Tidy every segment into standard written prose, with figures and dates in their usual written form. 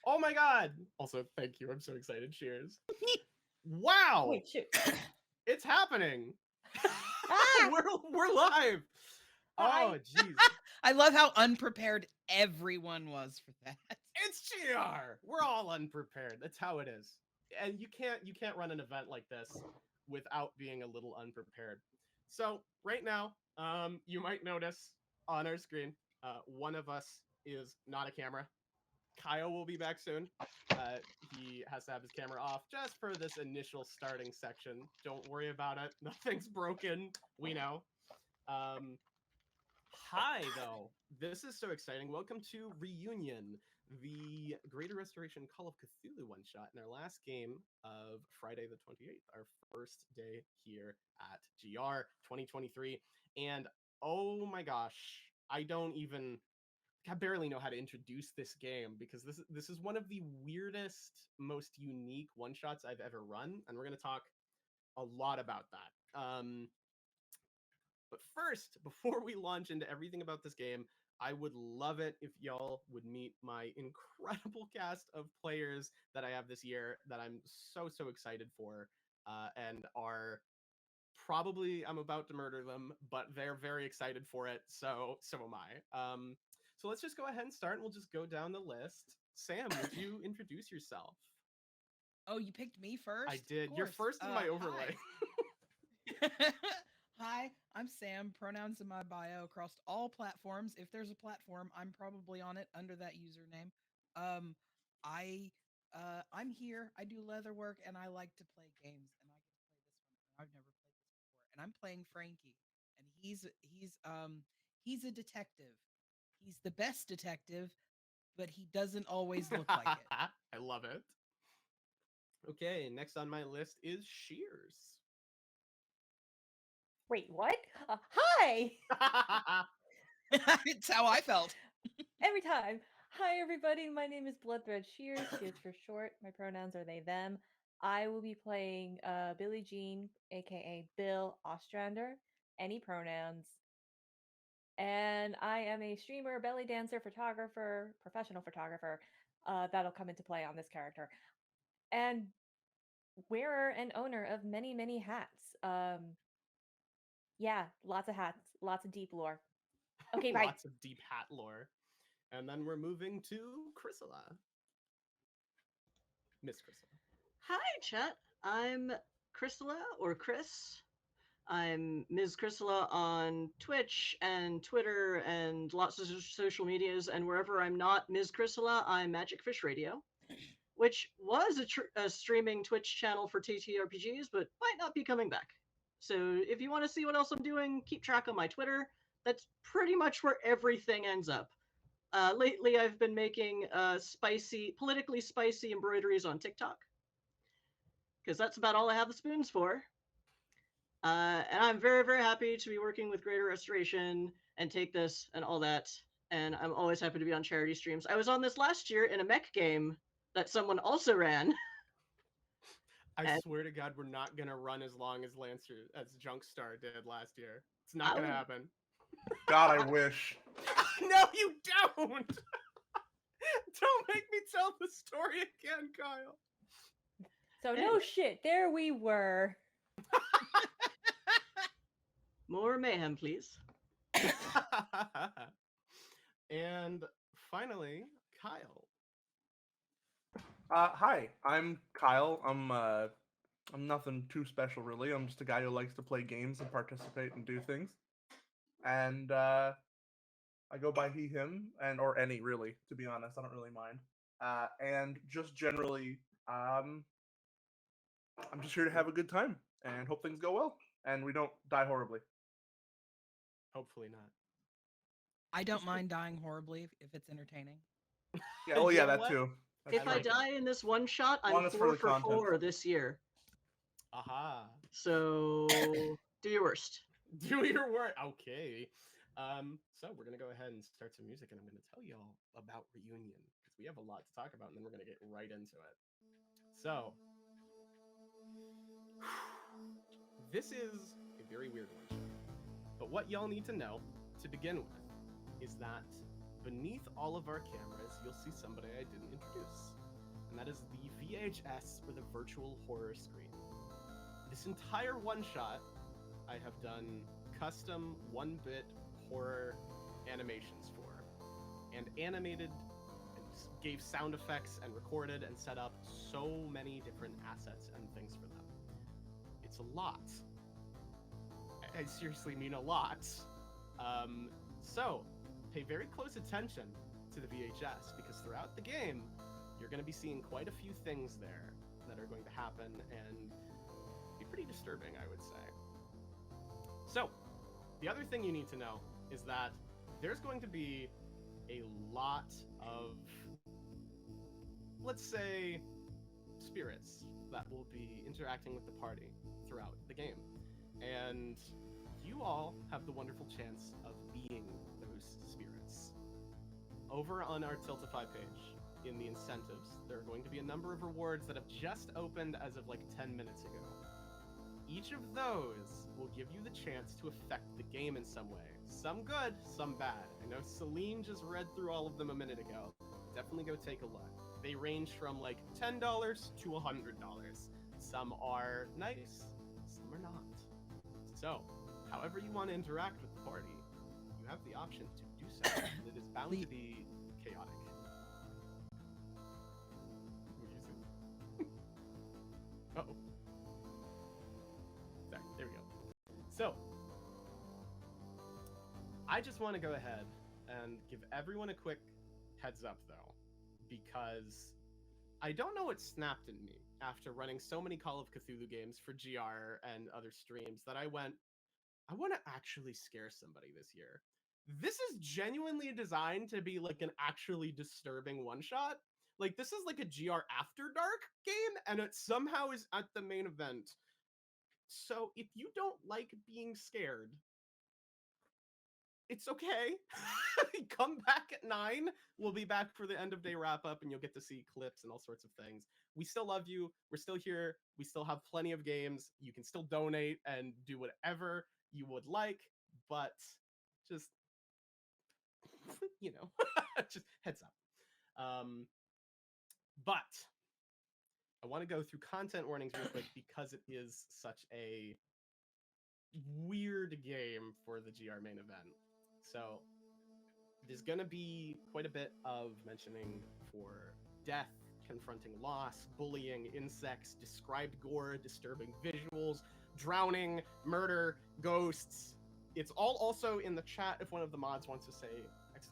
Oh my god! Also, thank you. I'm so excited. Cheers. Wow! Wait, shoot. It's happening. Ah! we're live. Hi. Oh jeez. I love how unprepared everyone was for that. It's GR. We're all unprepared. That's how it is. And you can't run an event like this without being a little unprepared. So right now, you might notice on our screen, one of us is not a camera. Kyle will be back soon. He has to have his camera off just for this initial starting section. Don't worry about it. Nothing's broken. We know. Hi, though. This is so exciting. Welcome to Reunion, the Greater Restoration Call of Cthulhu one-shot in our last game of Friday the 28th, our first day here at GR 2023. And oh my gosh, I barely know how to introduce this game because this is one of the weirdest, most unique one-shots I've ever run, and we're going to talk a lot about that. But first, before we launch into everything about this game, I would love it if y'all would meet my incredible cast of players that I have this year that I'm so excited for, and are probably, I'm about to murder them, but they're very excited for it, so am I. So let's just go ahead and start, and we'll just go down the list. Sam, would you introduce yourself? Oh, you picked me first? I did. You're first in my overlay. Hi. Hi, I'm Sam. Pronouns in my bio across all platforms. If there's a platform, I'm probably on it under that username. I'm here. I do leather work, and I like to play games. And I get to play this one. I've never played this before, and I'm playing Frankie. And he's a detective. He's the best detective, but he doesn't always look like it. I love it. Okay, next on my list is Shears. Wait, what? Hi! It's how I felt. Every time. Hi, everybody. My name is Bloodthread Shears. Shears for short. My pronouns are they, them. I will be playing Billie Jean, aka Bill Ostrander. Any pronouns. And I am a streamer, belly dancer, photographer, professional photographer. That'll come into play on this character. And wearer and owner of many hats. Yeah, lots of hats, lots of deep lore. Okay, right. Lots of deep hat lore. And then we're moving to Chrysala. Miss Chrysala. Hi, chat. I'm Chrysala, or Chris. I'm Ms. Chrysala on Twitch and Twitter and lots of social medias, and wherever I'm not Ms. Chrysala, I'm Magic Fish Radio, which was a streaming Twitch channel for TTRPGs, but might not be coming back. So if you want to see what else I'm doing, keep track on my Twitter. That's pretty much where everything ends up. Lately, I've been making politically spicy embroideries on TikTok, because that's about all I have the spoons for. And I'm very happy to be working with Greater Restoration and Take This and all that. And I'm always happy to be on charity streams. I was on this last year in a mech game that someone also ran. I swear to God, we're not gonna run as long as Junkstar did last year. It's not gonna happen. God, I wish. No, you don't. Don't make me tell the story again, Kyle. So no shit, there we were. More mayhem, please. And finally, Kyle. Hi, I'm Kyle. I'm nothing too special, really. I'm just a guy who likes to play games and participate and do things. And I go by he, him, or any, really, to be honest. I don't really mind. And just generally, I'm just here to have a good time and hope things go well and we don't die horribly. Hopefully not. I don't mind dying horribly if it's entertaining. Yeah, well, yeah, that too. If I die in this one shot, I'm 4 for 4 this year. Aha. So do your worst. Do your worst. Okay. So we're gonna go ahead and start some music, and I'm gonna tell y'all about Reunion because we have a lot to talk about, and then we're gonna get right into it. So this is a very weird one, but what y'all need to know to begin with is that beneath all of our cameras, you'll see somebody I didn't introduce. That is the VHS for the virtual horror screen. This entire one-shot, I have done custom 1-bit horror animations for, and animated and gave sound effects and recorded and set up so many different assets and things for them. It's a lot. I seriously mean a lot. So pay very close attention to the VHS, because throughout the game, you're going to be seeing quite a few things there that are going to happen and be pretty disturbing, I would say. So, the other thing you need to know is that there's going to be a lot of, let's say, spirits that will be interacting with the party throughout the game. And you all have the wonderful chance of being those spirits. Over on our Tiltify page, in the incentives, there are going to be a number of rewards that have just opened as of like 10 minutes ago. Each of those will give you the chance to affect the game in some way. Some good, some bad. I know Celine just read through all of them a minute ago. Definitely go take a look. They range from like $10 to $100. Some are nice, some are not. So, however you want to interact with the party, you have the option to do so. It is bound to be chaotic. Uh-oh. Sorry, there we go. So, I just want to go ahead and give everyone a quick heads up, though, because I don't know what snapped in me after running so many Call of Cthulhu games for GR and other streams that I went, I want to actually scare somebody this year. This is genuinely designed to be like an actually disturbing one-shot. Like, this is like a GR After Dark game, and it somehow is at the main event. So if you don't like being scared, it's okay. Come back at 9. We'll be back for the end of day wrap up, and you'll get to see clips and all sorts of things. We still love you. We're still here. We still have plenty of games. You can still donate and do whatever you would like, but just, you know, just heads up. But I want to go through content warnings real quick because it is such a weird game for the GR main event. So there's going to be quite a bit of mentioning for death, confronting loss, bullying, insects, described gore, disturbing visuals, drowning, murder, ghosts. It's all also in the chat if one of the mods wants to say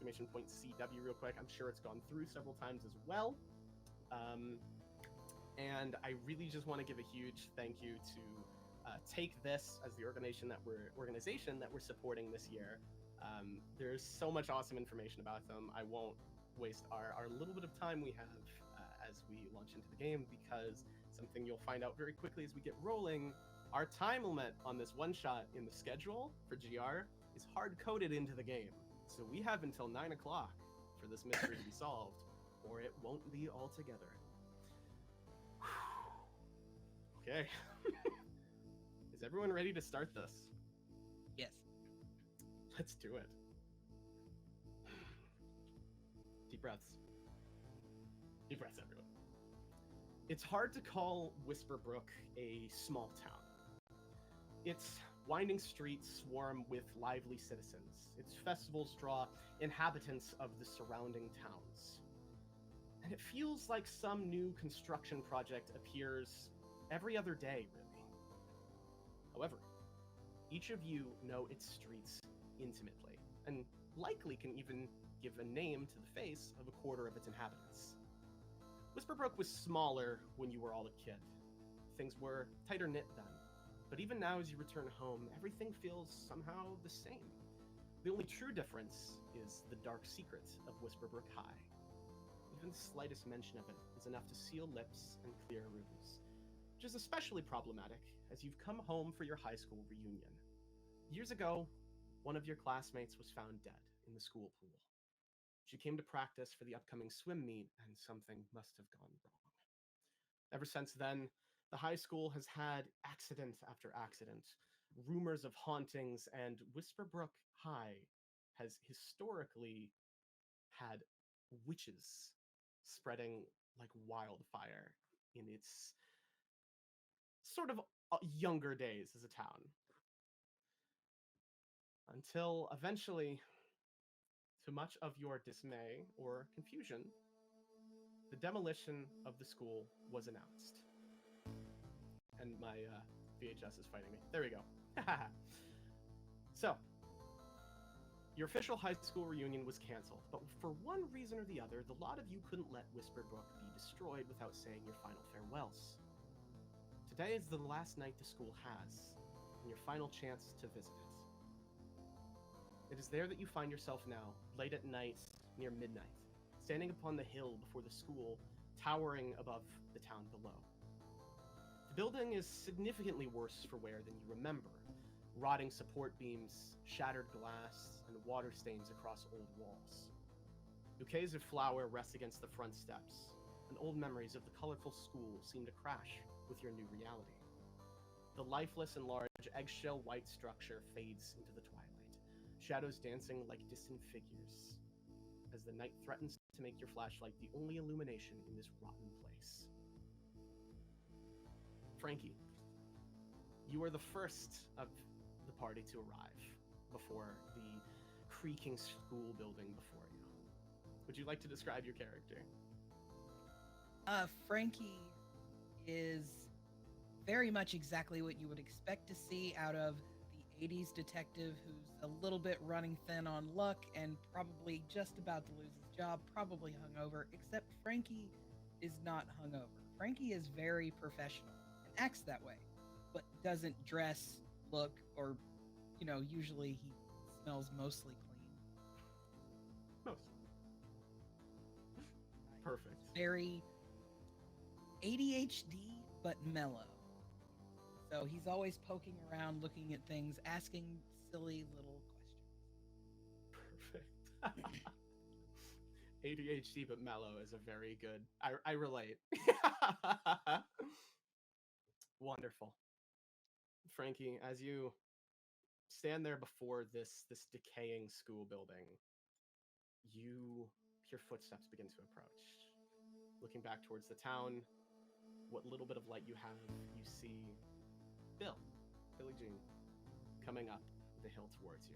!CW real quick. I'm sure it's gone through several times as well. And I really just want to give a huge thank you to Take This as the organization that we're supporting this year. There's so much awesome information about them. I won't waste our little bit of time we have as we launch into the game, because something you'll find out very quickly as we get rolling, our time limit on this one shot in the schedule for GR is hard-coded into the game. So we have until 9 o'clock for this mystery to be solved, or it won't be altogether. Okay. Is everyone ready to start this? Yes. Let's do it. Deep breaths. Deep breaths, everyone. It's hard to call Whisperbrook a small town. Its winding streets swarm with lively citizens. Its festivals draw inhabitants of the surrounding towns. And it feels like some new construction project appears every other day, really. However, each of you know its streets intimately, and likely can even give a name to the face of a quarter of its inhabitants. Whisperbrook was smaller when you were all a kid. Things were tighter knit then, but even now as you return home, everything feels somehow the same. The only true difference is the dark secret of Whisperbrook High. Even the slightest mention of it is enough to seal lips and clear rooms, which is especially problematic as you've come home for your high school reunion. Years ago, one of your classmates was found dead in the school pool. She came to practice for the upcoming swim meet, and something must have gone wrong. Ever since then, the high school has had accident after accident, rumors of hauntings, and Whisperbrook High has historically had witches spreading like wildfire in its sort of younger days as a town. Until eventually, to much of your dismay or confusion, the demolition of the school was announced. And my VHS is fighting me. There we go. So, your official high school reunion was canceled, but for one reason or the other, the lot of you couldn't let Whisperbrook be destroyed without saying your final farewells. Today is the last night the school has, and your final chance to visit it. It is there that you find yourself now, late at night, near midnight, standing upon the hill before the school, towering above the town below. The building is significantly worse for wear than you remember. Rotting support beams, shattered glass, and water stains across old walls. Bouquets of flower rest against the front steps, and old memories of the colorful school seem to crash with your new reality. The lifeless and large eggshell white structure fades into the twilight, shadows dancing like distant figures, as the night threatens to make your flashlight the only illumination in this rotten place. Frankie, you are the first of the party to arrive before the creaking school building before you. Would you like to describe your character? Frankie is very much exactly what you would expect to see out of the 80s detective who's a little bit running thin on luck and probably just about to lose his job, probably hungover, except Frankie is not hungover. Frankie is very professional and acts that way, but doesn't dress, look, or, usually he smells mostly clean. Most. Perfect. Very ADHD, but mellow. So he's always poking around, looking at things, asking silly little questions. Perfect. ADHD but mellow is a very good. I relate. Wonderful. Frankie, as you stand there before this decaying school building, you hear footsteps begin to approach. Looking back towards the town, what little bit of light you have, you see Billie Jean, coming up the hill towards you.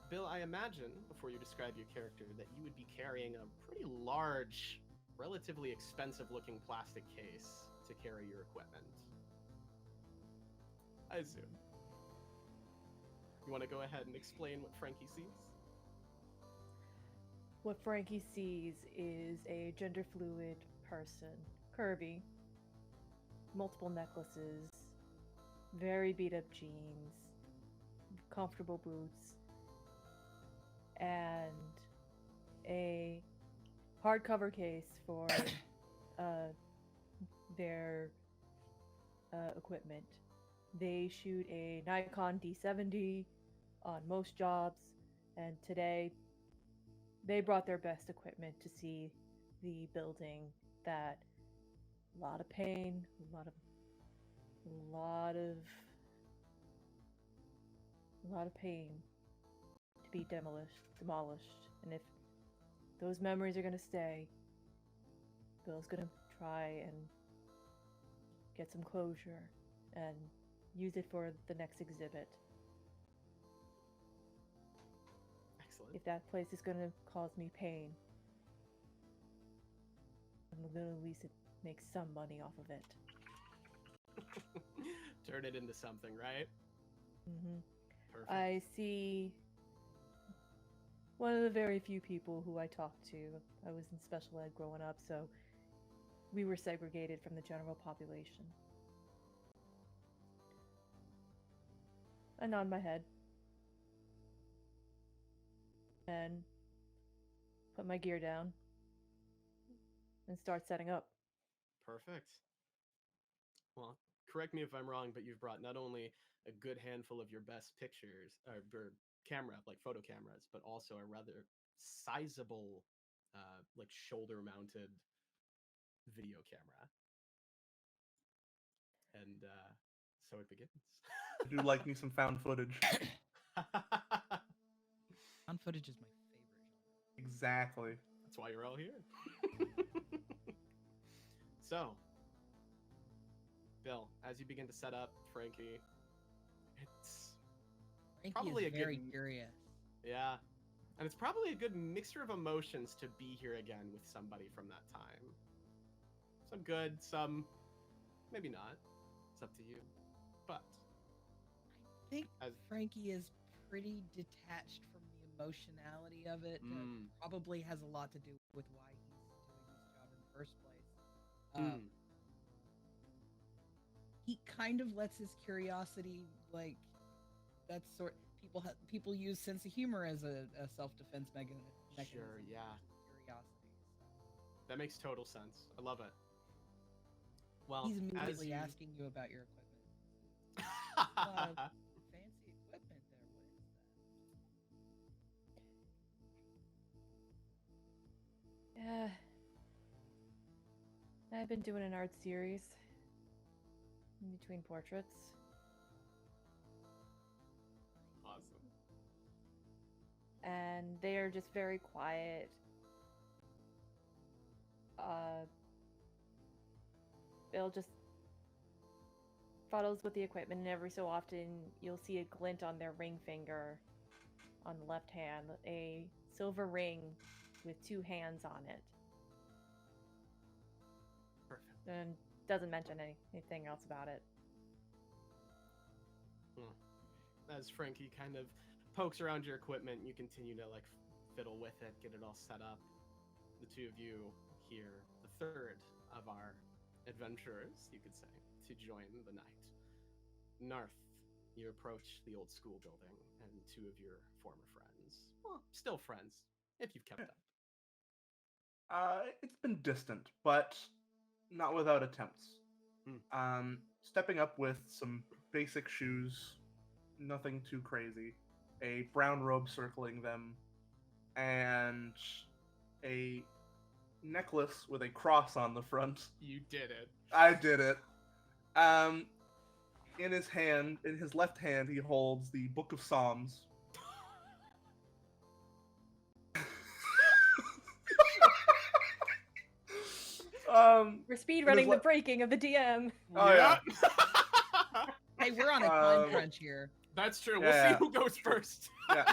Bill, I imagine, before you describe your character, that you would be carrying a pretty large, relatively expensive-looking plastic case to carry your equipment. I assume. You want to go ahead and explain what Frankie sees? What Frankie sees is a gender fluid person, curvy, multiple necklaces, very beat up jeans, comfortable boots, and a hardcover case for their equipment. They shoot a Nikon D70 on most jobs, and today they brought their best equipment to see the building that a lot of pain, a lot of pain to be demolished. And if those memories are going to stay, Bill's going to try and get some closure and use it for the next exhibit. Excellent. If that place is going to cause me pain, I'm going to at least make some money off of it. Turn it into something, right? Mm-hmm. Perfect. I see one of the very few people who I talked to. I was in special ed growing up, so we were segregated from the general population. I nod my head and put my gear down and start setting up. Perfect. Well, correct me if I'm wrong, but you've brought not only a good handful of your best pictures, or camera, like photo cameras, but also a rather sizable, like shoulder-mounted video camera. And so it begins. I do like me some found footage. Found footage is my favorite genre. Exactly. That's why you're all here. So, Bill, as you begin to set up Frankie, it's Frankie probably is a very good- curious. yeah, and it's probably a good mixture of emotions to be here again with somebody from that time. Some good, some maybe not. It's up to you. But I think As- Frankie is pretty detached from the emotionality of it. Probably has a lot to do with why he's doing this job in the first place. He kind of lets his curiosity, like, that's sort people use sense of humor as a self-defense mechanism. Sure, yeah. Curiosity. That makes total sense. I love it. Well, He's as immediately you... asking you about your equipment. Fancy equipment there. What is that? Yeah. I've been doing an art series in between portraits. Awesome. And they're just very quiet. Bill just fuddles with the equipment, and every so often you'll see a glint on their ring finger on the left hand, a silver ring with 2 hands on it. Perfect. And doesn't mention anything else about it. As Frankie kind of pokes around your equipment, you continue to like fiddle with it, get it all set up. The two of you hear the third of our adventurers, you could say, to join the night. Narth, you approach the old school building, and 2 of your former friends, well, still friends, if you've kept up. It's been distant, but not without attempts. Stepping up with some basic shoes, nothing too crazy, a brown robe circling them, and a necklace with a cross on the front. You did it. I did it. In his left hand, he holds the Book of Psalms. We're speedrunning the breaking of the DM. Oh yeah. Hey, we're on a time crunch here. That's true. Yeah. We'll see who goes first. Yeah.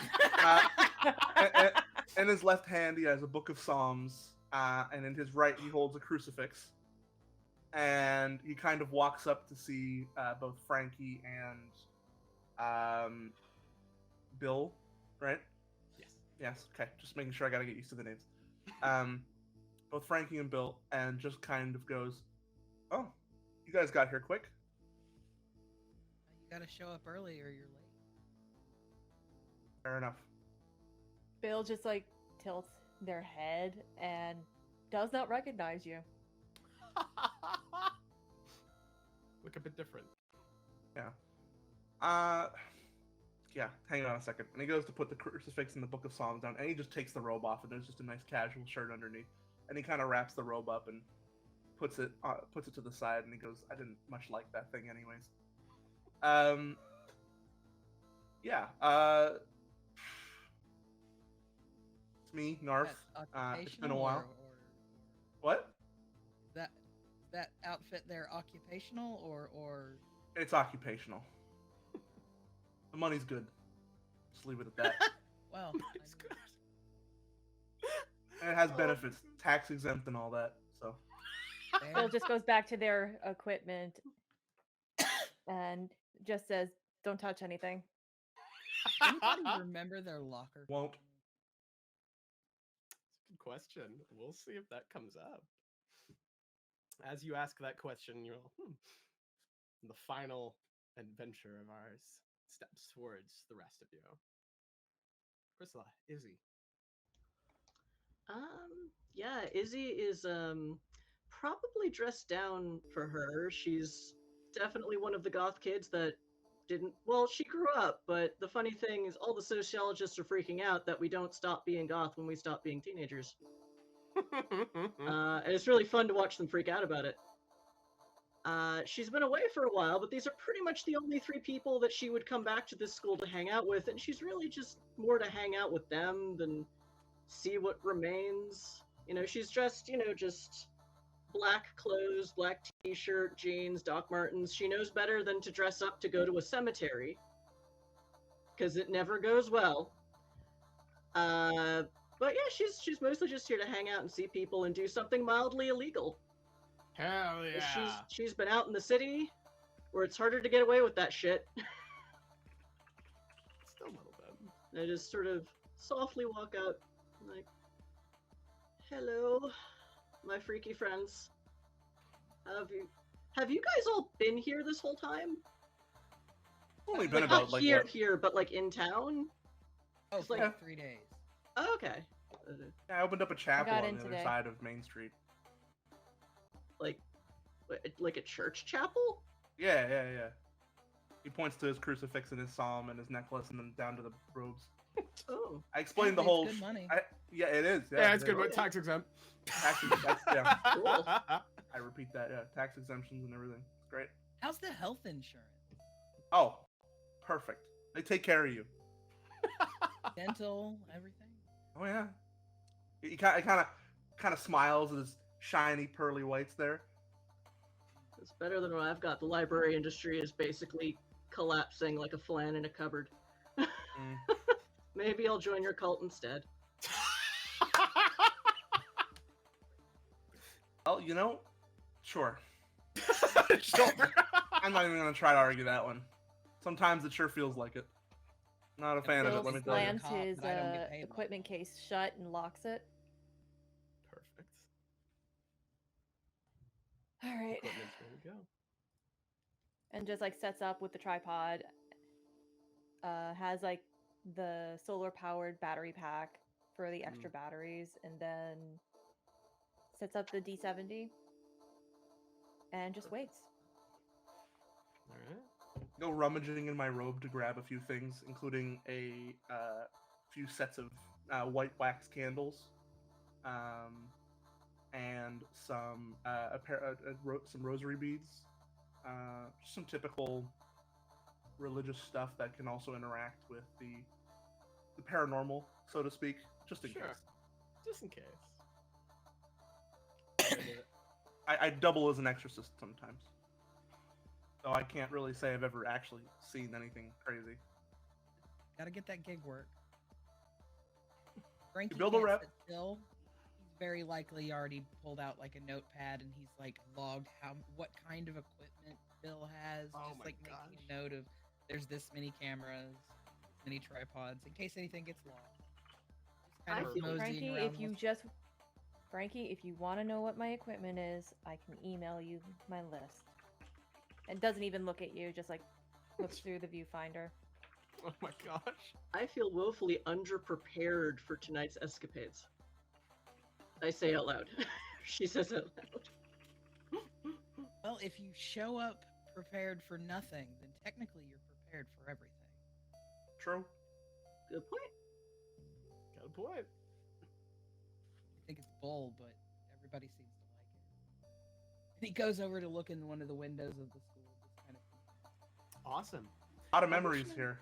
In his left hand, he has a Book of Psalms, and in his right, he holds a crucifix. And he kind of walks up to see both Frankie and Bill, right? Yes. Yes. Okay. Just making sure. I gotta get used to the names. Both Frankie and Bill, and just kind of goes, "Oh, you guys got here quick." You gotta show up early or you're late. Fair enough. Bill just like tilts their head and does not recognize you. Look a bit different. Yeah. Yeah, hang on a second. And he goes to put the crucifix in the Book of Psalms down, and he just takes the robe off, and there's just a nice casual shirt underneath. And he kind of wraps the robe up and puts it to the side, and he goes, "I didn't much like that thing, anyways." Yeah. It's me, Narf. It's been a while. Or What? that outfit there occupational or It's occupational. The money's good. Just leave it at that. well, It's good. And it has benefits, tax exempt and all that. So. Bill just goes back to their equipment and just says, "Don't touch anything." Anybody remember their locker? Won't. Good question. We'll see if that comes up. As you ask that question, you'll the final adventure of ours steps towards the rest of you. Priscilla, Izzy. Yeah, Izzy is probably dressed down for her. She's definitely one of the goth kids that she grew up, but the funny thing is all the sociologists are freaking out that we don't stop being goth when we stop being teenagers. And it's really fun to watch them freak out about it. She's been away for a while, but these are pretty much the only 3 people that she would come back to this school to hang out with, and she's really just more to hang out with them than see what remains. She's just, just black clothes, black t-shirt, jeans, Doc Martens. She knows better than to dress up to go to a cemetery, because it never goes well. But yeah, she's mostly just here to hang out and see people and do something mildly illegal. Hell yeah. She's been out in the city where it's harder to get away with that shit. Still a little bit. I just sort of softly walk out, like, hello, my freaky friends. Have you guys all been here this whole time? Only been Like, about not here, what? here, but like in town? Oh, It's for like- 3 days. Oh, okay. Yeah, I opened up a chapel got on in the other today. side of Main Street. Like a church chapel? Yeah. He points to his crucifix and his psalm and his necklace, and then down to the robes. Oh. I explained the It's whole. good money. Yeah, it is. Yeah, it's it good. is. But tax exempt. Yeah. Cool. I repeat that. Yeah, tax exemptions and everything. It's great. How's the health insurance? Oh, perfect. They take care of you. Dental, everything? Oh yeah. He kind of smiles with his shiny pearly whites there. It's better than what I've got. The library industry is basically collapsing like a flan in a cupboard. Mm. Maybe I'll join your cult instead. Well, sure. Sure. I'm not even gonna try to argue that one. Sometimes it sure feels like it. Not a fan of Bill it. Let me tell you. slams Cop, his but I don't get paid much. equipment case shut and locks it. Perfect. All right. Equipment's ready to go. And just like sets up with the tripod. Has like the solar powered battery pack for the extra batteries, and then sets up the D70 and just waits. All right. Go rummaging in my robe to grab a few things, including a few sets of white wax candles, and some some rosary beads, just some typical religious stuff that can also interact with the paranormal, so to speak, just in Sure. case. Just in case. I double as an exorcist sometimes, so I can't really say I've ever actually seen anything crazy. Gotta get that gig work. Frankie build a can't rep. sit still. He's very likely already pulled out like a notepad and he's like logged what kind of equipment Bill has. Oh just my like gosh. making a note of there's this many cameras, this many tripods, in case anything gets lost. Just kind I of feel- moseying Frankie, around if you with- just Frankie, if you want to know what my equipment is, I can email you my list. It doesn't even look at you, just like looks through the viewfinder. Oh my gosh. I feel woefully underprepared for tonight's escapades. I say out loud. She says out loud. Well, if you show up prepared for nothing, then technically you're prepared for everything. True. Good point. Got a point. I think it's bull, but everybody seems to like it. And he goes over to look in one of the windows of the school, just kind of. Awesome. A lot of Why don't memories you- here.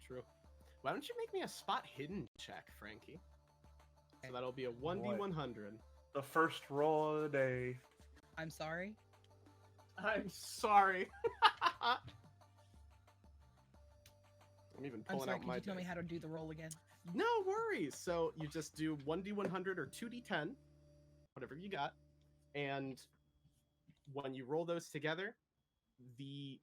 True. Why don't you make me a spot hidden check, Frankie? So that'll be a 1d100. The first roll of the day. I'm sorry. I'm sorry. I'm even I'm pulling sorry. out Can my you tell me dice. how to do the roll again? No worries. So you just do 1d100 or 2d10, whatever you got, and when you roll those together,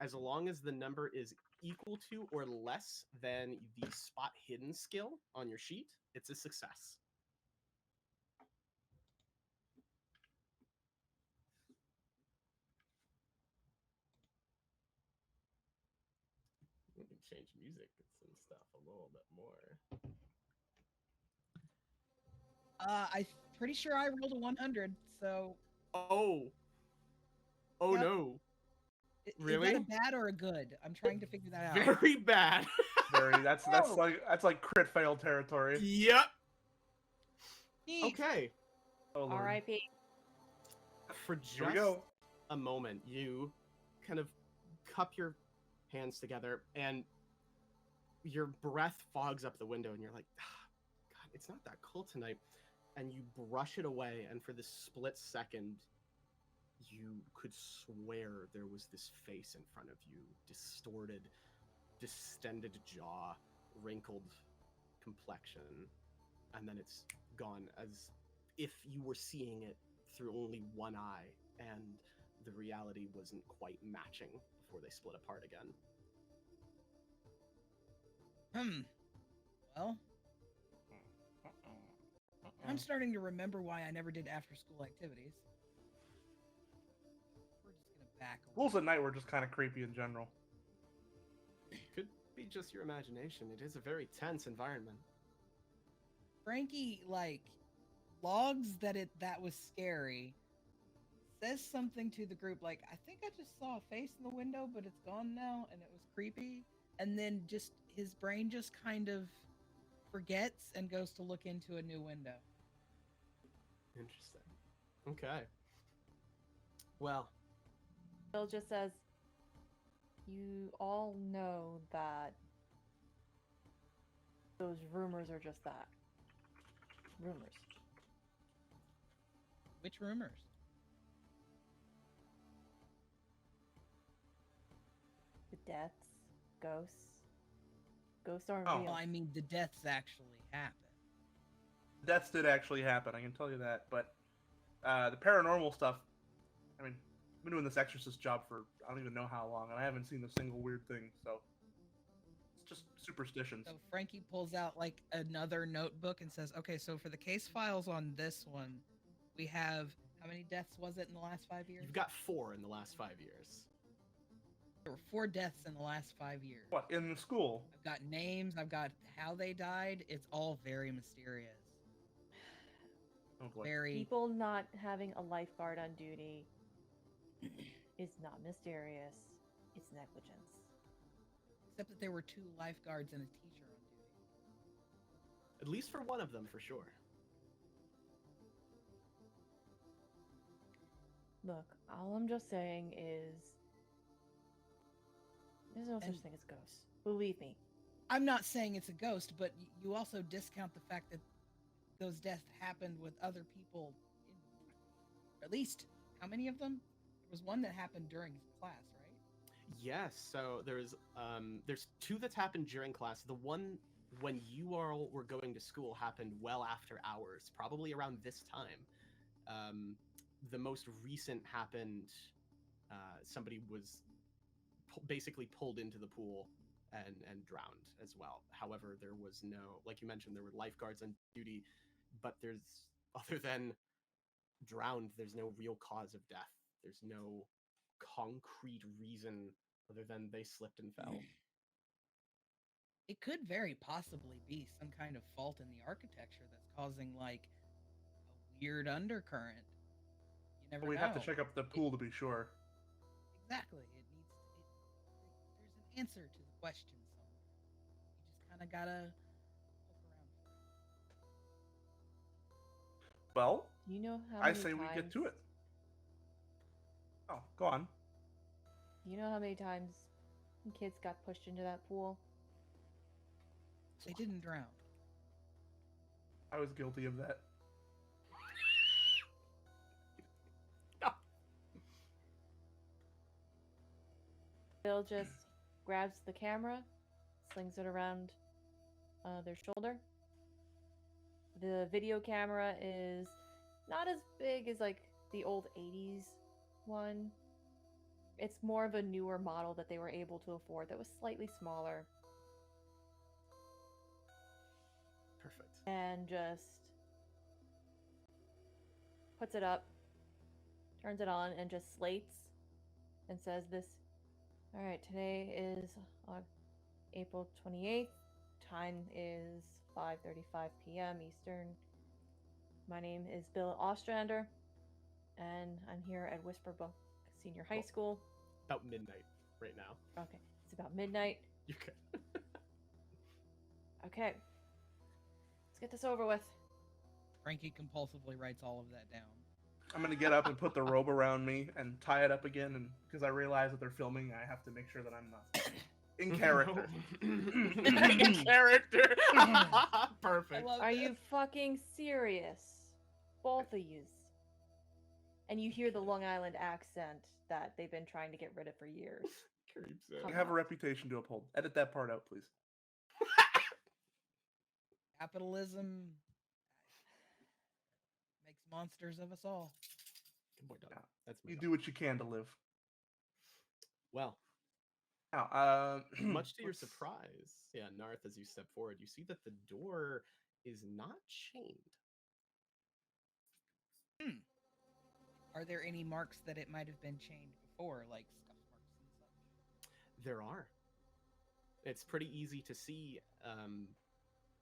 as long as the number is equal to or less than the spot hidden skill on your sheet, it's a success. We can change music and stuff a little bit more. I'm pretty sure I rolled a 100. So Oh. Oh Yep. no. Is Really? that a bad or a good? I'm trying to figure that out. Very bad. Very. That's Oh. like crit fail territory. Yep. Neat. Okay. Oh, Lord. R.I.P. For Here we just go. a moment, you kind of cup your hands together and your breath fogs up the window and you're like, ah, God, it's not that cold tonight. and you brush it away, and for this split second, you could swear there was this face in front of you, distorted, distended jaw, wrinkled complexion, and then it's gone, as if you were seeing it through only one eye, and the reality wasn't quite matching before they split apart again. Well, I'm starting to remember why I never did after-school activities. We're just gonna back away. Schools at night were just kind of creepy in general. Could be just your imagination. It is a very tense environment. Frankie, like, logs that was scary, says something to the group like, I think I just saw a face in the window, but it's gone now, and it was creepy. And then just his brain just kind of forgets and goes to look into a new window. Interesting. Okay. Well, Bill just says, you all know that those rumors are just that. Rumors. Which rumors? The deaths, ghosts. Ghosts aren't Oh. real. Well, I mean, the deaths actually happen. Deaths did actually happen, I can tell you that. But the paranormal stuff, I mean, I've been doing this exorcist job for I don't even know how long, and I haven't seen a single weird thing, so it's just superstitions. So Frankie pulls out like another notebook and says, okay, so for the case files on this one, we have, how many deaths was it in the last 5 years? you've got 4 in the last 5 years. There were 4 deaths in the last 5 years. What, in the school? I've got names, I've got how they died. It's all very mysterious. Oh boy. Very. People not having a lifeguard on duty is not mysterious. It's negligence. Except that there were 2 lifeguards and a teacher on duty. At least for one of them, for sure. Look, all I'm just saying is there's no such And- thing as ghosts. Believe me. I'm not saying it's a ghost, but you also discount the fact that those deaths happened with other people. At least, how many of them? There was one that happened during class, right? Yes, so there's 2 that's happened during class. The one when you all were going to school happened well after hours, probably around this time. The most recent happened, somebody was basically pulled into the pool and drowned as well. However, there was no, like you mentioned, there were lifeguards on duty, but there's, other than drowned, there's no real cause of death. There's no concrete reason other than they slipped and fell. It could very possibly be some kind of fault in the architecture that's causing like a weird undercurrent. You never We'd know. have to check up the pool to be sure. Exactly. There's an answer to the question somewhere. You just kind of gotta look around for it. Well, Do you know how I many say we get to it. Oh, go on. You know how many times kids got pushed into that pool? They didn't drown. I was guilty of that. Bill just grabs the camera, slings it around their shoulder. The video camera is not as big as like the old 80s one. It's more of a newer model that they were able to afford that was slightly smaller. Perfect. And just puts it up, turns it on, and just slates and says this. All right, today is April 28th. Time is 5:35 p.m. Eastern. My name is Bill Ostrander, and I'm here at Whisperbrook Senior High Cool. School. About midnight right now. Okay, it's about midnight. You can. Okay, let's get this over with. Frankie compulsively writes all of that down. I'm gonna get up and put the robe around me and tie it up again, and because I realize that they're filming, I have to make sure that I'm in character. In character. Perfect. I love Are this. you fucking serious? Both of yous. And you hear the Long Island accent that they've been trying to get rid of for years. Creeps You Come have a on. reputation to uphold. Edit that part out, please. Capitalism makes monsters of us all. Good boy, dog. Yeah. That's my You dog. do what you can to live. Well, Now, much to your let's- surprise, yeah, Narth, as you step forward, you see that the door is not chained. Are there any marks that it might have been chained before, like scuff marks and such? There are. It's pretty easy to see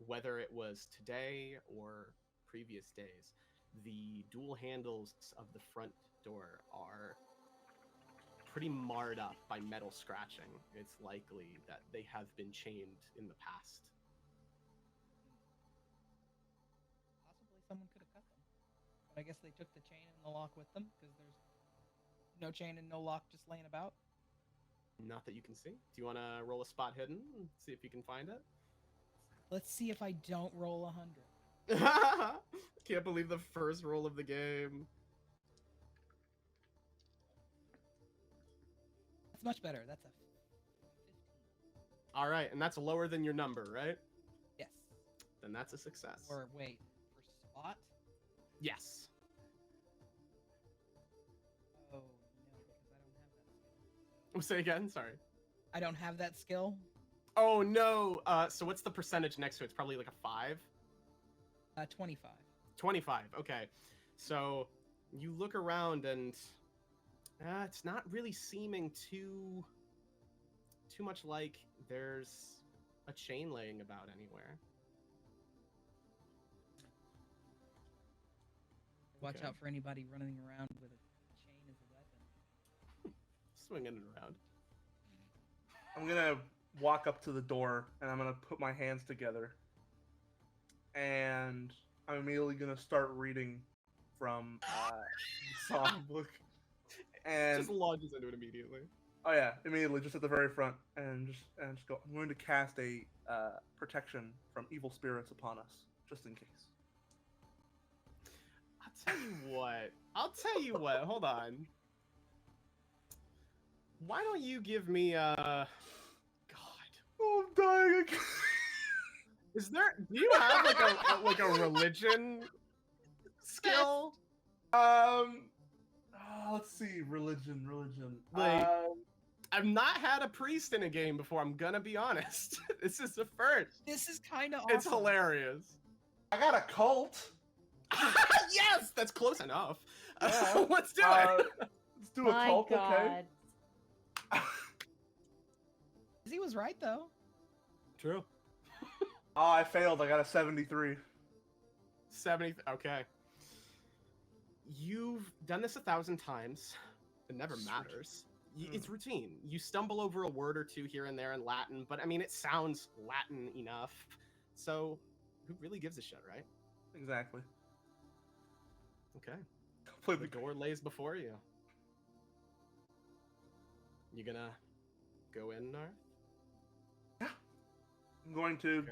whether it was today or previous days. The dual handles of the front door are pretty marred up by metal scratching. It's likely that they have been chained in the past. Possibly someone could have cut them. But I guess they took the chain and the lock with them because there's no chain and no lock just laying about. Not that you can see. Do you want to roll a spot hidden and see if you can find it? Let's see if I don't roll 100. Can't believe the first roll of the game. That's much better. That's a 15. All right, and that's lower than your number, right? Yes. Then that's a success. Or wait, for spot? Yes. Oh no, because I don't have that skill. Say again. Sorry. I don't have that skill. Oh no. So what's the percentage next to it? It's probably like a 5. 25. 25. Okay. So you look around and it's not really seeming too much like there's a chain laying about anywhere. Watch Okay. out for anybody running around with a chain as a weapon. Swinging it around. I'm gonna walk up to the door and I'm gonna put my hands together, and I'm immediately gonna start reading from the songbook. And Just launches into it immediately. oh yeah, immediately, just at the very front, and just go. I'm going to cast a protection from evil spirits upon us, just in case. I'll tell you what. Hold on. Why don't you give me God. Oh, I'm dying again. Do you have like a religion skill? Let's see, religion. Like, I've not had a priest in a game before, I'm gonna be honest. This is the first. This is kind of awesome. It's hilarious. I got a cult. Yes, that's close enough. Yeah. Let's do it. Let's do a My cult, God. okay? He was right though. True. Oh, I failed. I got a 73. 70. Okay. You've done this 1,000 times. It never It's matters. It's routine. You stumble over a word or two here and there in Latin, but I mean, it sounds Latin enough. So, who really gives a shit, right? Exactly. Okay. Play The door lays before you. You gonna go in, Nar? I'm going to Okay.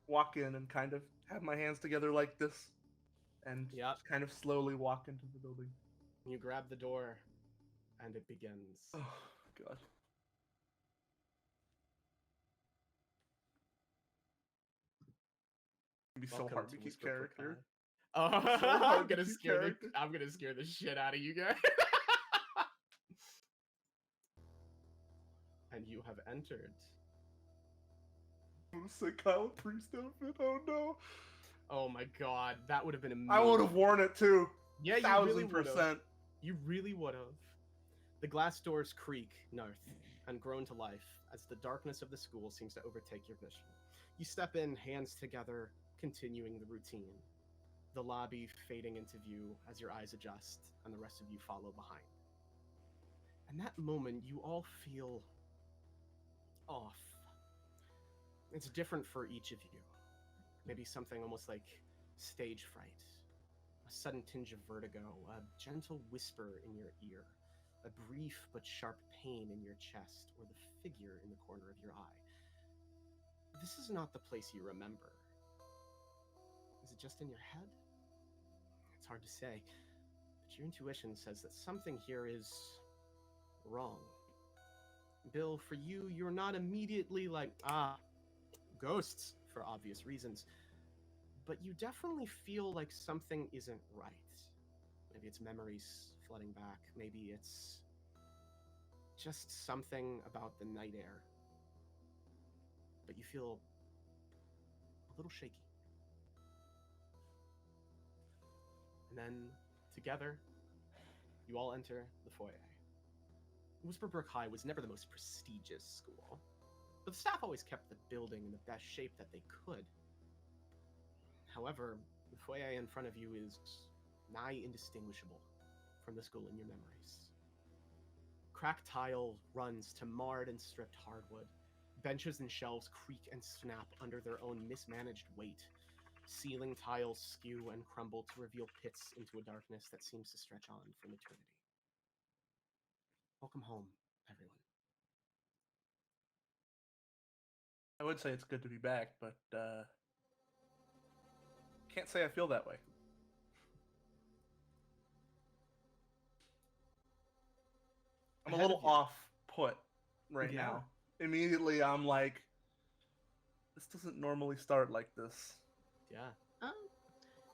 walk in and kind of have my hands together like this, and Yep. just kind of slowly walk into the building. You grab the door, and it begins. Oh God. It'd be so Welcome hard to to keep Whisper character. Procon. Oh, So hard to keep character. I'm gonna scare the shit out of you guys. And you have entered. I'm gonna say Kyle Priest outfit. Oh no. Oh my god, that would have been amazing. I would have worn it too. Yeah, you really would have. 1,000%. You really would have. The glass doors creak, Narth, and groan to life as the darkness of the school seems to overtake your vision. You step in, hands together, continuing the routine. The lobby fading into view as your eyes adjust, and the rest of you follow behind. And that moment, you all feel off. It's different for each of you. Maybe something almost like stage fright. A sudden tinge of vertigo, a gentle whisper in your ear, a brief but sharp pain in your chest, or the figure in the corner of your eye. This is not the place you remember. Is it just in your head? It's hard to say. But your intuition says that something here is wrong. Bill, for you, you're not immediately like, ghosts, for obvious reasons. But you definitely feel like something isn't right. Maybe it's memories flooding back. Maybe it's just something about the night air. But you feel a little shaky. And then, together, you all enter the foyer. Whisperbrook High was never the most prestigious school, but the staff always kept the building in the best shape that they could. However, the foyer in front of you is nigh indistinguishable from the school in your memories. Cracked tile runs to marred and stripped hardwood. Benches and shelves creak and snap under their own mismanaged weight. Ceiling tiles skew and crumble to reveal pits into a darkness that seems to stretch on from eternity. Welcome home, everyone. I would say it's good to be back, but can't say I feel that way. I'm a Ahead of little you. off put right Yeah. now. Immediately, I'm like, this doesn't normally start like this. Yeah.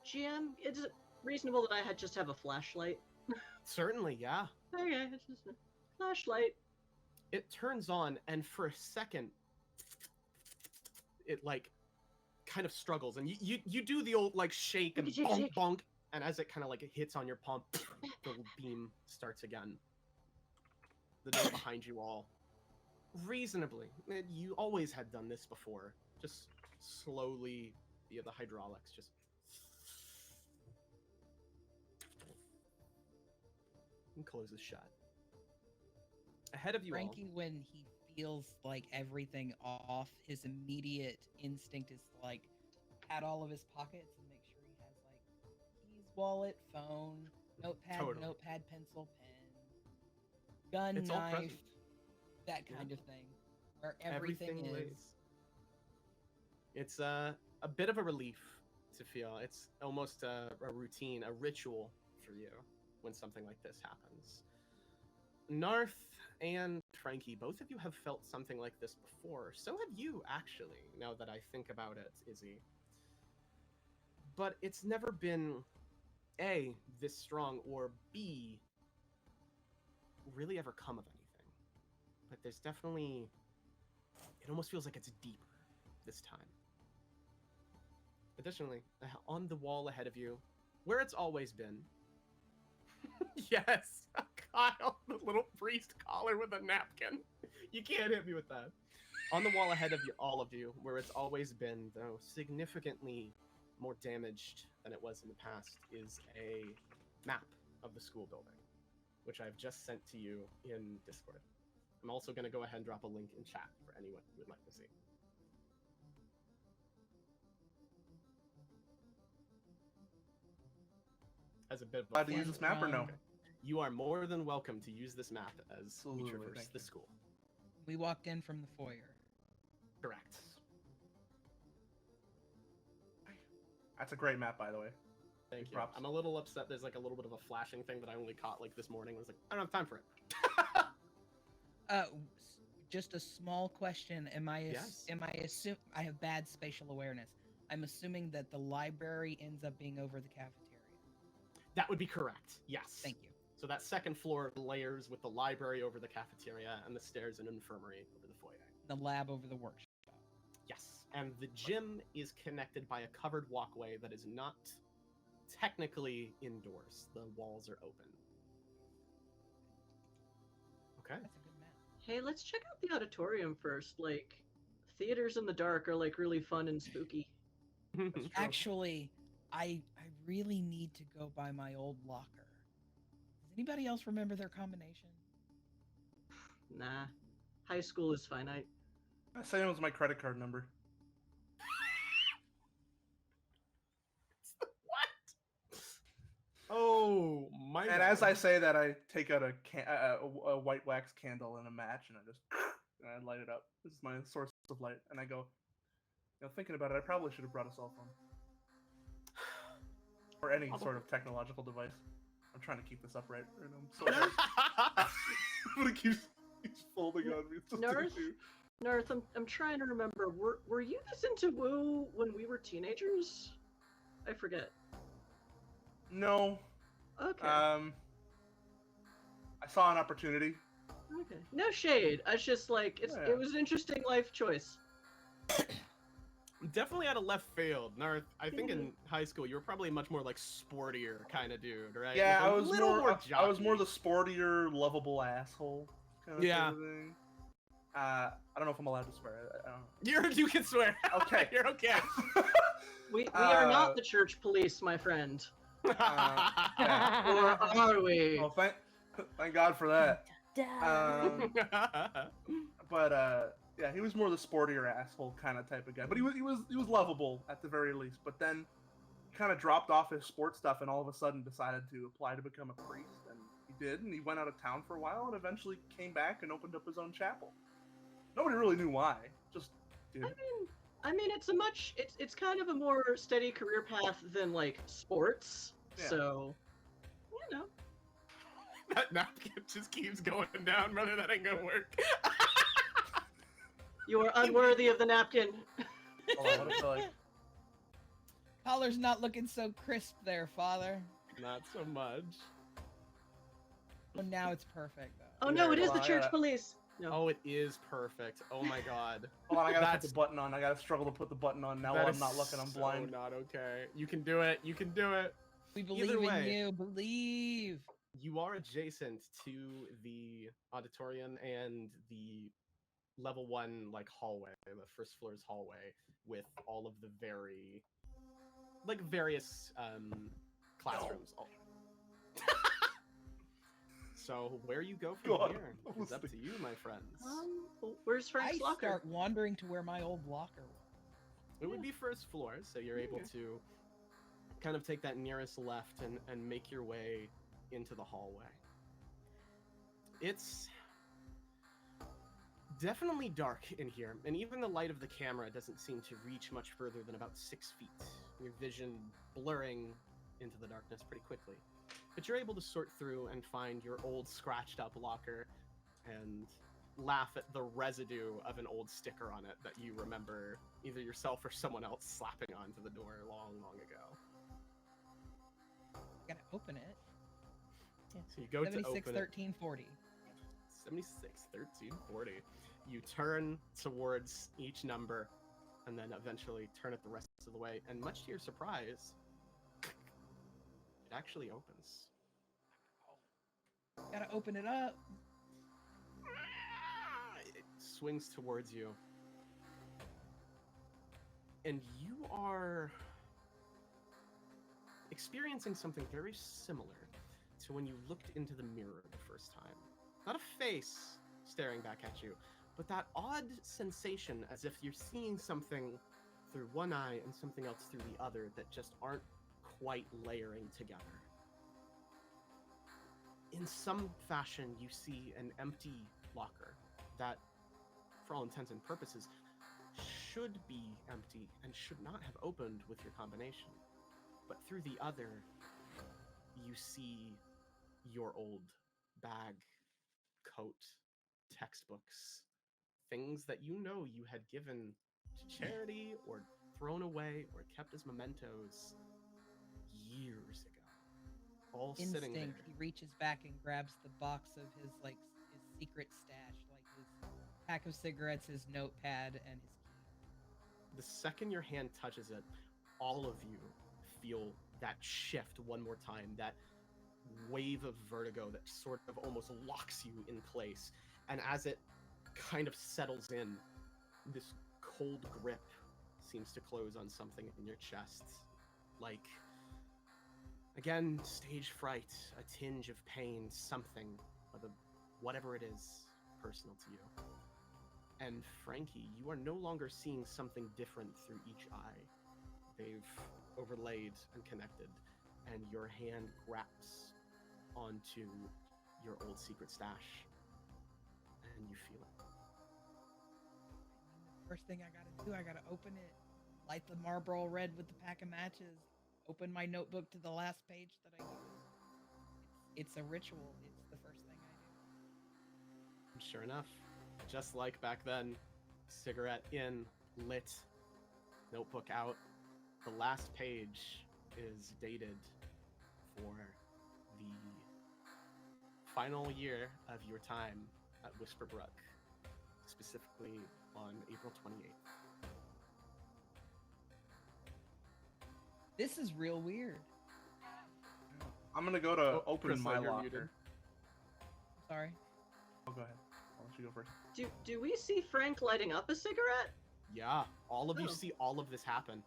GM, is it reasonable that I had just have a flashlight? Certainly, yeah. Okay, it's just a flashlight. It turns on, and for a second, it like kind of struggles, and you do the old like shake and Shake, bonk shake. bonk, and as it kind of like hits on your palm, the beam starts again. The door behind you all, reasonably, you always had done this before, just slowly via the hydraulics, just. And closes shut. Ahead of you Frankie, when he feels like everything off, his immediate instinct is to like pat all of his pockets and make sure he has like keys, wallet, phone, notepad, Totally. pencil, pen, gun, It's all knife, present. that Yeah. kind of thing, where everything is. lays. It's a bit of a relief to feel. It's almost a routine, a ritual for you when something like this happens. Narth and Frankie, both of you have felt something like this before. So have you, actually, now that I think about it, Izzy. But it's never been, A, this strong, or B, really ever come of anything. But there's definitely, it almost feels like it's deeper this time. Additionally, on the wall ahead of you, where it's always been, yes, Kyle, the little priest collar with a napkin. You can't hit me with that. On the wall ahead of you, all of you, where it's always been, though significantly more damaged than it was in the past, is a map of the school building, which I've just sent to you in Discord. I'm also going to go ahead and drop a link in chat for anyone who would like to see. As a bit of a Glad to use this map or no? Okay. You are more than welcome to use this map as we Absolutely, traverse thank the you. school. We walked in from the foyer. Correct. That's a great map, by the way. Thank you. Props. I'm a little upset. There's like a little bit of a flashing thing that I only caught like this morning. I was like, I don't have time for it. Just a small question. Am I Yes. I have bad spatial awareness. I'm assuming that the library ends up being over the cafeteria. That would be correct. Yes. Thank you. So that second floor layers with the library over the cafeteria and the stairs and infirmary over the foyer. The lab over the workshop. Yes. And the gym is connected by a covered walkway that is not technically indoors. The walls are open. Okay. That's a good map. Hey, let's check out the auditorium first. Like, theaters in the dark are like really fun and spooky. That's true. Actually, I really need to go by my old locker. Does anybody else remember their combination? Nah, high school is finite. I say it was my credit card number. What? Oh my! And as I say that, I take out a white wax candle and a match, and I just and I light it up. This is my source of light, and I go. Thinking about it, I probably should have brought a cell phone. or any sort of technological device. I'm trying to keep this upright. Right now. I'm sorry. But it keeps folding on me. It's just Narth? too- Narth, I'm trying to remember. Were you this into WoW when we were teenagers? I forget. No. Okay. I saw an opportunity. Okay. No shade. I just like Yeah. it was an interesting life choice. Definitely out of left field, Narth. I think in high school you were probably much more like sportier kind of dude, right? Yeah, Like I a was little more. I was more jockey. the sportier, lovable asshole kind of Yeah. thing. I don't know if I'm allowed to swear. I don't know. You can swear. Okay. You're okay. We are not the church police, my friend. Yeah. Or are we? Oh, thank God for that. But yeah, he was more the sportier asshole kind of type of guy. But he was lovable at the very least. But then kind of dropped off his sports stuff and all of a sudden decided to apply to become a priest, and he did, and he went out of town for a while and eventually came back and opened up his own chapel. Nobody really knew why. Just did. I mean, it's kind of a more steady career path than like sports. Yeah. So, you know. That napkin just keeps going down, brother. That ain't gonna work. You are unworthy of the napkin. Hold on, what if I, like, Collar's not looking so crisp there, Father. Not so much. Well, now it's perfect, though. Oh no, it is Hold the on, I church gotta- police. No. Oh, it is perfect. Oh my god. Hold on, I gotta put That's- the button on. I gotta struggle to put the button on now That while is I'm not looking. I'm so blind. not okay. You can do it. You can do it. We believe Either in way. you. Believe. You are adjacent to the auditorium and the level 1 like hallway, the first floor's hallway, with all of the various classrooms. So where you go from God, here is up to you, my friends. Where's Frank's I locker? start wandering to where my old locker was. It would be first floor, so you're able to kind of take that nearest left and make your way into the hallway. It's definitely dark in here, and even the light of the camera doesn't seem to reach much further than about 6 feet. Your vision blurring into the darkness pretty quickly. But you're able to sort through and find your old scratched up locker and laugh at the residue of an old sticker on it that you remember either yourself or someone else slapping onto the door long, long ago. Gotta open it. So you go to 76, open it. 13, 40. 76, 13, 40. You turn towards each number and then eventually turn it the rest of the way. And much to your surprise, it actually opens. Gotta open it up. It swings towards you. And you are experiencing something very similar to when you looked into the mirror the first time. Not a face staring back at you, but that odd sensation as if you're seeing something through one eye and something else through the other that just aren't quite layering together. In some fashion, you see an empty locker that, for all intents and purposes, should be empty and should not have opened with your combination. But through the other, you see your old bag, coat, textbooks, things that you know you had given to charity or thrown away or kept as mementos years ago. All sitting there. Instinct. He reaches back and grabs the box of his his secret stash, like his pack of cigarettes, his notepad, and his key. The second your hand touches it, all of you feel that shift one more time, that wave of vertigo that sort of almost locks you in place. And as it kind of settles in, this cold grip seems to close on something in your chest. Like, again, stage fright, a tinge of pain, something, whatever it is, personal to you. And Frankie, you are no longer seeing something different through each eye. They've overlaid and connected, and your hand grabs onto your old secret stash, and you feel it. First thing I gotta do, I gotta open it, light the Marlboro Red with the pack of matches, open my notebook to the last page that I use. It's a ritual. It's the first thing I do. Sure enough, just like back then, cigarette in, lit, notebook out. The last page is dated for the final year of your time at Whisperbrook, specifically on April 28th. This is real weird. I'm gonna go to open Crystal, my you're locker. muted. Sorry. Oh, go ahead. I'll let you go first. Do we see Frank lighting up a cigarette? Yeah, all of you Oh. see all of this happen.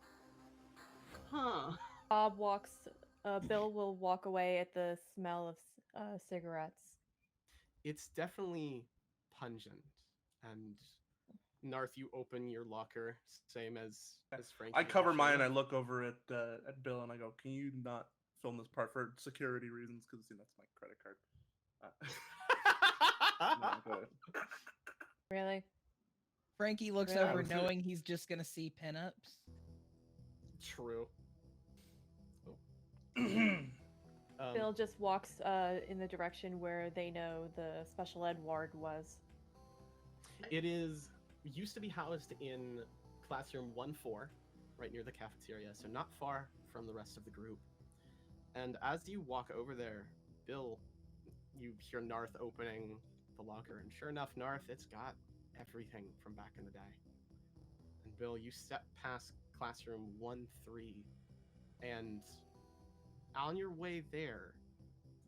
Huh. Bob walks. Bill will walk away at the smell of cigarettes. It's definitely pungent, and Narth, you open your locker, same as Frank. I cover sure mine and I enough. look over at Bill and I go, "Can you not film this part for security reasons? Because that's my credit card." No, go ahead. Really? Frankie looks Really? over Was it- knowing he's just gonna see pinups. True. Bill just walks in the direction where they know the special ed ward was. It used to be housed in classroom 1-4, right near the cafeteria, so not far from the rest of the group. And as you walk over there, Bill, you hear Narth opening the locker, and sure enough, Narth, it's got everything from back in the day. And Bill, you step past classroom 1-3, and on your way there,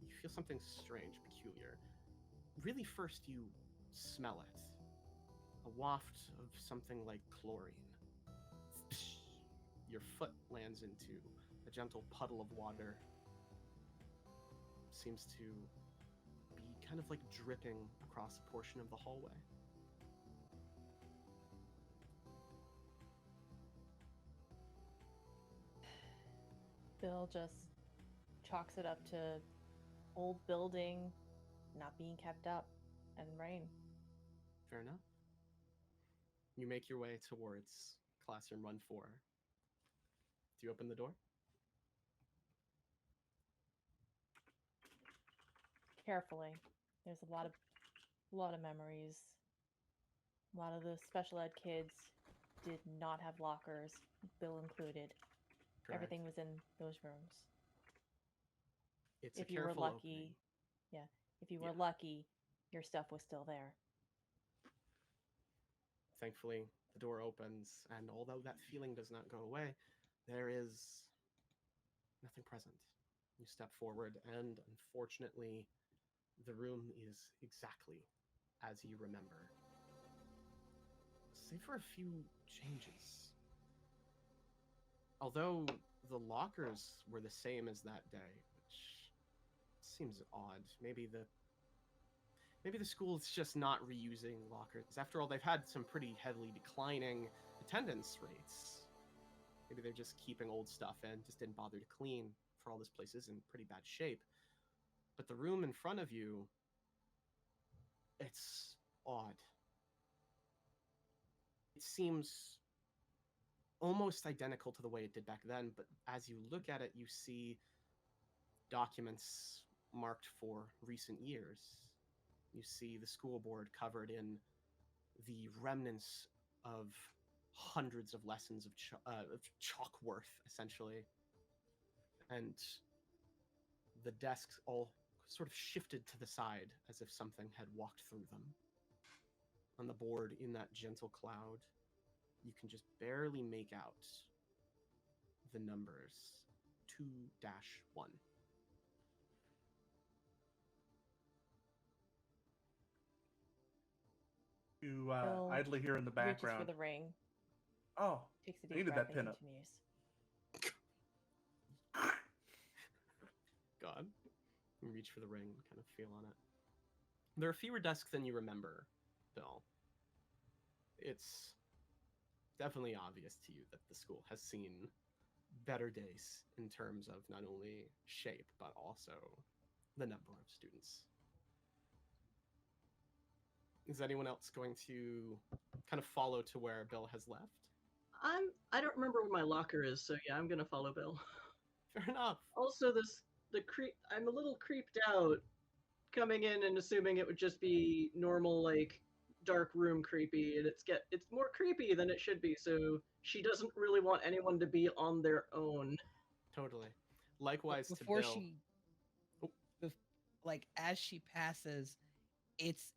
you feel something strange, peculiar. Really, first you smell it. A waft of something like chlorine. Your foot lands into a gentle puddle of water. Seems to be kind of like dripping across a portion of the hallway. Bill just chalks it up to old building not being kept up and rain. Fair enough. You make your way towards classroom 1-4. Do you open the door? Carefully. There's a lot of memories. A lot of the special ed kids did not have lockers, Bill included. Correct. Everything was in those rooms. It's If a you were careful lucky, opening. if you were Yeah. lucky, your stuff was still there. Thankfully, the door opens, and although that feeling does not go away, there is nothing present. You step forward, and unfortunately, the room is exactly as you remember. Save for a few changes. Although the lockers were the same as that day, which seems odd. Maybe the school's just not reusing lockers. After all, they've had some pretty heavily declining attendance rates. Maybe they're just keeping old stuff and just didn't bother to clean, for all this place is in pretty bad shape. But the room in front of you, it's odd. It seems almost identical to the way it did back then, but as you look at it, you see documents marked for recent years. You see the school board covered in the remnants of hundreds of lessons of chalk worth, essentially. And the desks all sort of shifted to the side as if something had walked through them. On the board, in that gentle cloud, you can just barely make out the numbers 2-1. You Bill idly hear in the Reaches background. for the ring, Oh, takes a I deep needed breath, that and pinup. continues. God. You reach for the ring, kind of feel on it. There are fewer desks than you remember, Bill. It's definitely obvious to you that the school has seen better days in terms of not only shape, but also the number of students. Is anyone else going to kind of follow to where Bill has left? I don't remember where my locker is, so yeah, I'm gonna follow Bill. Fair enough. Also, I'm a little creeped out coming in and assuming it would just be normal, like, dark room creepy, and it's more creepy than it should be, so she doesn't really want anyone to be on their own. Totally. Likewise to Before Bill. she, Oh. like as she passes, it's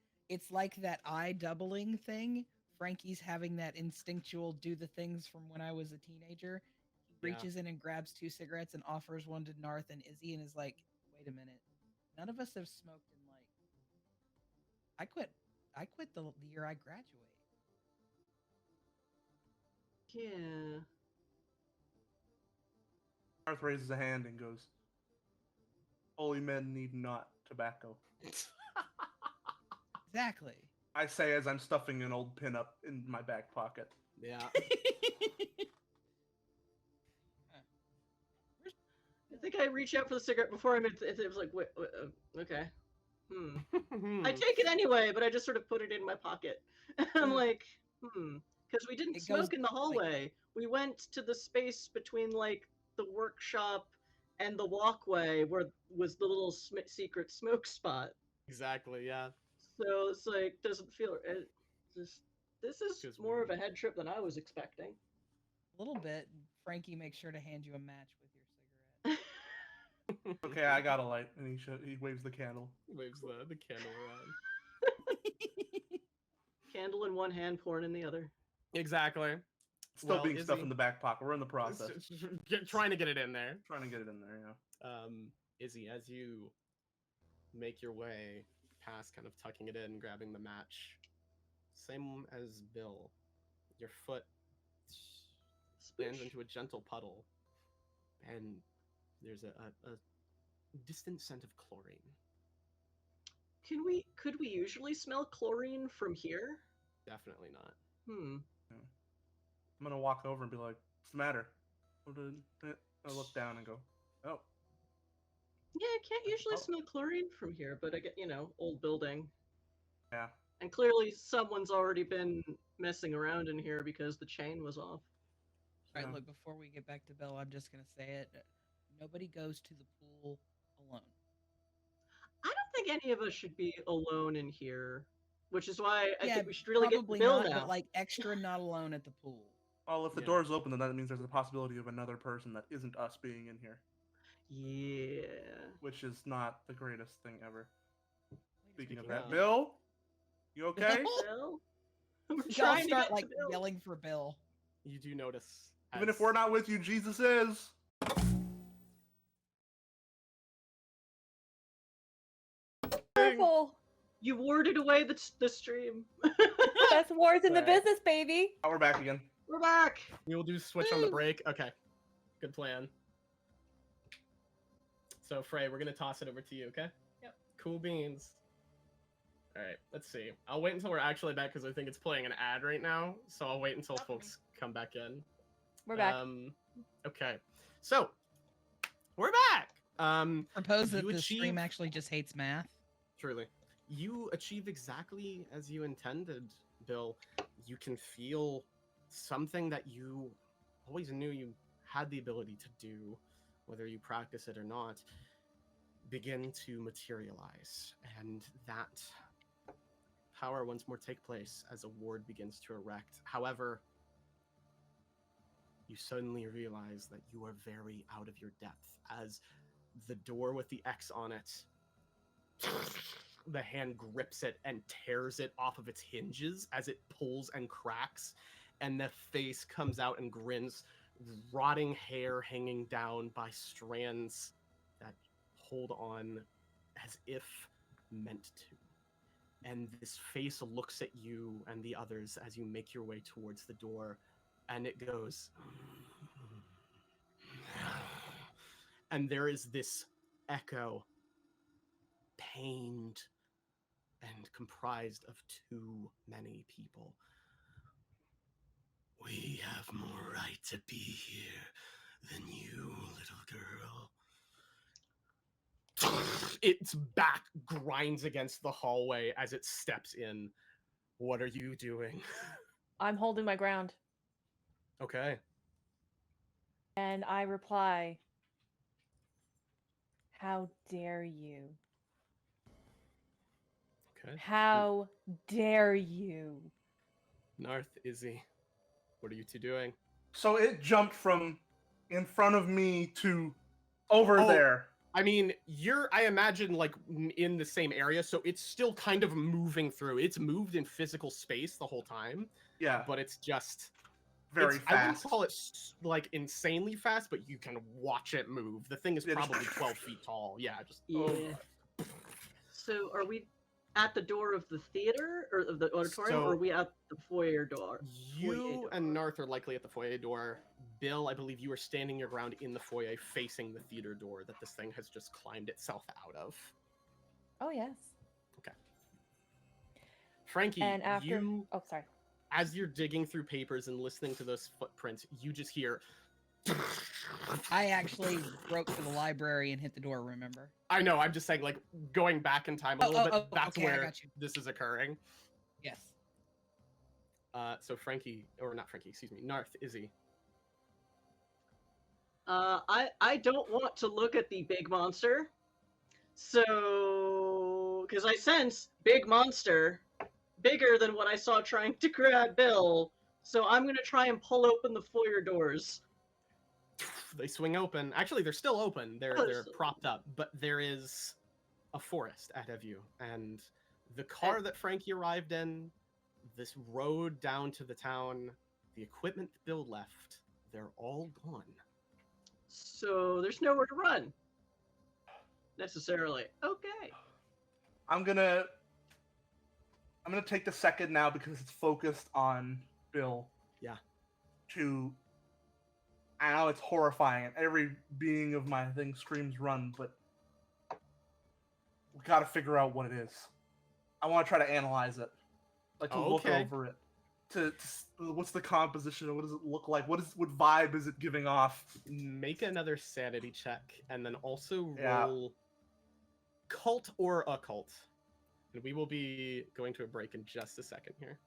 like that eye doubling thing. Frankie's having that instinctual do the things from when I was a teenager. He Yeah. reaches in and grabs 2 cigarettes and offers one to Narth and Izzy and is like, "Wait a minute. None of us have smoked in like I quit the year I graduated." Yeah. Darth raises a hand and goes, "Holy men need not tobacco." Exactly. I say as I'm stuffing an old pin up in my back pocket. Yeah. I think I reached out for the cigarette before it was like, wait, okay. I take it anyway, but I just sort of put it in my pocket. I'm like, because we didn't It goes, smoke in the like- hallway. We went to the space between like the workshop and the walkway where was the little secret smoke spot. Exactly, yeah. So it's like doesn't feel it. This is Feels more weird. of a head trip than I was expecting. A little bit. Frankie makes sure to hand you a match with your cigarette. Okay, I got a light, and he waves the candle. Waves the candle around. Candle in one hand, porn in the other. Exactly. Still Well, being stuff Izzy- in the back pocket. We're in the process. Trying to get it in there. Trying to get it in there, yeah. Izzy, as you make your way past, kind of tucking it in, grabbing the match, same as Bill, your foot lands into a gentle puddle, and there's a distant scent of chlorine. Could we usually smell chlorine from here? Definitely not. I'm gonna walk over and be like, "What's the matter?" I look down and go, "Oh." Yeah, I can't usually Oh. smell chlorine from here, but I get, old building. Yeah. And clearly someone's already been messing around in here because the chain was off. Right, Yeah. look, before we get back to Bill, I'm just going to say it. Nobody goes to the pool alone. I don't think any of us should be alone in here, which is why I Yeah, think we should really get probably Bill not, now. but like extra not alone at the pool. Well, if the Yeah. door's open, then that means there's a possibility of another person that isn't us being in here, Yeah. which is not the greatest thing ever. Speaking of that, of- Bill, you okay? Bill? We're Y'all trying to start get like to Bill. yelling for Bill. You do notice. Even as- if we're not with you, Jesus is. Careful. You warded away the stream. That's wars in the Right. business, baby. Oh, we're back again. We're back. We will do switch on the break. Okay. Good plan. So, Frey, we're going to toss it over to you, okay? Yep. Cool beans. All right, let's see. I'll wait until we're actually back because I think it's playing an ad right now. So I'll wait until Okay. folks come back in. We're back. Okay. So, we're back. Propose that You the achieve- stream actually just hates math. Truly. You achieve exactly as you intended, Bill. You can feel something that you always knew you had the ability to do, whether you practice it or not, begin to materialize. And that power once more take place as a ward begins to erect. However, you suddenly realize that you are very out of your depth as the door with the X on it, the hand grips it and tears it off of its hinges as it pulls and cracks, and the face comes out and grins, rotting hair hanging down by strands that hold on as if meant to. And this face looks at you and the others as you make your way towards the door, and it goes, and there is this echo, pained and comprised of too many people. We have more right to be here than you, little girl. Its back grinds against the hallway as it steps in. What are you doing? I'm holding my ground. Okay. And I reply, How dare you? Okay. How dare you? Narth, Izzy, what are you two doing? So it jumped from in front of me to over Oh, there. I mean, I imagine, like, in the same area, so it's still kind of moving through. It's moved in physical space the whole time, Yeah, but it's just... very I wouldn't fast. call it, like, insanely fast, but you can watch it move. The thing is Yeah, just- probably 12 feet tall. Yeah, just... Yeah. Oh, So are we at the door of the theater or of the auditorium, or So- are we at the foyer door? You and Narth are likely at the foyer door. Bill, I believe you are standing your ground in the foyer facing the theater door that this thing has just climbed itself out of. Oh yes. Frankie, And after, you, oh sorry. as you're digging through papers and listening to those footprints, you just hear... I actually broke to the library and hit the door, remember? I know, I'm just saying, like, going back in time a little bit, that's okay, I where got you. this is occurring. Yes. So Frankie, or not Frankie, excuse me, Narth, Izzy. I don't want to look at the big monster. So, because I sense big monster, bigger than what I saw trying to grab Bill. So I'm gonna try and pull open the foyer doors. They swing open. Actually, they're still open. They're Oh, they're so- propped up, but there is a forest ahead of you, and the car that Frankie arrived in, this road down to the town, the equipment Bill left, they're all gone. So there's nowhere to run. Necessarily. Okay. I'm gonna take the second now because it's focused on Bill. Yeah. I know it's horrifying, and every being of my thing screams run, but we gotta figure out what it is. I want to try to analyze it, like to look Okay. over it. What's the composition? What does it look like? What vibe is it giving off? Make another sanity check, and then also Yeah. roll cult or occult. And we will be going to a break in just a second here.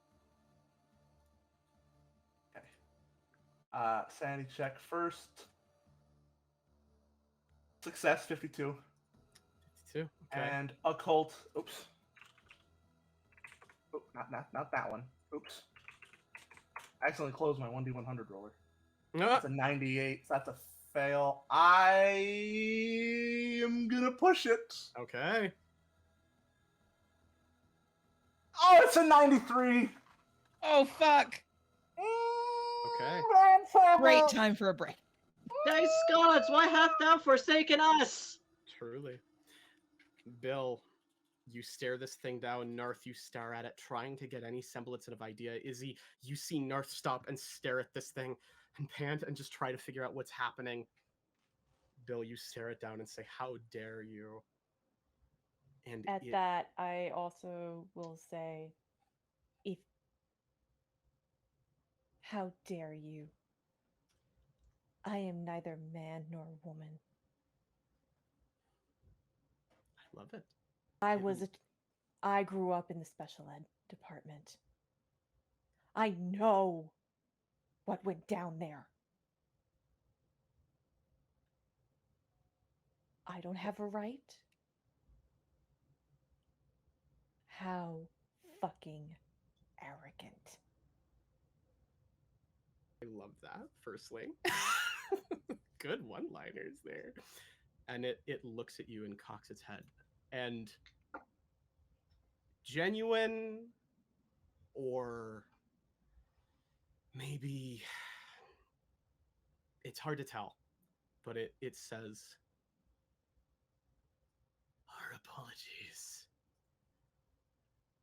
Sanity check first. Success 52. 52. Okay. And occult. Oops. Oh, not that one. Oops. I accidentally closed my 1d100 roller. That's a 98. So that's a fail. I am gonna push it. Okay. Oh, it's a 93. Oh fuck! Okay. Great time for a break. Dice gods, why hast thou forsaken us? Truly. Bill, you stare this thing down. Narth, you stare at it, trying to get any semblance of idea. Izzy, you see Narth stop and stare at this thing and pant and just try to figure out what's happening. Bill, you stare it down and say, "How dare you?" And At that, I also will say, if how dare you? I am neither man nor woman. I love it. I grew up in the special ed department. I know what went down there. I don't have a right. How fucking arrogant. I love that, firstly. Good one-liners there. And it looks at you and cocks its head. And genuine, or maybe it's hard to tell, but it says, "Our apologies,"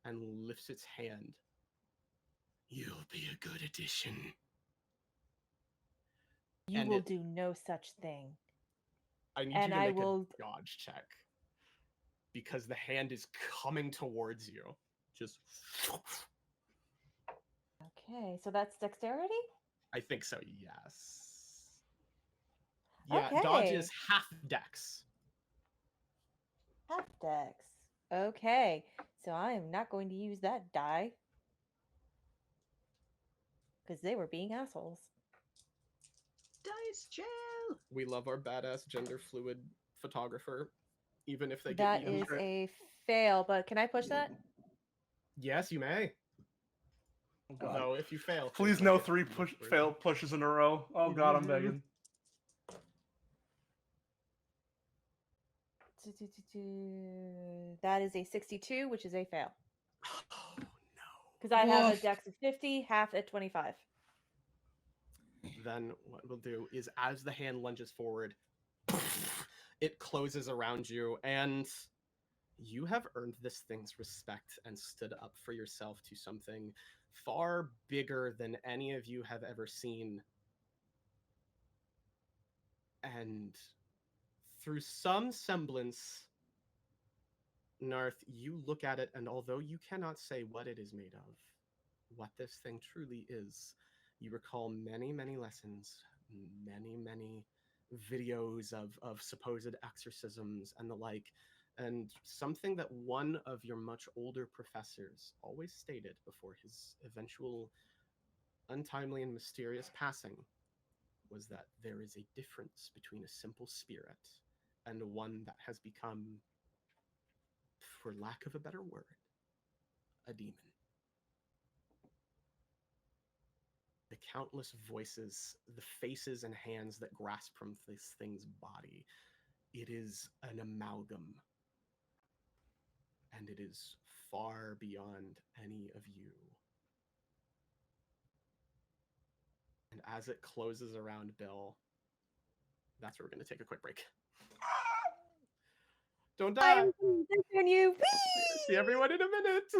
and lifts its hand. "You'll be a good addition." You And will it- do no such thing. I need And you to I make will- a dodge check. Because the hand is coming towards you. Just... Okay, so that's dexterity? I think so, yes. Yeah, Okay. dodge is half dex. Half dex. Okay, so I am not going to use that die. Because they were being assholes. Dice jail. We love our badass gender fluid photographer. even if they get That eaten. is a fail, but can I push that? Yes, you may. Oh, God. Though if you fail, Please things no don't get 3 much worse. failed pushes in a row. Oh God, I'm begging. That is a 62, which is a fail. Oh no. Because I have a Woof. dex of 50, half at 25. Then what we'll do is, as the hand lunges forward, it closes around you, and you have earned this thing's respect and stood up for yourself to something far bigger than any of you have ever seen. And through some semblance, Narth, you look at it, and although you cannot say what it is made of, what this thing truly is, you recall many, many lessons, many videos of supposed exorcisms and the like, and something that one of your much older professors always stated before his eventual untimely and mysterious passing was that there is a difference between a simple spirit and one that has become, for lack of a better word, a demon. The countless voices, the faces and hands that grasp from this thing's body, it is an amalgam. And it is far beyond any of you. And as it closes around Bill, that's where we're going to take a quick break. Don't die! I'm on you! See everyone in a minute!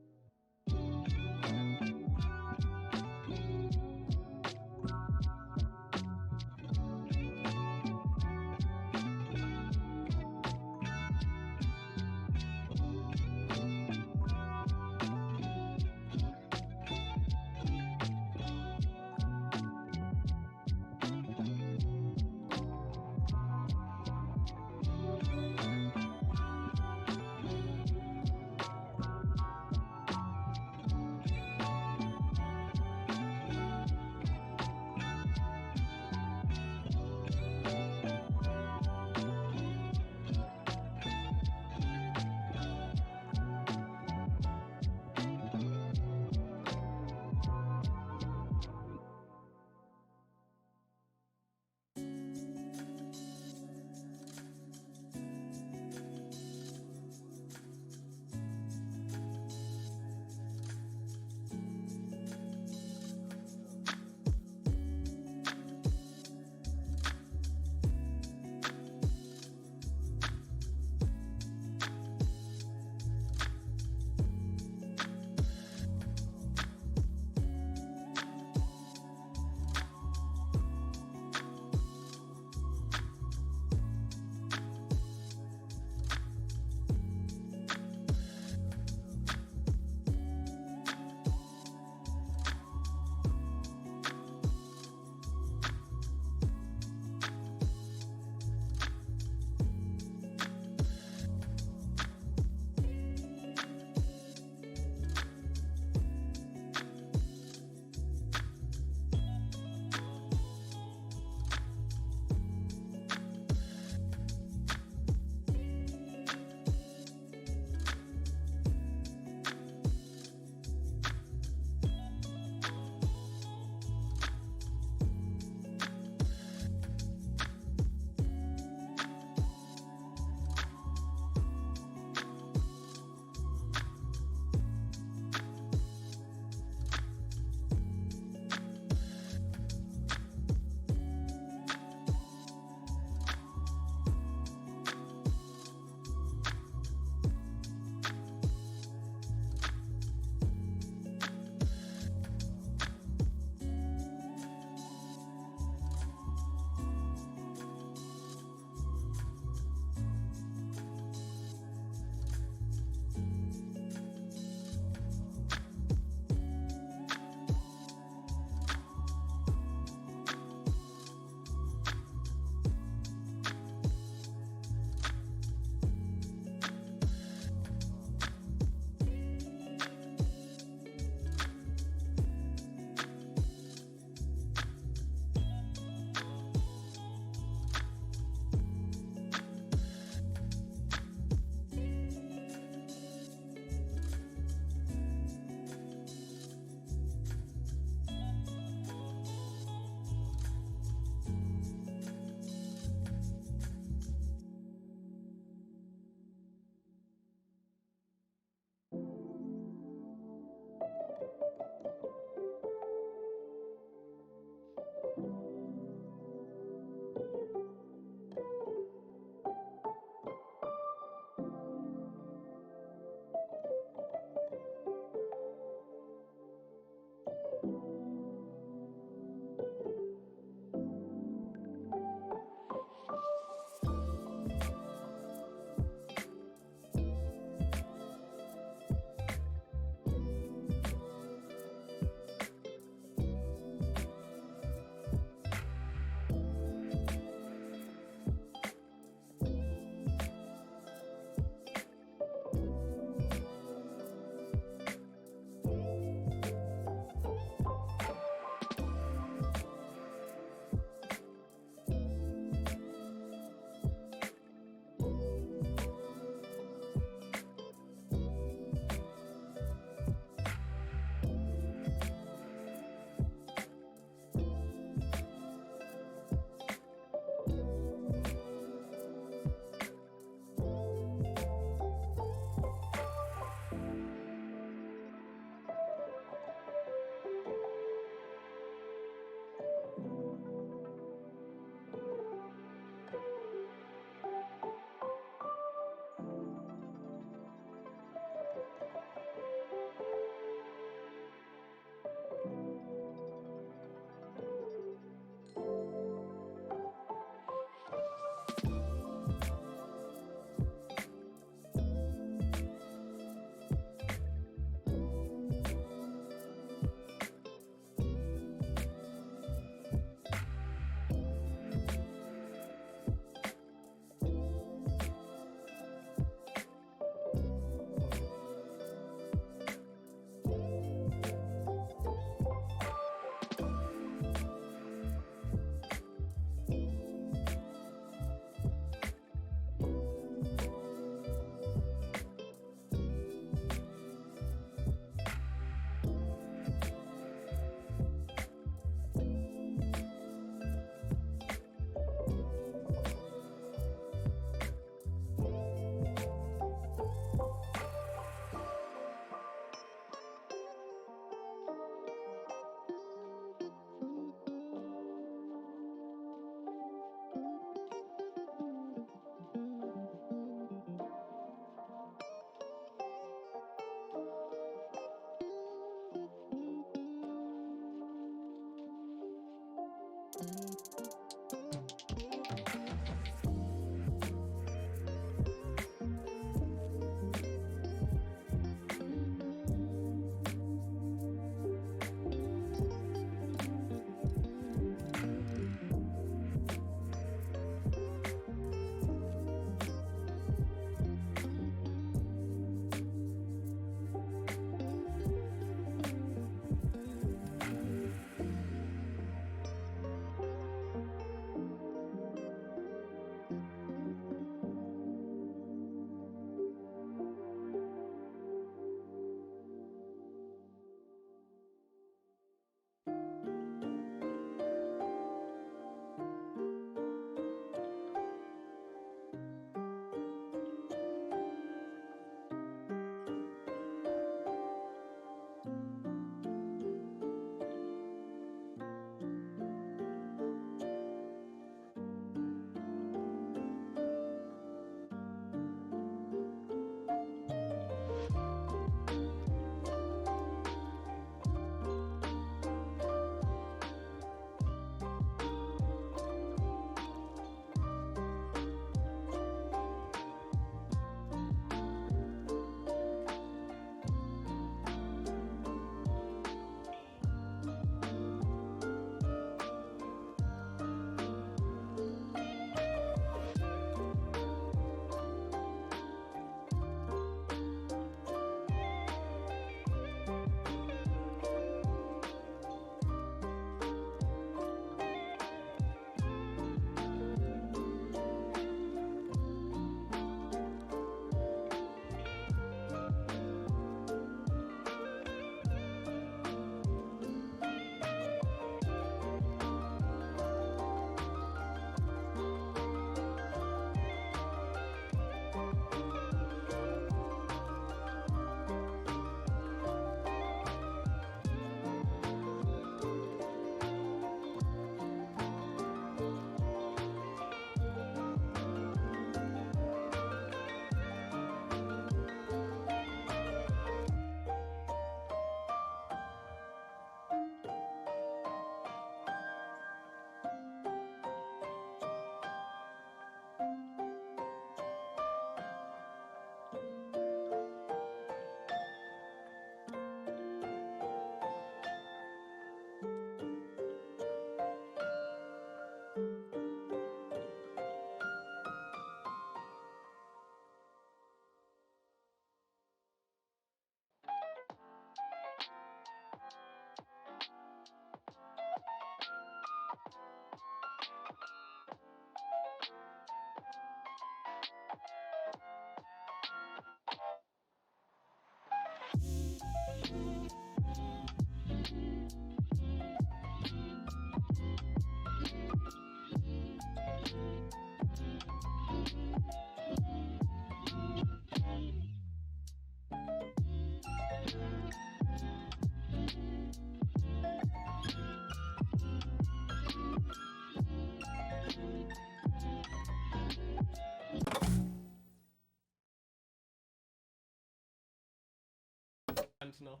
functional.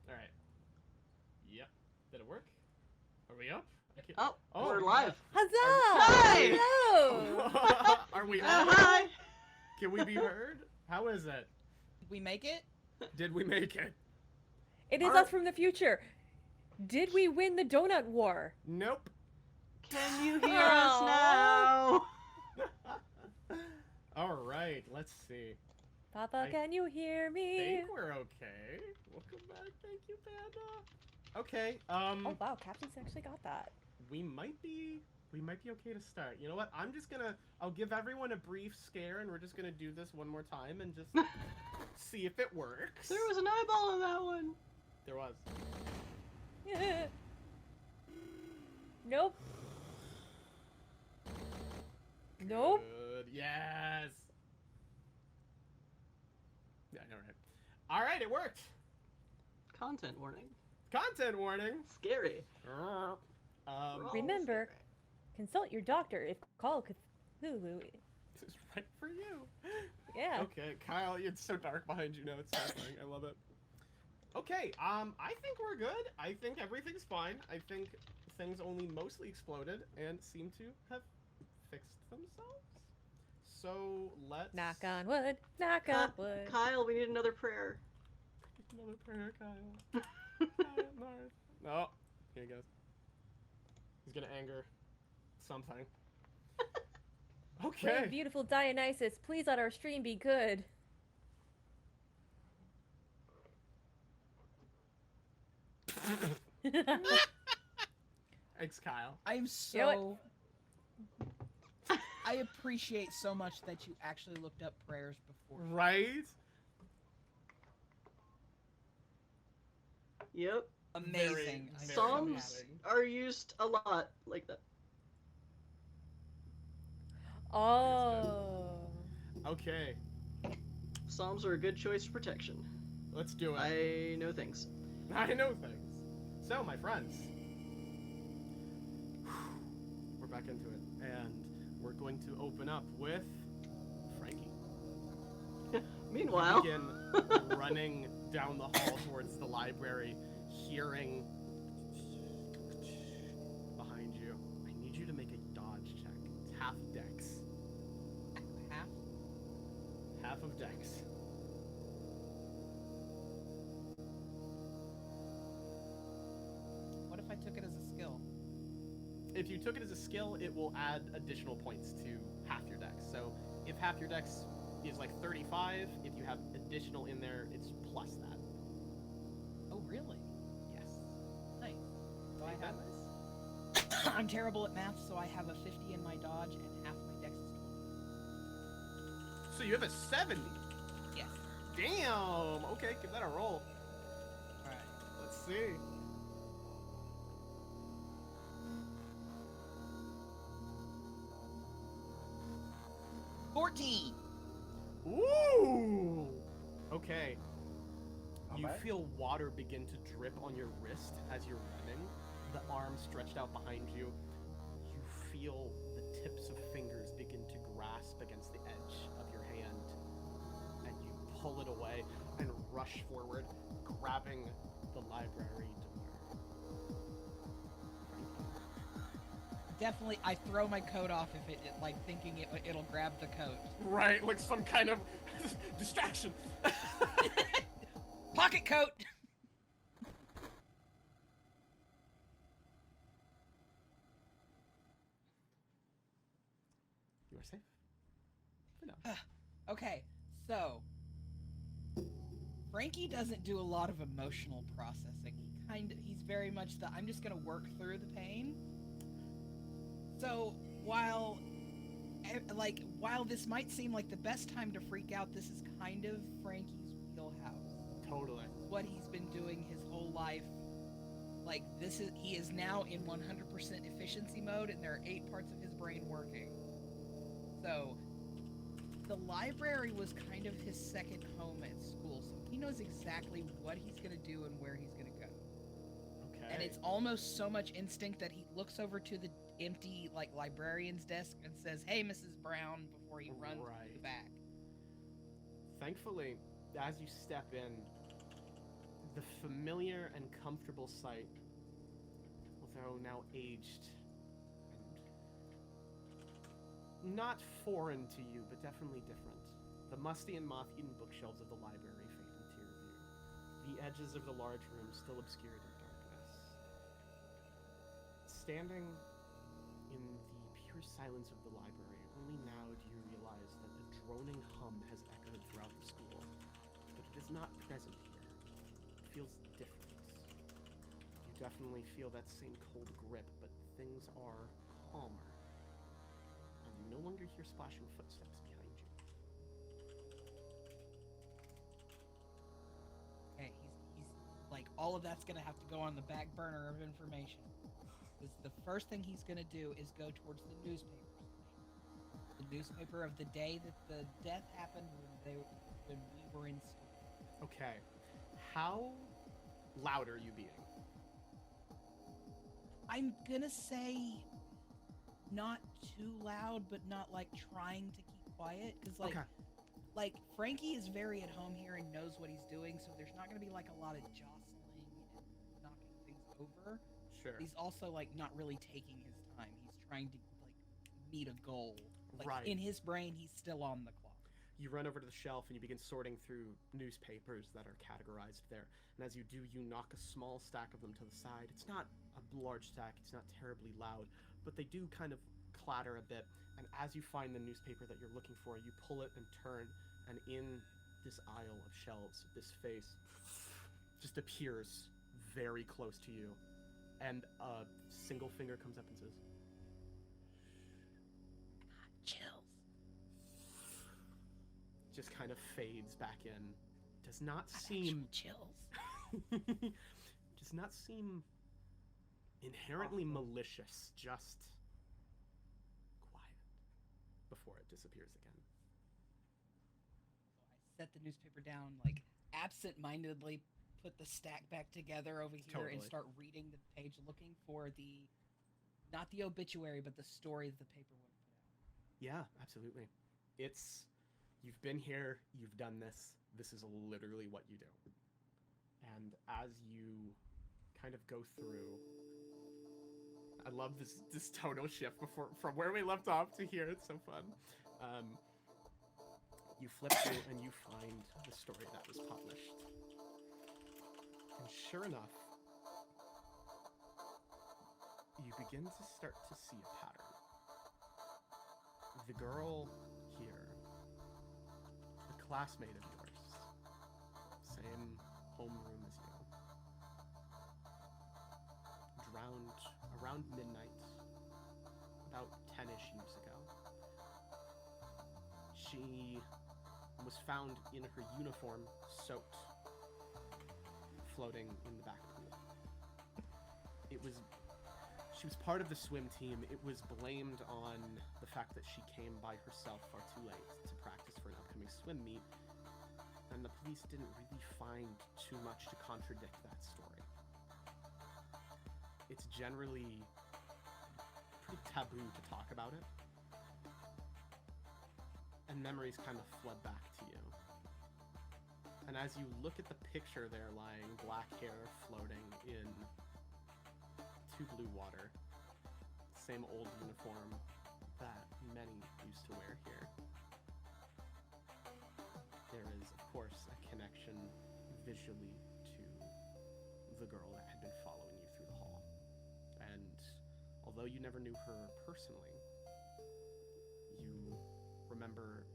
All right. Yep. Did it work? Are we up? Oh, Oh, we're my live. God. Huzzah! Hi! Hello! Are we Oh, on? hi. Can we be heard? How is it? Did we make it? Did we make it? It is Are- us from the future. Did we win the donut war? Nope. Can you hear us now? All right, let's see. Papa, I can you hear I me? think we're okay. Welcome back. Thank you, Panda. Okay. Oh wow, Captain's actually got that. We might be okay to start. You know what? I'll give everyone a brief scare and we're just gonna do this one more time and just see if it works. There was an eyeball in that one. There was. Nope. Nope. Good. Yes. Yeah, all right. All right, it worked. Content warning. Content warning. Scary. Um, We're all Remember, scary. consult your doctor if Call of Cthulhu. this is right for you. Yeah. Okay, Kyle, it's so dark behind you now. It's fascinating. I love it. Okay, I think we're good. I think everything's fine. I think things only mostly exploded and seem to have fixed themselves. So let's Knock on wood. Knock on wood. Kyle, we need another prayer. Another prayer, Kyle. Kyle North. No, here he goes. He's gonna anger something. Okay. Brave, beautiful Dionysus, please let our stream be good. Thanks, Kyle. I am You so. know I appreciate so much that you actually looked up prayers before. Right? Yep. Amazing. I'm Very Psalms amazing. are used a lot like that. Oh. Okay, Psalms are a good choice for protection. let's do it. I know things. I know things. So, my friends, we're back into it, and we're going to open up with Frankie. Meanwhile, Begin running down the hall towards the library, hearing behind you. I need you to make a dodge check. It's half dex. Half? Half of dex. What if I took it as a skill? If you took it as a skill, it will add additional points to half your dex. So if half your dex is like 35, if you have additional in there, it's plus that. Oh, really? Yes. Nice. So I Ain't have. that nice? I'm terrible at math, so I have a 50 in my dodge and half my dex is 20. So you have a 70. Yes. Damn. Okay, give that a roll. Alright. Let's see. $14. Ooh. Okay. Not You bad. feel water begin to drip on your wrist as you're running. The arm stretched out behind you. You feel the tips of fingers begin to grasp against the edge of your hand. And you pull it away and rush forward, grabbing the library door. Definitely, I throw my coat off if like thinking it'll grab the coat. Right, like some kind of distraction. Pocket coat. You are safe. For now. Okay, so Frankie doesn't do a lot of emotional processing. He's very much the I'm just gonna work through the pain. So while this might seem like the best time to freak out, this is kind of Frankie's wheelhouse. Totally. What he's been doing his whole life. Like he is now in 100% efficiency mode, and there are 8 parts of his brain working. So the library was kind of his second home at school, so he knows exactly what he's gonna do and where he's gonna go. Okay. And it's almost so much instinct that he looks over to the empty librarian's desk and says, "Hey, Mrs. Brown," before he runs to the Right. back. Thankfully, as you step in, The familiar and comfortable sight, although now aged and not foreign to you, but definitely different. The musty and moth-eaten bookshelves of the library fade into your view. The edges of the large room still obscured in darkness. Standing in the pure silence of the library, only now do you realize that a droning hum has echoed throughout the school, but it is not present here. It feels different. You definitely feel that same cold grip, but things are calmer. And you no longer hear splashing footsteps behind you. Okay, he's like, all of that's gonna have to go on the back burner of information. Because the first thing he's gonna do is go towards the newspaper section. The newspaper of the day that the death happened when we were in school. Okay. How loud are you being? I'm gonna say not too loud, but not like trying to keep quiet. Because like Frankie is very at home here and knows what he's doing, so there's not gonna be like a lot of jostling and knocking things over. Sure. He's also like not really taking his time. He's trying to like meet a goal. Like Right. in his brain, he's still on the clock. You run over to the shelf and you begin sorting through newspapers that are categorized there. And as you do, you knock a small stack of them to the side. It's not a large stack, it's not terribly loud, but they do kind of clatter a bit. And as you find the newspaper that you're looking for, you pull it and turn, and in this aisle of shelves, this face just appears very close to you. And a single finger comes up and says, Chills. just kind of fades back in. Does not seem chills. does not seem inherently malicious, just quiet before it disappears again. I set the newspaper down, like absent-mindedly put the stack back together over here and Totally. start reading the page, looking for not the obituary, but the story that the paper would have put out. Yeah, absolutely. You've been here, you've done this. This is literally what you do. And as you kind of go through, I love this tonal shift from where we left off to here. It's so fun. You flip through and you find the story that was published. And sure enough, you begin to start to see a pattern. The girl here, a classmate of yours, same homeroom as you, drowned around midnight, about 10-ish years ago. She was found in her uniform, soaked, floating in the back pool. She was part of the swim team. It was blamed on the fact that she came by herself far too late to practice for an upcoming swim meet, and the police didn't really find too much to contradict that story. It's generally pretty taboo to talk about it, and memories kind of flood back to you. And as you look at the picture there lying, black hair floating in to blue water, same old uniform that many used to wear here. There is, of course, a connection visually to the girl that had been following you through the hall. And although you never knew her personally, you remember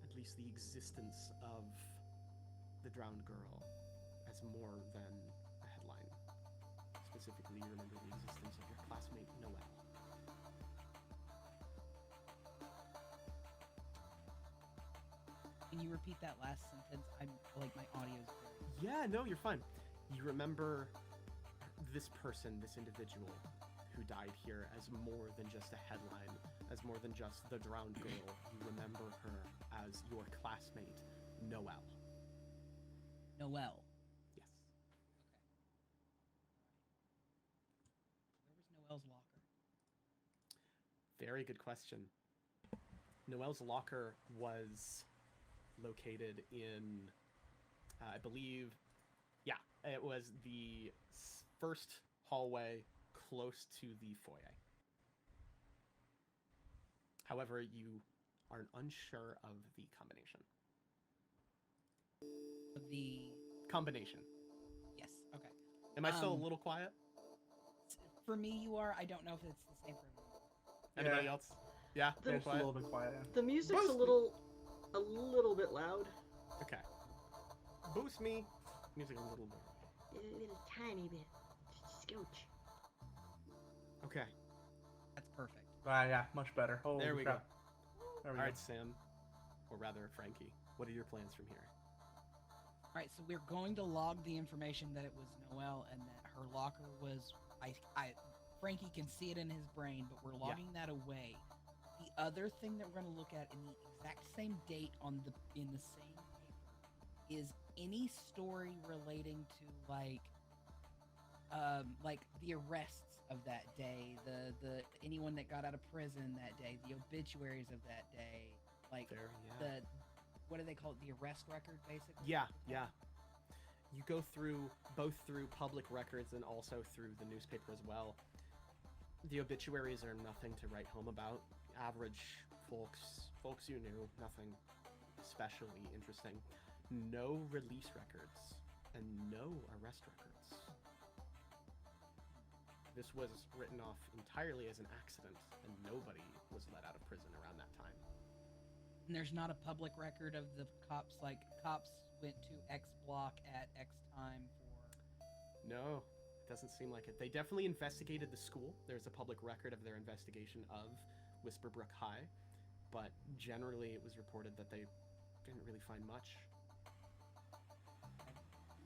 at least the existence of the drowned girl as more than a headline. Specifically, you remember the existence of your classmate, Noelle. Can you repeat that last sentence? I'm like, my audio's very... Yeah, no, you're fine. You remember this person, this individual who died here as more than just a headline, as more than just the drowned girl. You remember her as your classmate, Noelle. Noelle. Yes. Where was Noelle's locker? Very good question. Noelle's locker was located in, I believe, yeah, It was the first hallway close to the foyer. However, you are unsure of the combination. The Combination. yes, okay. Am I still a little quiet? For me, you are. I don't know if it's the same for everyone. Anybody Yeah. else? Yeah, The- Yeah, it's a quiet. little bit quiet. Yeah. The music's Boost a little bit loud. Okay. Boost me. Music a little bit. A little tiny bit. Scooch. Okay. That's perfect. Yeah, much better. Holy There we crap. go. There we All go. right, Sam, or rather Frankie. What are your plans from here? All right, so we're going to log the information that it was Noelle and that her locker was. Frankie can see it in his brain, but we're logging that away. The other thing that we're going to look at in the exact same date in the same paper is any story relating to like the arrests of that day, the anyone that got out of prison that day, the obituaries of that day, like There, yeah. what do they call it? The arrest record, basically. Yeah. You go both through public records and also through the newspaper as well. The obituaries are nothing to write home about. Average folks you knew, nothing especially interesting. No release records and no arrest records. This was written off entirely as an accident, and nobody was let out of prison around that time. And there's not a public record of the cops, like cops went to X block at X time for. No, it doesn't seem like it. They definitely investigated the school. There's a public record of their investigation of Whisperbrook High, but generally it was reported that they didn't really find much.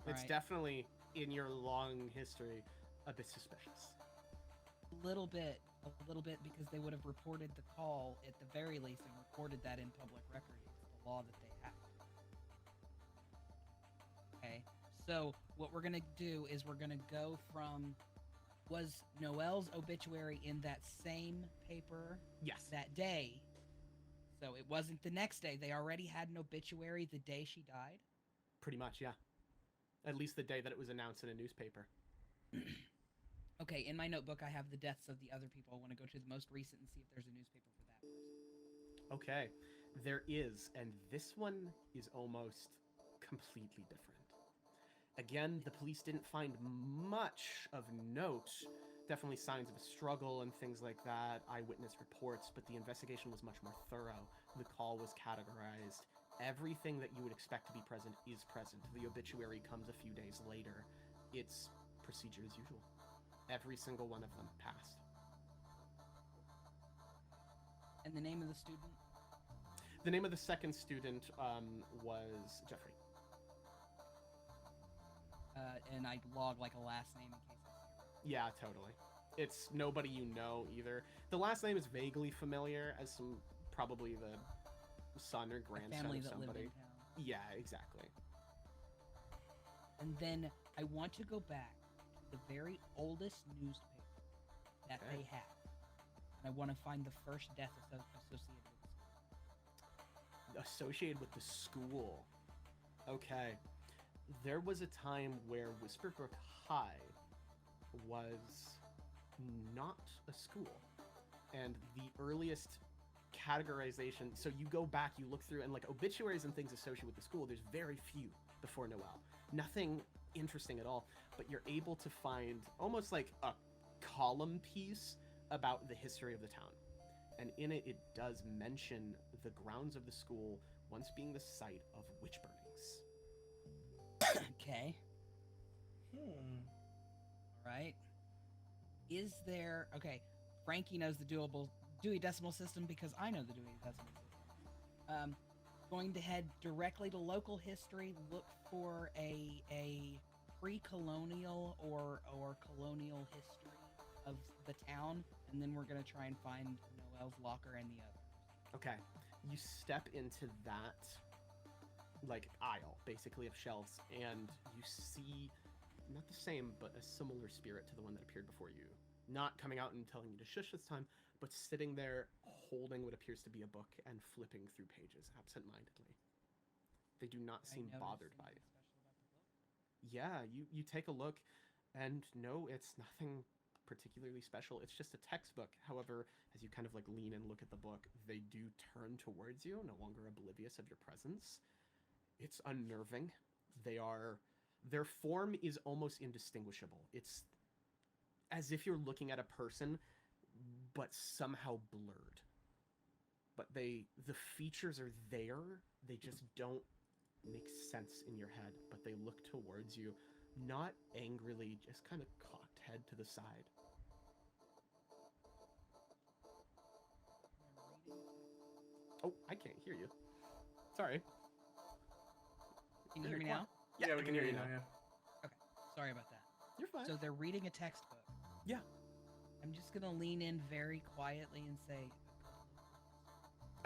It's Right. definitely, in your long history, a bit suspicious. A little bit, because they would have reported the call at the very least and recorded that in public record. It's the law that they have. Okay, so what we're gonna do is we're gonna go from, was Noelle's obituary in that same paper Yes. that day? So it wasn't the next day. They already had an obituary the day she died. Pretty much, yeah. At least the day that it was announced in a newspaper. Okay, in my notebook I have the deaths of the other people. I want to go to the most recent and see if there's a newspaper for that person. Okay, there is, and this one is almost completely different. Again, the police didn't find much of note. Definitely signs of a struggle and things like that, eyewitness reports, but the investigation was much more thorough. The call was categorized. Everything that you would expect to be present is present. The obituary comes a few days later. It's procedure as usual. Every single one of them passed. And the name of the student? The name of the second student was Jeffrey. And I log like a last name in case I see it. Yeah, totally. It's nobody you know either. The last name is vaguely familiar as probably the son or A grandson family of that lived somebody. in town. Yeah, exactly. And then I want to go back to the very oldest newspaper that Okay. they have. And I want to find the first death associated with the school. Associated with the school. Okay. There was a time where Whisperbrook High was not a school. And the earliest categorization, so you go back, you look through, and like obituaries and things associated with the school, there's very few before Noelle. Nothing interesting at all, but you're able to find almost like a column piece about the history of the town. And in it, it does mention the grounds of the school once being the site of witch burnings. Okay. Right. Is there... Okay, Frankie knows the Dewey Decimal System because I know the Dewey Decimal System. Going to head directly to local history, look for a pre-colonial or colonial history of the town, and then we're going to try and find Noelle's locker and the others. Okay, you step into that like aisle basically of shelves, and you see not the same but a similar spirit to the one that appeared before you, not coming out and telling you to shush this time, but sitting there holding what appears to be a book and flipping through pages absent-mindedly. They do not Did I seem notice bothered by anything it. special about the book? yeah, you take a look, and no, it's nothing particularly special. It's just a textbook. However, as you kind of like lean and look at the book, they do turn towards you, no longer oblivious of your presence. It's unnerving. Their form is almost indistinguishable. It's as if you're looking at a person, but somehow blurred. But the features are there. They just don't make sense in your head. But they look towards you, not angrily, just kind of cocked head to the side. Oh, I can't hear you. Sorry. Can you hear me now? Yeah, we can hear you now. Okay. Sorry about that. You're fine. So they're reading a textbook. Yeah. I'm just gonna lean in very quietly and say,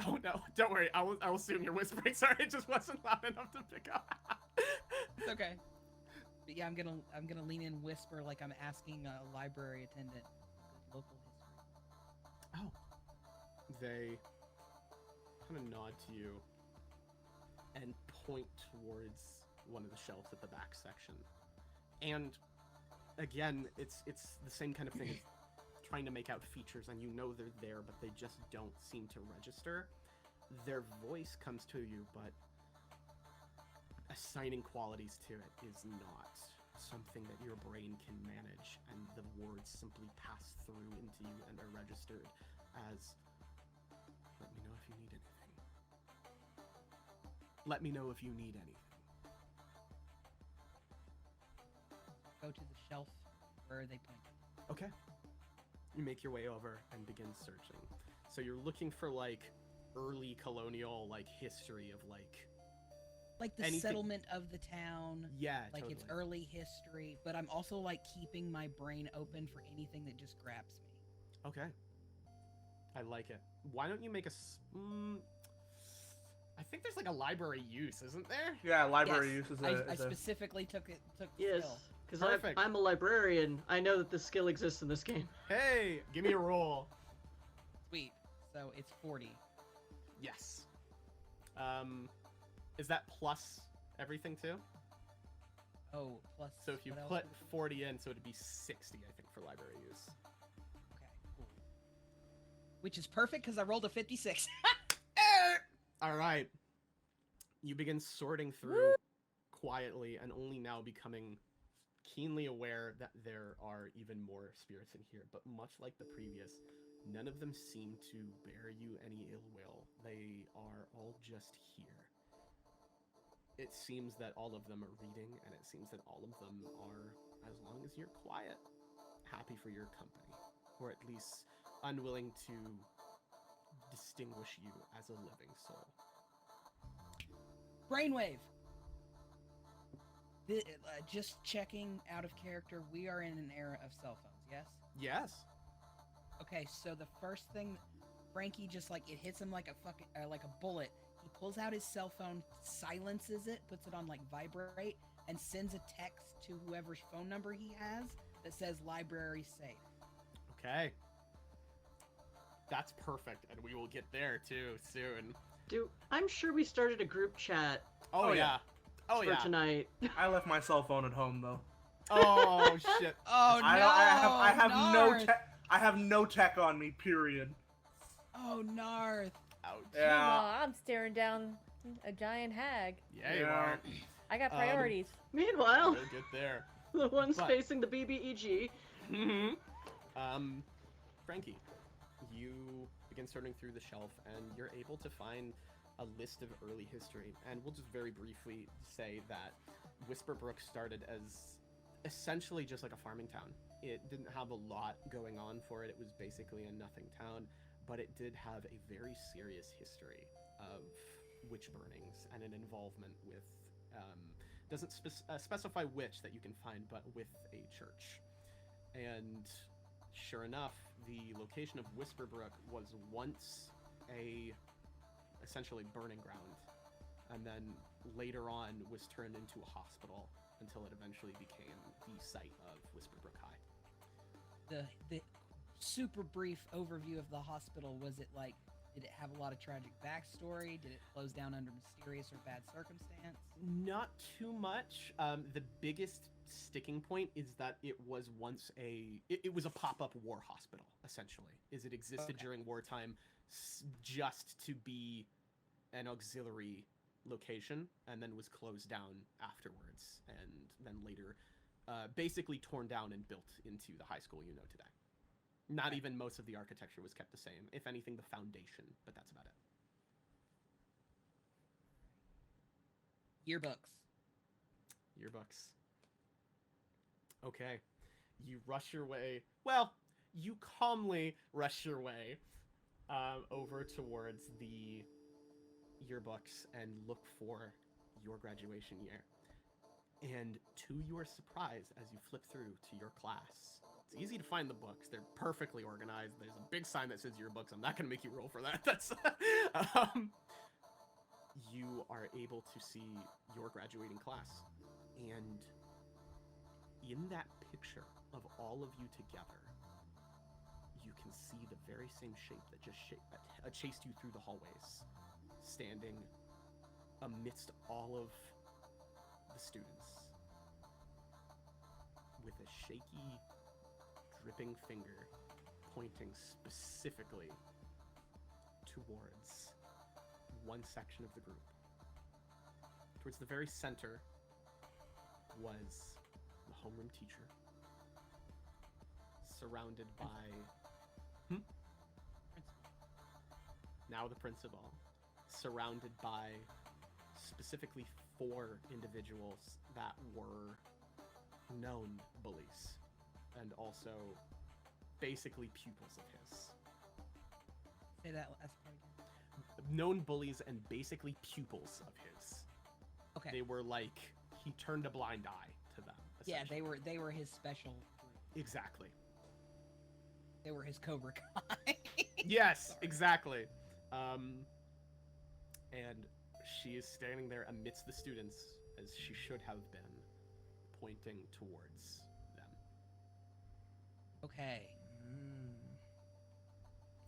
Oh no, don't worry. I will assume you're whispering. Sorry, it just wasn't loud enough to pick up. it's okay. But yeah, I'm gonna lean in, whisper like I'm asking a library attendant local history. Oh. They kind of nod to you and point towards one of the shelves at the back section. And again, it's the same kind of thing as trying to make out features, and you know they're there, but they just don't seem to register. Their voice comes to you, but assigning qualities to it is not something that your brain can manage, and the words simply pass through into you and are registered as, let me know if you need anything. Let me know if you need anything. Go to the shelf where they pointed. Okay. You make your way over and begin searching. So you're looking for like early colonial like history of like the anything. Settlement of the town. Yeah, like totally. its early history, but I'm also like keeping my brain open for anything that just grabs me. Okay. I like it. Why don't you make a I think there's like a library use, isn't there? Yeah, library Yes, use is I specifically took the Yes, skill. because I'm a librarian. I know that this skill exists in this game. Hey, give me a roll. Sweet. So it's 40. Yes. Is that plus everything too? Oh, plus. So if you what else put would it be? 40 in, so it'd be 60, I think, for library use. Okay, cool. Which is perfect because I rolled a 56. All right. You begin sorting through quietly and only now becoming keenly aware that there are even more spirits in here. But much like the previous, none of them seem to bear you any ill will. They are all just here. It seems that all of them are reading, and it seems that all of them are, as long as you're quiet, happy for your company. Or at least unwilling to distinguish you as a living soul. Brainwave. Just checking out of character, we are in an era of cell phones, yes? Yes. Okay, so the first thing, Frankie just like, it hits him like a fucking, like a bullet. He pulls out his cell phone, silences it, puts it on like vibrate, and sends a text to whoever's phone number he has that says library safe. Okay. That's perfect, and we will get there too soon. Dude, I'm sure we started a group chat Oh, yeah. Oh, for yeah. tonight. I left my cell phone at home though. Oh, shit. Oh no! I have no Narth! tech. I have no tech on me. Period. Oh, Narth! Ouch. Yeah. Meanwhile, I'm staring down a giant hag. Yeah, you Yeah. are. I got priorities. Meanwhile, We'll get there. the ones But- facing the BBEG. Mm-hmm. Frankie, you begin sorting through the shelf, and you're able to find a list of early history. And we'll just very briefly say that Whisperbrook started as essentially just like a farming town. It didn't have a lot going on for it. It was basically a nothing town, but it did have a very serious history of witch burnings and an involvement with, doesn't specify which that you can find, but with a church. And sure enough, the location of Whisperbrook was once a essentially burning ground, and then later on was turned into a hospital until it eventually became the site of Whisperbrook High. The super brief overview of the hospital, was it like Did it have a lot of tragic backstory? Did it close down under mysterious or bad circumstance? Not too much. The biggest sticking point is that it was once it was a pop-up war hospital, essentially. It existed Okay. during wartime just to be an auxiliary location, and then was closed down afterwards, and then later basically torn down and built into the high school you know today. Not Right. even most of the architecture was kept the same. If anything, the foundation, but that's about it. Yearbooks. Yearbooks. Okay. You rush your way. Well, you calmly rush your way over towards the yearbooks and look for your graduation year. And to your surprise, as you flip through to your class, it's easy to find the books. They're perfectly organized. There's a big sign that says yearbooks. I'm not going to make you roll for that. That's you are able to see your graduating class. And in that picture of all of you together, you can see the very same shape that just chased you through the hallways, standing amidst all of the students with a shaky, dripping finger pointing specifically towards one section of the group. Towards the very center was the homeroom teacher, surrounded by now the principal, surrounded by specifically 4 individuals that were known bullies and also basically pupils of his. Say that last part again. Known bullies and basically pupils of his. Okay. They were like, he turned a blind eye to them. Yeah, essentially. they were his special group. Exactly. They were his Cobra Kai. Yes, exactly. And she is standing there amidst the students, as she should have been, pointing towards them. Okay.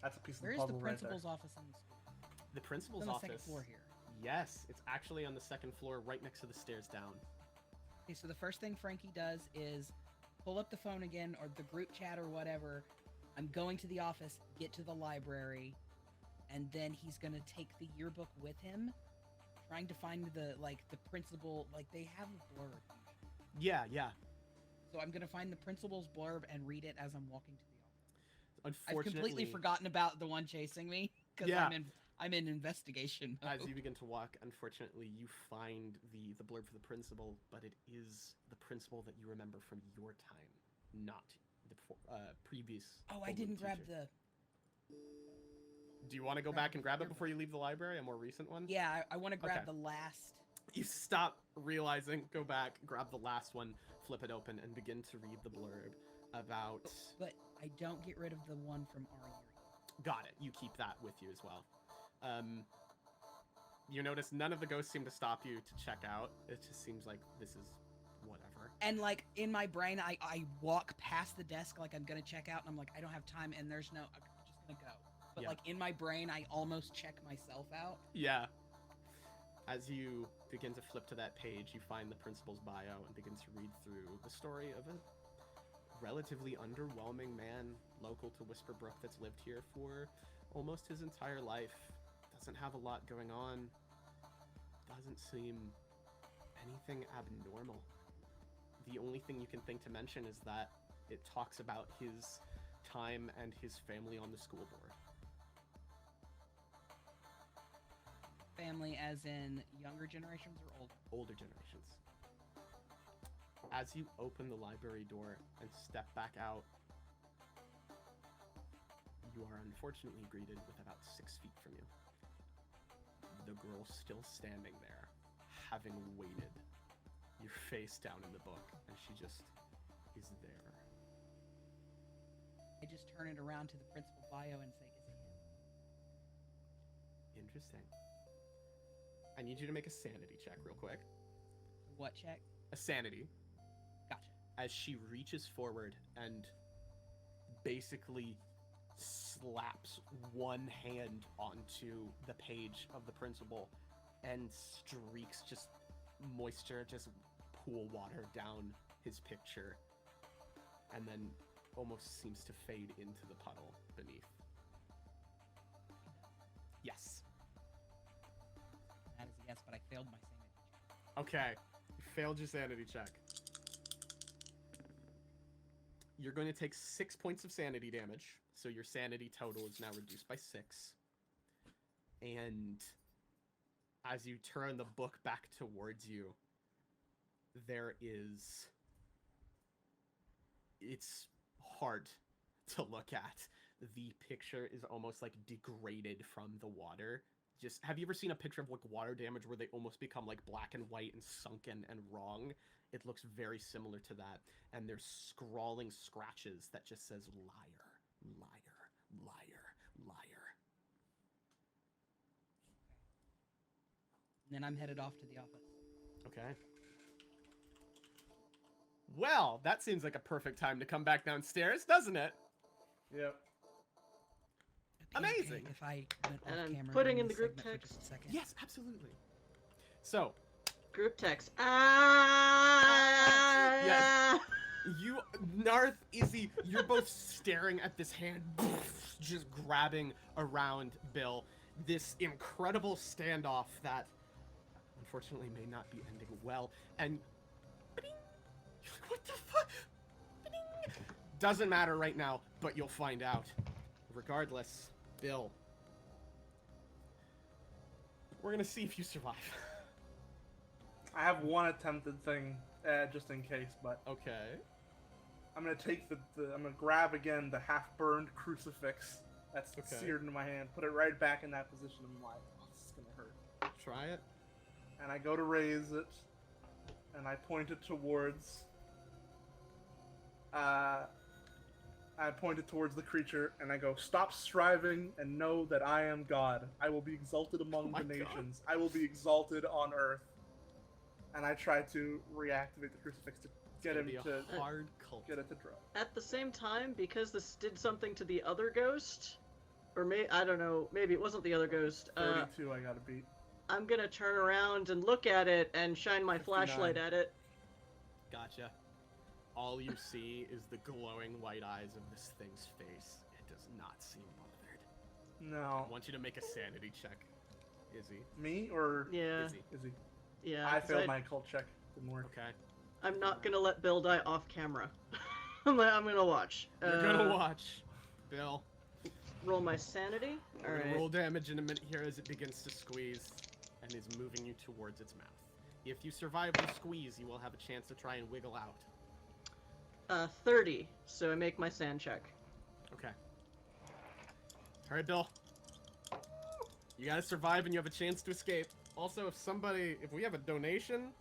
That's a piece of Where the is the puzzle right there. principal's office in the school? The principal's It's on the office. second floor here. Yes, it's actually on the second floor, right next to the stairs down. Okay, so the first thing Frankie does is pull up the phone again, or the group chat or whatever. I'm going to the office, get to the library, and then he's gonna take the yearbook with him, trying to find the principal. Like, they have a blurb. Yeah. So I'm gonna find the principal's blurb and read it as I'm walking to the office. I've Unfortunately, completely forgotten about the one chasing me because Yeah. I'm in investigation mode. As you begin to walk, unfortunately, you find the blurb for the principal, but it is the principal that you remember from your time, not the previous. Oh, I homeroom didn't grab teacher. the. Do you want to go grab back and the grab it yearbook. before you leave the library? A more recent one? Yeah, I want to grab Okay. the last. You stop realizing, go back, grab the last one, flip it open, and begin to read the blurb about. But I don't get rid of the one from our year. Got it. You keep that with you as well. You notice none of the ghosts seem to stop you to check out. It just seems like this is whatever. And like in my brain, I walk past the desk like I'm gonna check out, and I'm like, I don't have time, and there's no. I'm just gonna go. But Yeah. like in my brain, I almost check myself out. Yeah. As you begin to flip to that page, you find the principal's bio and begin to read through the story of a relatively underwhelming man local to Whisperbrook that's lived here for almost his entire life. Doesn't have a lot going on. Doesn't seem anything abnormal. The only thing you can think to mention is that it talks about his time and his family on the school board. Family, as in younger generations or older? Older generations. As you open the library door and step back out, you are unfortunately greeted with about 6 feet from you. The girl still standing there, having waited, your face down in the book, and she just is there. I just turn it around to the principal bio and say, "Is it him?" Interesting. I need you to make a sanity check real quick. What check? A sanity. Gotcha. As she reaches forward and basically slaps one hand onto the page of the principal, and streaks just moisture, just pool water down his picture, and then almost seems to fade into the puddle beneath. Yes. That is a yes, but I failed my sanity check. Okay. You failed your sanity check. You're going to take 6 points of sanity damage, so your sanity total is now reduced by 6. And as you turn the book back towards you, there is... It's hard to look at. The picture is almost like degraded from the water. Just, have you ever seen a picture of like water damage where they almost become like black and white and sunken and wrong? It looks very similar to that. And there's scrawling scratches that just says liar, liar, liar, liar. And then I'm headed off to the office. Okay. Well, that seems like a perfect time to come back downstairs, doesn't it? Yep. Amazing. If I went And off I'm camera putting during in the this group segment for just text. a second. Yes, absolutely. So, Group text. Yes. You, Narth, Izzy, you're both staring at this hand, just grabbing around Bill. This incredible standoff that, unfortunately, may not be ending well. And, you're like, what the fuck? Doesn't matter right now, but you'll find out. Regardless, Bill, we're gonna see if you survive. I have one attempted thing, just in case, but Okay. I'm gonna take I'm gonna grab again the half-burned crucifix that's Okay. seared into my hand, put it right back in that position. I'm like, oh, this is gonna hurt. Try it. And I go to raise it, and I point it towards. I point it towards the creature, and I go, "Stop striving, and know that I am God. I will be exalted among my the God. nations. I will be exalted on earth." And I try to reactivate the crucifix to get him Be a to hard cult. get it to drop. At the same time, because this did something to the other ghost, or I don't know, maybe it wasn't the other ghost. 32, I gotta beat. I'm gonna turn around and look at it and shine my 59. flashlight at it. Gotcha. All you see is the glowing white eyes of this thing's face. It does not seem bothered. No. I want you to make a sanity check, Izzy. Me or Yeah, Izzy. Izzy? yeah. I 'cause failed my occult check. Didn't work. Okay. I'm not gonna let Bill die off camera. I'm gonna watch. You're gonna watch. Bill. Roll my sanity. We're All gonna right. roll damage in a minute here as it begins to squeeze and is moving you towards its mouth. If you survive the squeeze, you will have a chance to try and wiggle out. 30. So I make my sand check. Okay. Alright, Bill. You gotta survive and you have a chance to escape. Also, if we have a donation,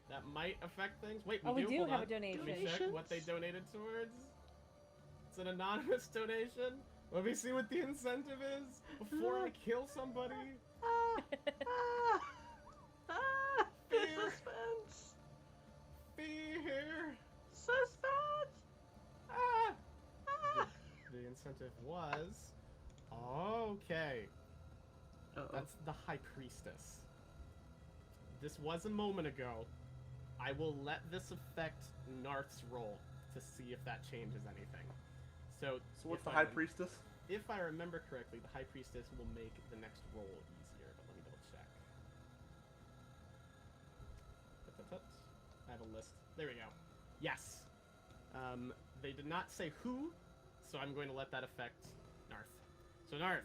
that might affect things. Wait, We do Hold have on. a donation. Let me check what they donated towards. It's an anonymous donation. Let me see what the incentive is before I kill somebody. Ah, ah, ah, Fear. suspense. Fear. Suspense. Ah. Ah. The incentive was... Okay. Uh-oh. That's the High Priestess. This was a moment ago. I will let this affect Narth's roll to see if that changes anything. So what's if the I High rem- Priestess? If I remember correctly, the High Priestess will make the next roll easier, but let me double check. I have a list. There we go. Yes. They did not say who, so I'm going to let that affect Narth. So Narth,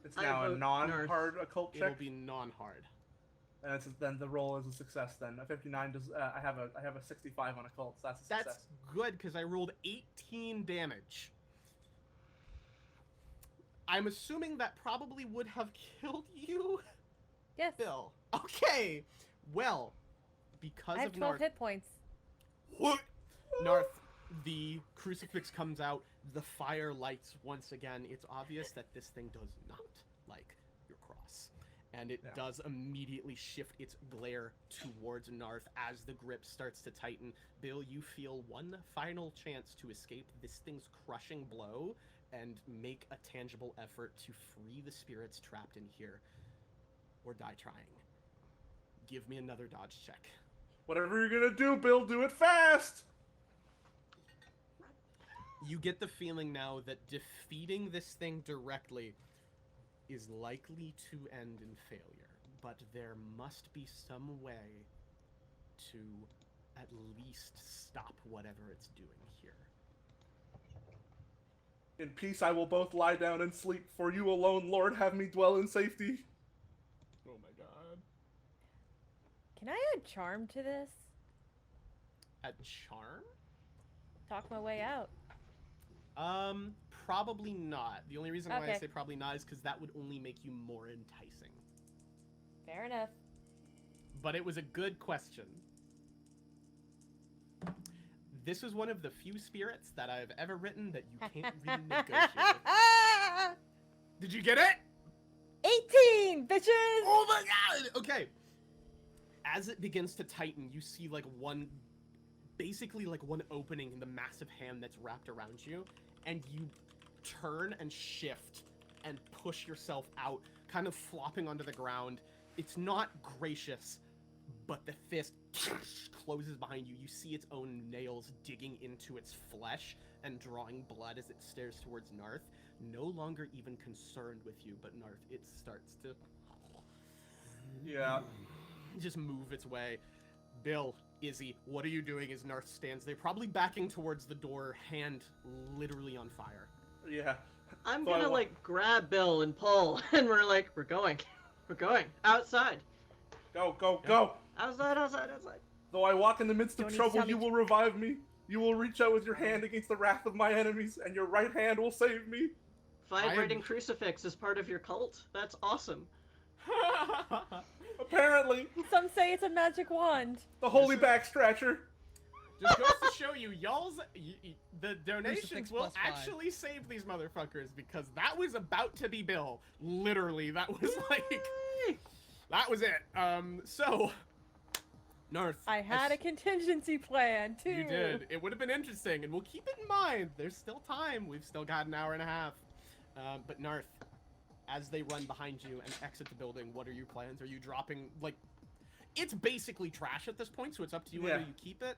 It's I now a vote non-hard occult it'll check, be non-hard. and then the roll is a success. Then a 59 does. I have a 65 on occult, so that's a success. That's good, because I rolled 18 damage. I'm assuming that probably would have killed you, Yes. Bill. Okay. Well, because I have of 12 Narth... hit points. What? Narth, the crucifix comes out, the fire lights once again. It's obvious that this thing does not like your cross. And it Yeah. does immediately shift its glare towards Narth as the grip starts to tighten. Bill, you feel one final chance to escape this thing's crushing blow and make a tangible effort to free the spirits trapped in here, or die trying. Give me another dodge check. Whatever you're gonna do, Bill, do it fast! You get the feeling now that defeating this thing directly is likely to end in failure, but there must be some way to at least stop whatever it's doing here. In peace I will both lie down and sleep, for you alone, Lord, have me dwell in safety. Oh my god. Can I add charm to this? At charm? Talk my way out. Probably not. The only reason why I Okay. say probably not is because that would only make you more enticing. Fair enough. But it was a good question. This is one of the few spirits that I've ever written that you can't really negotiate with. Did you get it? 18, bitches! Oh my god! Okay. As it begins to tighten, you see like basically like one opening in the massive hand that's wrapped around you, and you turn and shift and push yourself out, kind of flopping onto the ground. It's not gracious, but the fist closes behind you. You see its own nails digging into its flesh and drawing blood as it stares towards Narth, no longer even concerned with you, but Narth, it starts to just move its way. Bill, Izzy, what are you doing as Narth stands there, probably backing towards the door, hand literally on fire? Yeah. I'm So gonna like grab Bill and pull, and we're going outside, Go, go, Yeah. go! outside. Though I walk in the midst Don't of need to trouble, tell me you will revive me. You will reach out with your hand against the wrath of my enemies, and your right hand will save me. Vibrating crucifix is part of your cult. That's awesome. Apparently, Some say it's a magic wand. the holy This is- back scratcher. Just goes to show you, the donations Crucifix will plus 5. actually save these motherfuckers, because that was about to be Bill. Literally, that was like, that was it. So, Narth. I had a contingency plan, too. You did. It would have been interesting, and we'll keep it in mind. There's still time. We've still got an hour and a half. But Narth, as they run behind you and exit the building, what are your plans? Are you dropping, like, it's basically trash at this point, so it's up to you whether Yeah. you keep it.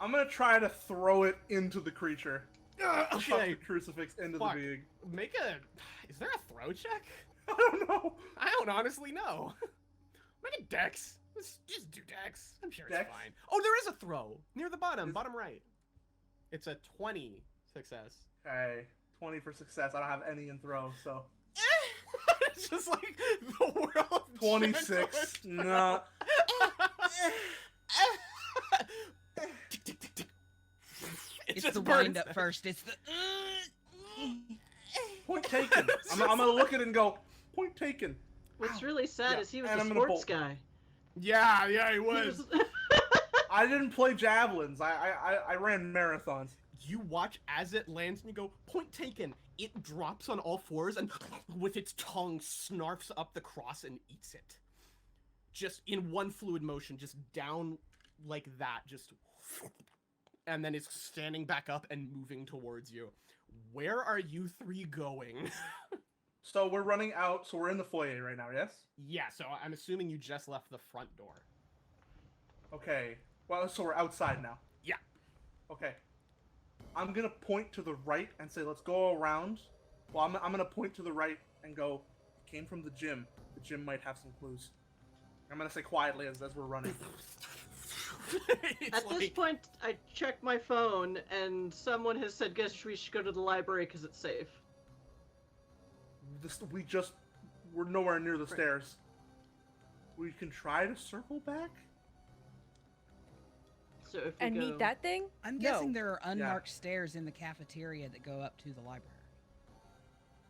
I'm gonna try to throw it into the creature. Shove Okay. the crucifix into Fuck. the being. Is there a throw check? I don't know. I don't honestly know. Make a dex. Let's just do dex. I'm sure it's Dex? fine. Oh, there is a throw near the bottom, Is- bottom right. It's a 20 success. Okay, 20 for success. I don't have any in throw, so. It's just like the world. 26. No. It It's just the burns wind up them. first. It's the. Point taken. I'm gonna look at it and go, point taken. What's really sad Yeah, is he was and a I'm gonna sports bolt. guy. Yeah, he He was. I didn't play javelins. I ran marathons. You watch as it lands and you go, point taken. It drops on all fours and with its tongue snarfs up the cross and eats it. Just in one fluid motion, just down like that, just. And then it's standing back up and moving towards you. Where are you three going? So we're running out. So we're in the foyer right now. Yes. Yeah, so I'm assuming you just left the front door. Okay. Well, so we're outside now. Yeah. Okay. I'm gonna point to the right and say, let's go around. Well, I'm gonna point to the right and go, it came from the gym. The gym might have some clues. I'm gonna say quietly as we're running. It's At this like- point, I check my phone, and someone has said, "Guess we should go to the library because it's safe." We're nowhere near the stairs. We can try to circle back? So if we And go... meet that thing? I'm No. guessing there are unmarked stairs in the cafeteria that go up to the library.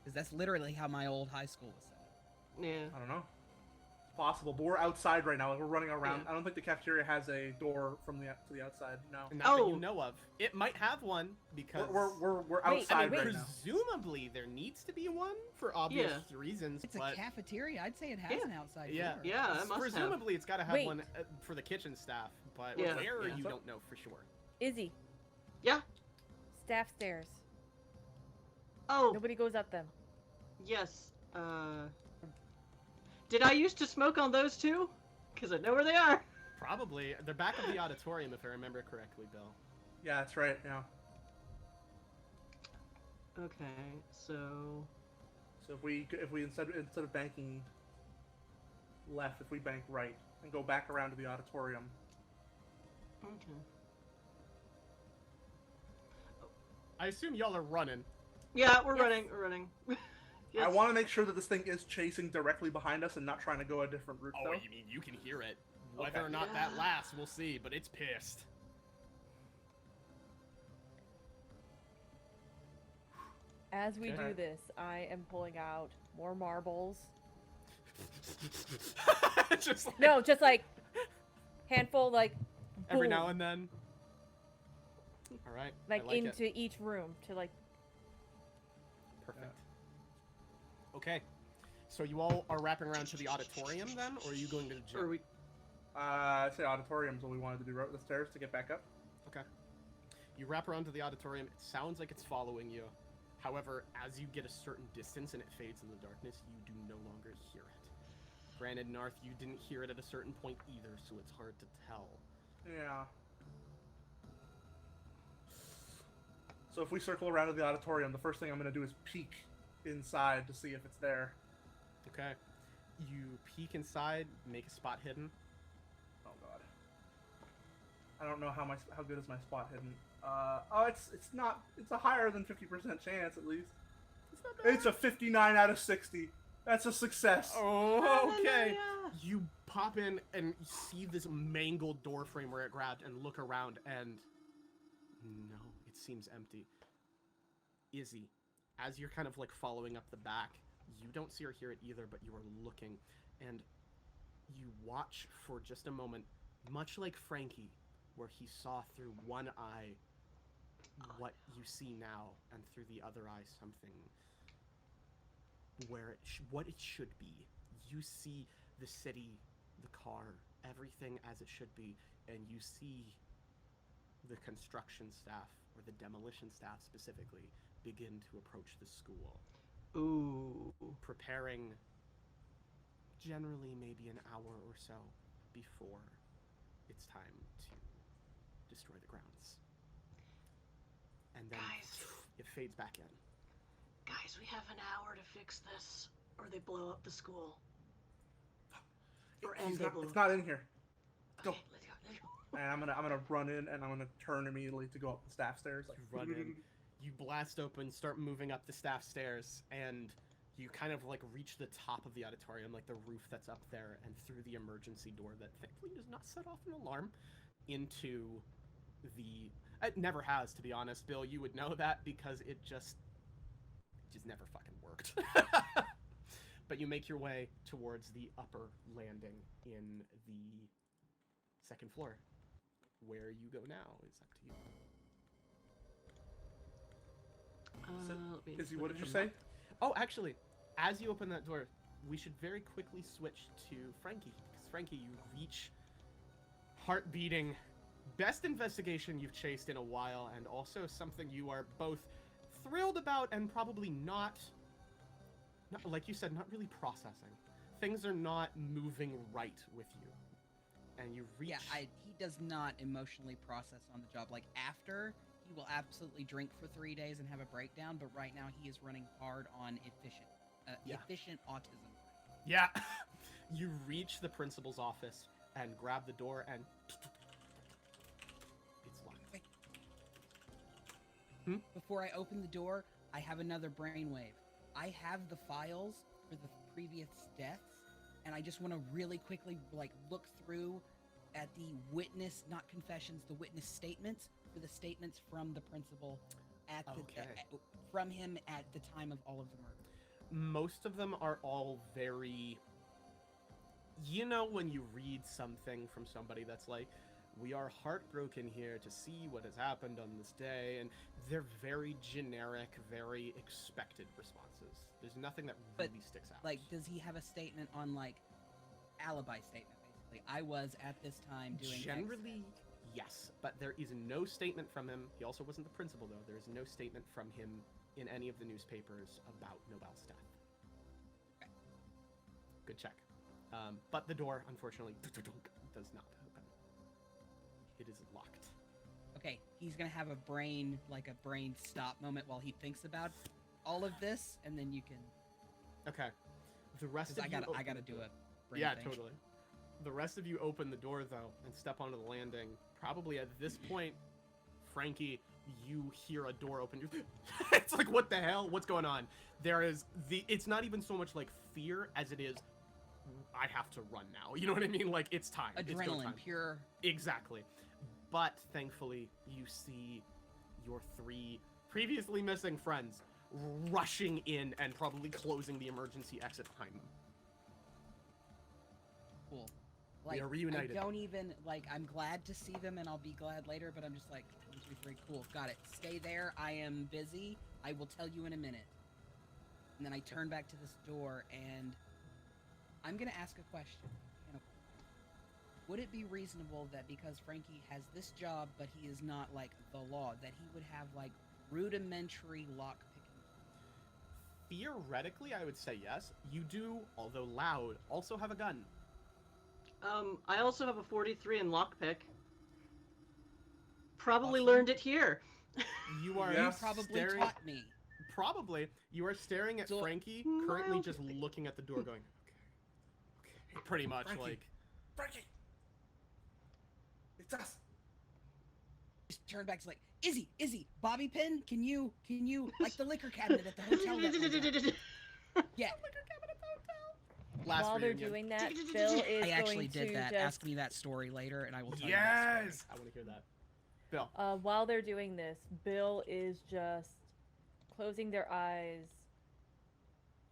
Because that's literally how my old high school was set up. Yeah. I don't know. It's possible, but we're outside right now. Like, we're running around. Yeah. I don't think the cafeteria has a door from the to the outside. No. Not that Oh. you know of. It might have one because We're Wait, outside wait, right now. presumably there needs to be one for obvious reasons. It's a but cafeteria. I'd say it has Yeah. an outside Yeah. door. Yeah, it must have. presumably it's got to have Wait. one for the kitchen staff, but Yeah. where Yeah. you don't know for sure. Izzy. Yeah. Staff stairs. Oh, Nobody goes up them. yes. Did I used to smoke on those too? Because I know where they are. Probably. They're back of the auditorium, if I remember correctly, Bill. Yeah, that's right. Yeah. Okay, so So if we instead of banking left, if we bank right and go back around to the auditorium. okay. I assume y'all are running. Yeah, we're Yes. running. We're running. I want to make sure that this thing is chasing directly behind us and not trying to go a different route. Oh, though. you mean you can hear it. Whether Okay. or not that Yeah. lasts, we'll see, but it's pissed. As we Okay. do this, I am pulling out more marbles. Just like, No, just like handful, like every boom, now and then. All right. like I like it. into each room to like. Perfect. Okay. So you all are wrapping around to the auditorium then, or are you going to the gym? Or we. I say auditorium's what we wanted to do. Right, the stairs to get back up. Okay. You wrap around to the auditorium. It sounds like it's following you. However, as you get a certain distance and it fades in the darkness, you do no longer hear it. Granted, Narth, you didn't hear it at a certain point either, so it's hard to tell. Yeah. So if we circle around to the auditorium, the first thing I'm going to do is peek inside to see if it's there. Okay. You peek inside, make a spot hidden. Oh god. I don't know how good is my spot hidden. It's a higher than 50% chance at least. It's not bad. It's a 59 out of 60. That's a success. Oh, okay. Yeah. You pop in and you see this mangled door frame where it grabbed and look around and no, it seems empty. Izzy, as you're kind of like following up the back, you don't see or hear it either, but you are looking and you watch for just a moment, much like Frankie, where he saw through one eye what you see now, and through the other eye something where what it should be. You see the city, the car, everything as it should be, and you see the construction staff, or the demolition staff specifically, begin to approach the school. Ooh. Preparing generally maybe an hour or so before it's time to destroy the grounds. And then Guys. it fades back in. Guys, we have an hour to fix this, or they blow up the school. It's not in here. Go. Okay, let's go. Let's go. And I'm gonna run in and I'm gonna turn immediately to go up the staff stairs. Like, You run in, you blast open, start moving up the staff stairs, and you kind of like reach the top of the auditorium, like the roof that's up there, and through the emergency door that thankfully does not set off an alarm, into the... It never has, to be honest, Bill. You would know that because it just never fucking worked. But you make your way towards the upper landing in the second floor. Where you go now is up to you. Let me Izzy, look what at did you the say? map. Oh, actually, as you open that door, we should very quickly switch to Frankie. Because Frankie, you reach heart beating, best investigation you've chased in a while, and also something you are both thrilled about and probably not, like you said, not really processing. Things are not moving right with you. And you reach... Yeah, he does not emotionally process on the job. Like, after, he will absolutely drink for 3 days and have a breakdown, but right now he is running hard on efficient autism. Yeah. You reach the principal's office and grab the door and... It's locked. Before I open the door, I have another brainwave. I have the files for the previous deaths, and I just want to really quickly look through at the witness, not confessions, the witness statements for the statements from the principal at the from him at the time of all of the murders. Most of them are all very... You know when you read something from somebody that's like, we are heartbroken here to see what has happened on this day, and they're very generic, very expected responses. There's nothing that really sticks out. Like, does he have a statement on, alibi statement, basically? I was, at this time, doing Generally, yes, but there is no statement from him. He also wasn't the principal, though. There is no statement from him in any of the newspapers about Nobel's death. Okay. Good check. But the door, unfortunately, does not open. It is locked. Okay, he's gonna have a brain stop moment while he thinks about all of this, and then you can. Okay. The rest of I you gotta do a brain Yeah, thing. totally. The rest of you open the door, though, and step onto the landing. Probably at this point, Frankie, you hear a door open. It's like, what the hell? What's going on? It's not even so much like fear as it is, I have to run now. You know what I mean? Like, it's time. It's go Adrenaline, time. pure. Exactly. But thankfully, you see your 3 previously missing friends rushing in and probably closing the emergency exit behind them. Cool. We are reunited. I don't even I'm glad to see them, and I'll be glad later. But I'm just like 1, 2, 3, cool, got it. Stay there. I am busy. I will tell you in a minute. And then I turn back to this door, and I'm gonna ask a question. Would it be reasonable that because Frankie has this job, but he is not like the law, that he would have like rudimentary lock picking? Theoretically, I would say yes. You do, although loud, also have a gun. I also have a 43 in lockpick. Probably Awesome. learned it here. You are Yes. Probably staring. taught me. Probably you are staring at So- Frankie, currently just Mildly. looking at the door, going, okay. Pretty much Frankie. like. Frankie! It's us! Just turn back to like, Izzy, bobby pin, can you like the liquor cabinet at the hotel? That one time? Yeah, Last While they're reunion. doing that, Bill is I actually going did to that. just Ask me that story later, and I will tell you that story. Yes, I want to hear that. Bill. while they're doing this, Bill is just closing their eyes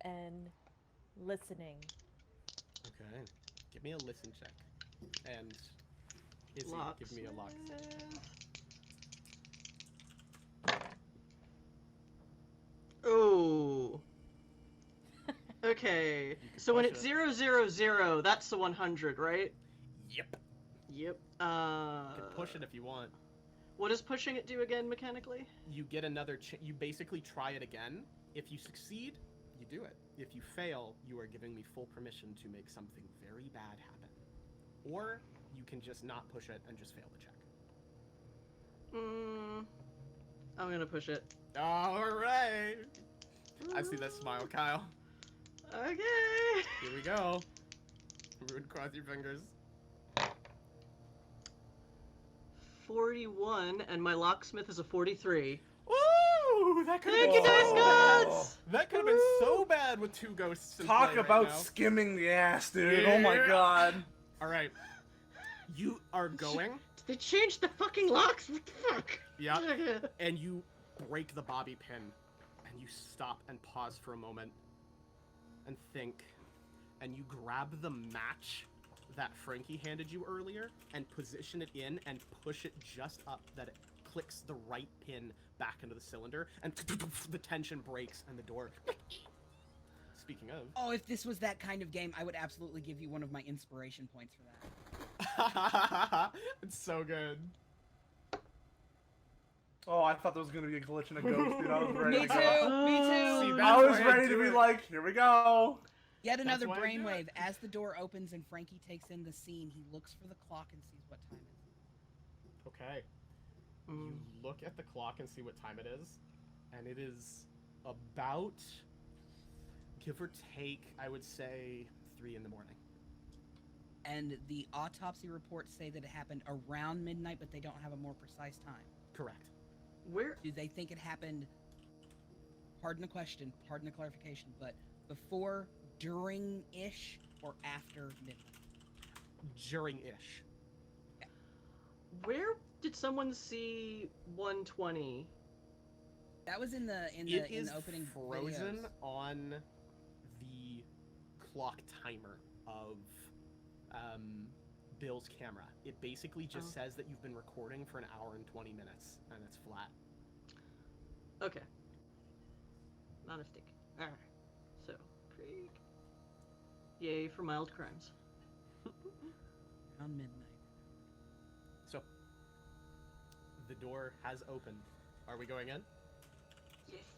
and listening. Okay, give me a listen check, and Izzy, give me a lock. Oh. Okay. You can So when push it's it. 000, that's the 100, right? Yep. Yep. You can push it if you want. What does pushing it do again mechanically? You get another. You basically try it again. If you succeed, you do it. If you fail, you are giving me full permission to make something very bad happen. Or you can just not push it and just fail the check. I'm gonna push it. All right. I see that smile, Kyle. Okay. Here we go. Everyone cross your fingers. 41, and my locksmith is a 43. Woo! That could have Thank been you, Dice so Gods! That could have been so bad with 2 ghosts in Talk play right about now. skimming the ass, dude. Oh my Yeah. god. All right. You are going. They changed the fucking locks. What the fuck? Yeah. And you break the bobby pin, and you stop and pause for a moment and think, and you grab the match that Frankie handed you earlier and position it in and push it just up that it clicks the right pin back into the cylinder, and the tension breaks and the door. Speaking of. Oh, if this was that kind of game, I would absolutely give you one of my inspiration points for that. It's so good. Oh, I thought there was gonna be a glitch in a ghost, dude. I was ready Me to too. go. Me too. See, I that's was why I ready to do be it. like, here we go. Yet another why I do brainwave. it. As the door opens and Frankie takes in the scene, he looks for the clock and sees what time it is. Okay. You look at the clock and see what time it is, and it is about, give or take, I would say 3 in the morning. And the autopsy reports say that it happened around midnight, but they don't have a more precise time. Correct. Where? Do they think it happened, pardon the question, pardon the clarification, but before, during-ish, or after midnight? During-ish. Where did someone see 120? That was in the It is opening frozen videos. on the clock timer of Bill's camera. It basically just says that you've been recording for 1 hour and 20 minutes, and it's flat. Okay. Not a stick. Alright. So, creek. Yay for mild crimes. Around midnight. So, the door has opened. Are we going in?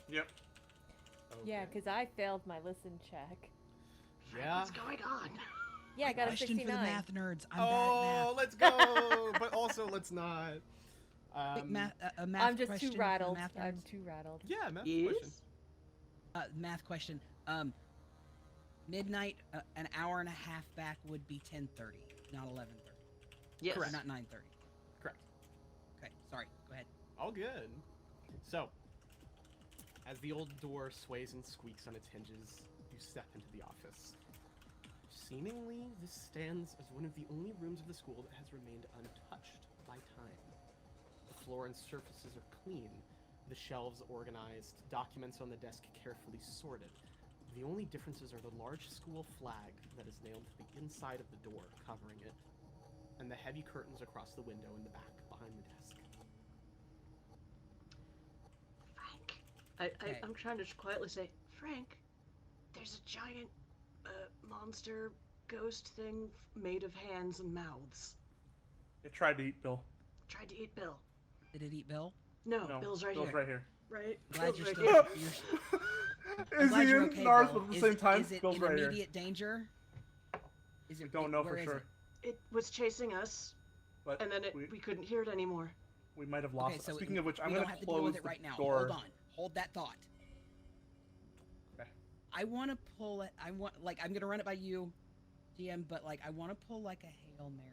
Yep. Yeah, Okay. because I failed my listen check. Frank, Yeah. what's going on? Yeah, I got a Question 69. for the math nerds. I'm bad at math. Oh, let's go! But also, let's not. Quick math, a math I'm just question too for the rattled. math I'm nerds. too rattled. Yeah, math Yes? question. Math question. Midnight, an hour and a half back would be 10:30, not 11:30. Yes. Or not 9:30. Correct. Okay, sorry. Go ahead. All good. So, as the old door sways and squeaks on its hinges, you step into the office. Seemingly, this stands as one of the only rooms of the school that has remained untouched by time. The floor and surfaces are clean, the shelves organized, documents on the desk carefully sorted. The only differences are the large school flag that is nailed to the inside of the door, covering it, and the heavy curtains across the window in the back behind the desk. Frank. Okay. I'm trying to quietly say, Frank, there's a giant monster ghost thing made of hands and mouths. It tried to eat Bill. Tried to eat Bill. Did it eat Bill? No, No, Bill's right Bill's here. right here. Right? Glad Bill's you're right still. here. I'm Is glad he you're in okay, Narth Bill. at the Is same it- time? Is it Bill's in right here. immediate danger? Is We it? don't know where for is sure. it? It was chasing us, But and then we we couldn't hear it anymore. might have lost. Okay, so Speaking of which, I'm we gonna don't have to close deal with it the right now. door. Hold on. Hold that thought. Okay. I want to pull it. I'm gonna run it by you, GM. But I want to pull like a Hail Mary.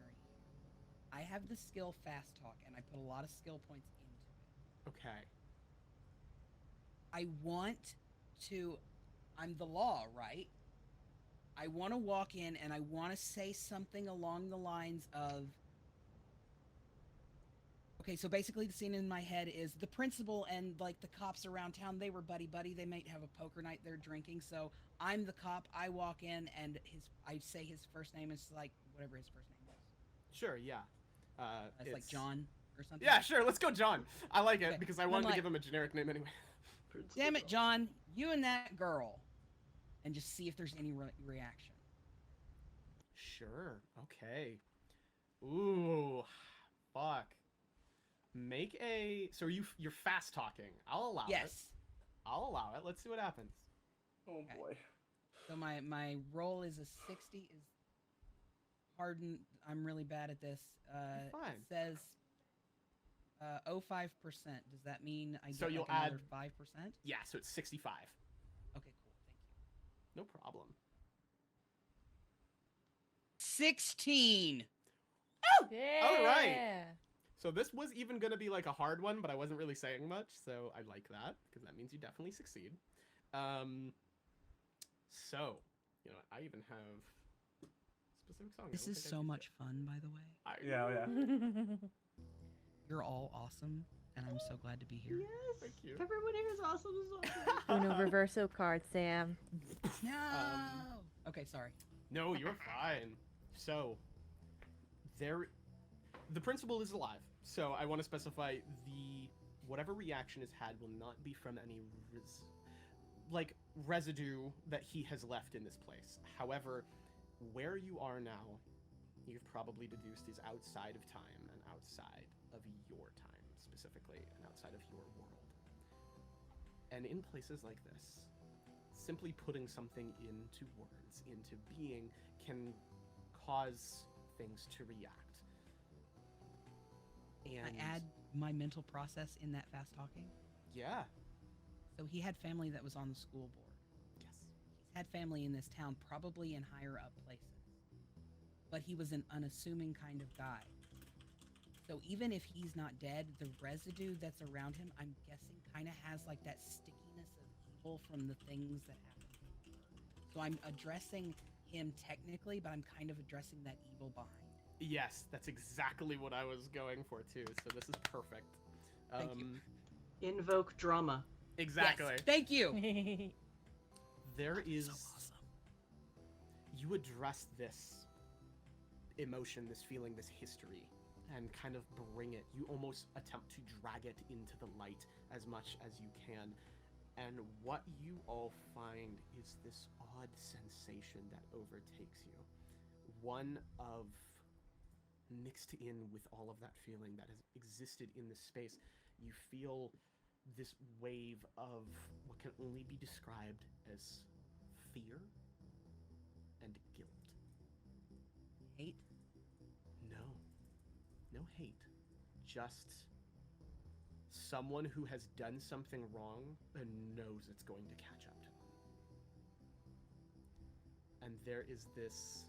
I have the skill Fast Talk, and I put a lot of skill points into it. Okay. I want to. I'm the law, right? I want to walk in and I want to say something along the lines of. Okay, so basically the scene in my head is the principal and the cops around town, they were buddy-buddy. They might have a poker night, they're drinking. So I'm the cop. I walk in and I say his first name is whatever his first name is. Sure, yeah. It's like John or something. Yeah, sure, let's go John. I like it Okay, because I and wanted I'm to give him a generic name anyway. Damn it, John, you and that girl. And just see if there's any reaction. Sure, okay. Ooh, fuck. Make a... So you're fast talking. I'll allow it. Yes. I'll allow it. Let's see what happens. Oh Okay. boy. So my roll is a 60. Is pardon, I'm really bad at this. Fine. It says 0.5%. Does that mean I So get you'll another add- 5%? Yeah, so it's 65. Okay, cool. Thank you. No problem. 16. Yeah. All right. So this was even going to be like a hard one, but I wasn't really saying much, so I like that, because that means you definitely succeed. So, you know what, I even have specific song. I This don't is think I so did much fun, by the way. yet. Yeah. You're all awesome, and I'm so glad to be here. Yes. Thank you. Everyone here is awesome as well. Uno reverso card, Sam. No. Okay, sorry. No, you're fine. So, the principal is alive. So I want to specify whatever reaction is had will not be from any residue that he has left in this place. However, where you are now, you've probably deduced is outside of time and outside of your time specifically, and outside of your world. And in places like this, simply putting something into words, into being, can cause things to react. And I add my mental process in that fast talking. yeah, So he had family that was on the school board. yes, He's had family in this town, probably in higher up places. But he was an unassuming kind of guy. So even if he's not dead, the residue that's around him, I'm guessing, kind of has that stickiness of evil from the things that happened before. So I'm addressing him technically, but I'm kind of addressing that evil behind. yes, that's exactly what I was going for too. So this is perfect. Thank you. Invoke drama. Exactly. Yes, thank you. There is. So awesome. You address this emotion, this feeling, this history, and kind of bring it. You almost attempt to drag it into the light as much as you can. And what you all find is this odd sensation that overtakes you. One of mixed in with all of that feeling that has existed in this space. You feel this wave of what can only be described as fear and guilt. Hate? No hate. Just someone who has done something wrong and knows it's going to catch up to them. And there is this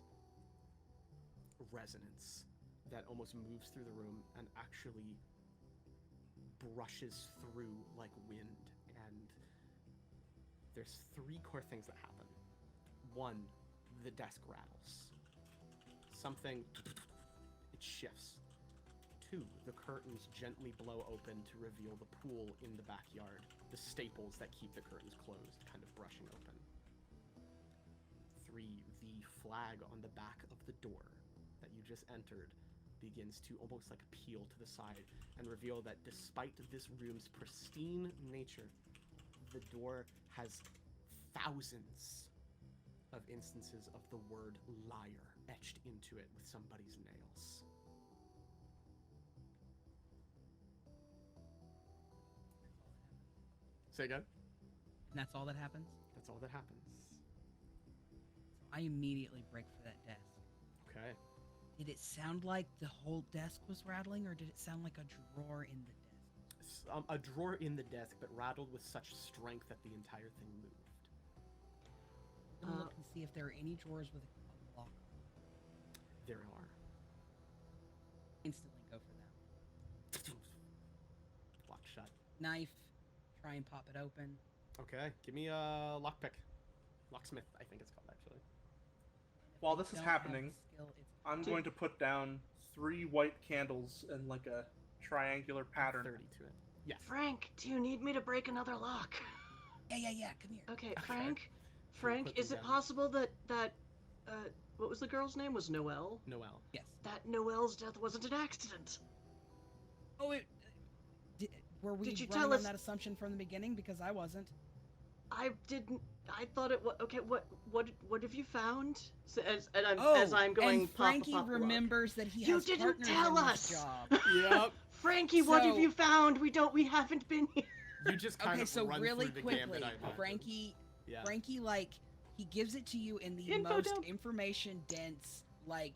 resonance that almost moves through the room and actually brushes through like wind. And there's three core things that happen. One, the desk rattles. Something, it shifts. Two, the curtains gently blow open to reveal the pool in the backyard. The staples that keep the curtains closed kind of brushing open. Three, the flag on the back of the door that you just entered begins to almost like peel to the side and reveal that despite this room's pristine nature, the door has thousands of instances of the word liar etched into it with somebody's nails. Say again? And that's all that happens? That's all that happens. So I immediately break for that desk. Okay. Did it sound like the whole desk was rattling, or did it sound like a drawer in the desk? A drawer in the desk, but rattled with such strength that the entire thing moved. I'm gonna look and see if there are any drawers with a lock. There are. Instantly go for that. Locked shut. Knife. Try and pop it open. Okay, give me a lockpick. Locksmith, I think it's called, actually. While If this you is don't have happening, skill, it's I'm going to put down 3 white candles in like a triangular pattern. 30 to it. Yes. Frank, do you need me to break another lock? Yeah, come here. Okay, Okay. Frank, put is them it down. possible that what was the girl's name? Was Noelle? Noelle. Yes. That Noelle's death wasn't an accident. Oh, were we Did you running tell on us- that assumption from the beginning? Because I wasn't. I didn't. I thought it was okay. What have you found? So, as I'm going, and pop, Frankie pop, pop, remembers that he You has didn't partners tell in us! this job. Yep. Frankie, what have So- you found? We haven't been here. You just kind Okay, of so run really through the quickly, gambit I imagine. Frankie, like, he gives it to you in the Info most dump. information dense, like,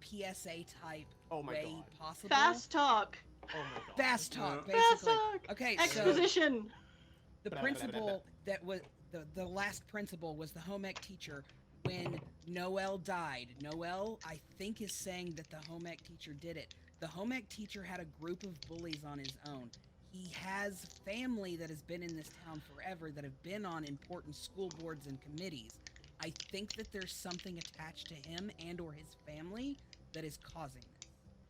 PSA type Oh my way god. possible. Fast talk. Oh my god. Fast talk, Yeah. Fast basically. talk. Okay, so Exposition. the principal that was the last principal was the home ec teacher when Noelle died. Noelle, I think, is saying that the home ec teacher did it. The home ec teacher had a group of bullies on his own. He has family that has been in this town forever that have been on important school boards and committees. I think that there's something attached to him and or his family that is causing this.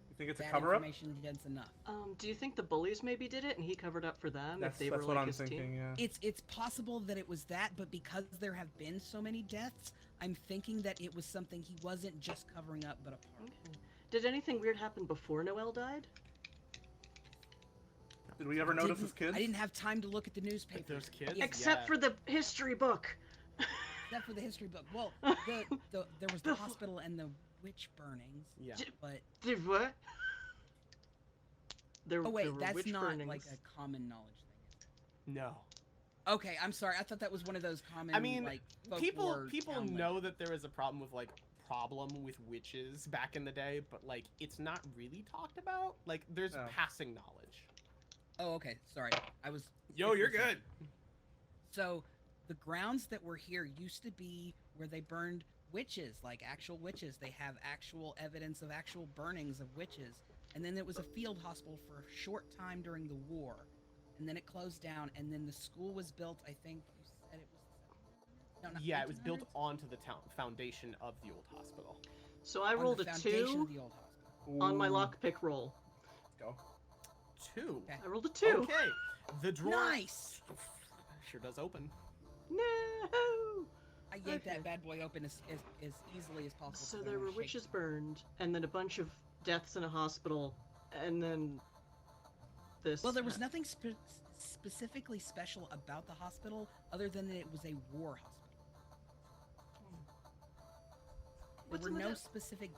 You think it's a That cover-up? information dense enough. Do you think the bullies maybe did it and he covered up for them That's if they were what like I'm his thinking, team? yeah. It's possible that it was that, but because there have been so many deaths, I'm thinking that it was something he wasn't just covering up, but a part. Okay. Did anything weird happen before Noelle died? Did we ever notice as kids? I didn't have time to look at the newspaper. Those kids? Yeah, Except Yeah. for the history book. except for the history book. Well, there was the hospital and the witch burnings. Yeah. But Did what? There oh wait, were that's witch not burnings. like a common knowledge thing. No. Okay, I'm sorry. I thought that was one of those common. I mean, like, people folklore town know that there is a problem with with witches back in the day, but like it's not really talked about. Like there's Oh. passing knowledge. Oh, okay. Sorry, I was. Yo, you're good. So, the grounds that were here used to be where they burned witches, like actual witches. They have actual evidence of actual burnings of witches. And then it was a field hospital for a short time during the war. And then it closed down, and then the school was built, I think you said it was... No, not Yeah, it was built 1800s? onto the foundation of the old hospital. So I On rolled the a foundation 2 of the old hospital. on my Ooh. lockpick roll. Go. 2. Okay. I rolled a 2. Okay. The drawer Nice! sure does open. No. I yanked Okay. that bad boy open as easily as possible. So 'cause I there wanna were shake witches it. burned, and then a bunch of deaths in a hospital, and then this. Well, there was nothing specifically special about the hospital other than that it was a war hospital. There What's were in the no death? specific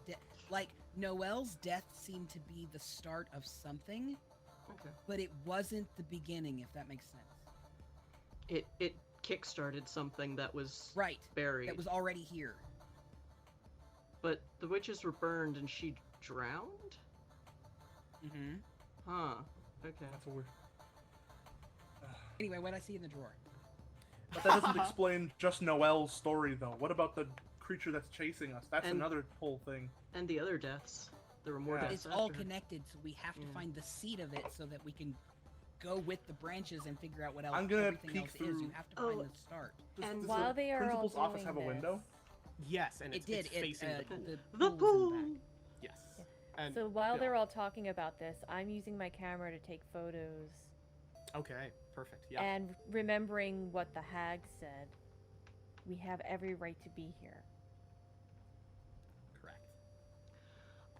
like Noelle's death seemed to be the start of something, Okay. Okay. but it wasn't the beginning, if that makes sense. It kickstarted something that was Right. buried. That was already here. But the witches were burned and she drowned? Mm-hmm. Huh. Okay. That's a weird. Anyway, what I see in the drawer. But that doesn't explain just Noelle's story, though. What about the creature that's chasing us? That's And- another whole thing. And the other deaths. There were more Yeah. deaths It's all after her. connected, so we have to Yeah. find the seed of it so that we can go with the branches and figure out what else I'm gonna everything peek else is. through- You have to Oh, find the start. And Does While the they are all principal's office doing have a this, window? Yes, and it's, It did. it's facing the pool. The pool's pool! in the back. Yes. Yeah. And So while Bill. they're all talking about this, I'm using my camera to take photos Okay, perfect. Yeah. and remembering what the hag said. We have every right to be here. Correct.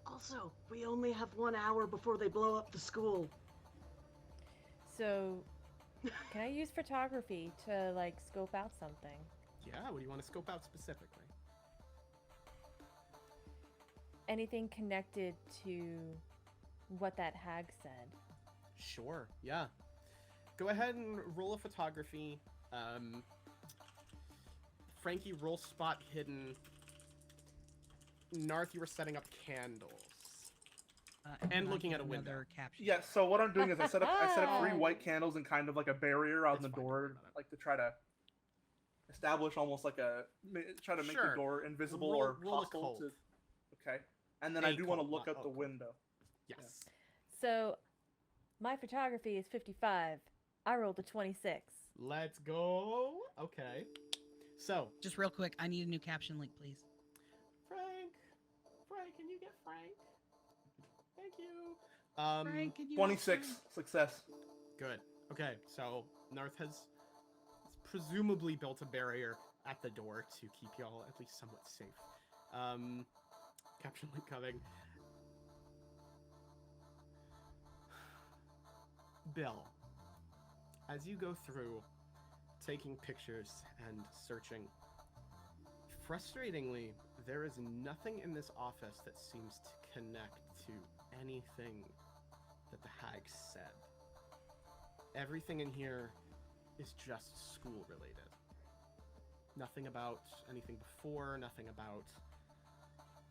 Also, we only have 1 hour before they blow up the school. So, can I use photography to like scope out something? Yeah, what do you want to scope out specifically? Anything connected to what that hag said? Sure, yeah. Go ahead and roll a photography. Frankie, roll spot hidden. Narth, you were setting up candles. And can I looking get at a window. another caption? Yeah, so what I'm doing is I set up 3 white candles and kind of like a barrier on It's the fine, don't door, worry about it. like to try to establish almost like try to make Sure. the door invisible Roll- or roll a hostile cult. to. Okay, and then A I do want to cult, look not out the a cult. window. Yes. So, my photography is 55. I rolled a 26. Let's go. Okay. So, Just real quick, I need a new caption link, please. Frank, can you get Frank? Thank you. Frank, can you 26 success. Good. Okay, so Narth has presumably built a barrier at the door to keep y'all at least somewhat safe. Caption link coming. Bill, as you go through taking pictures and searching, frustratingly, there is nothing in this office that seems to connect to anything that the hag said. Everything in here is just school related. Nothing about anything before, nothing about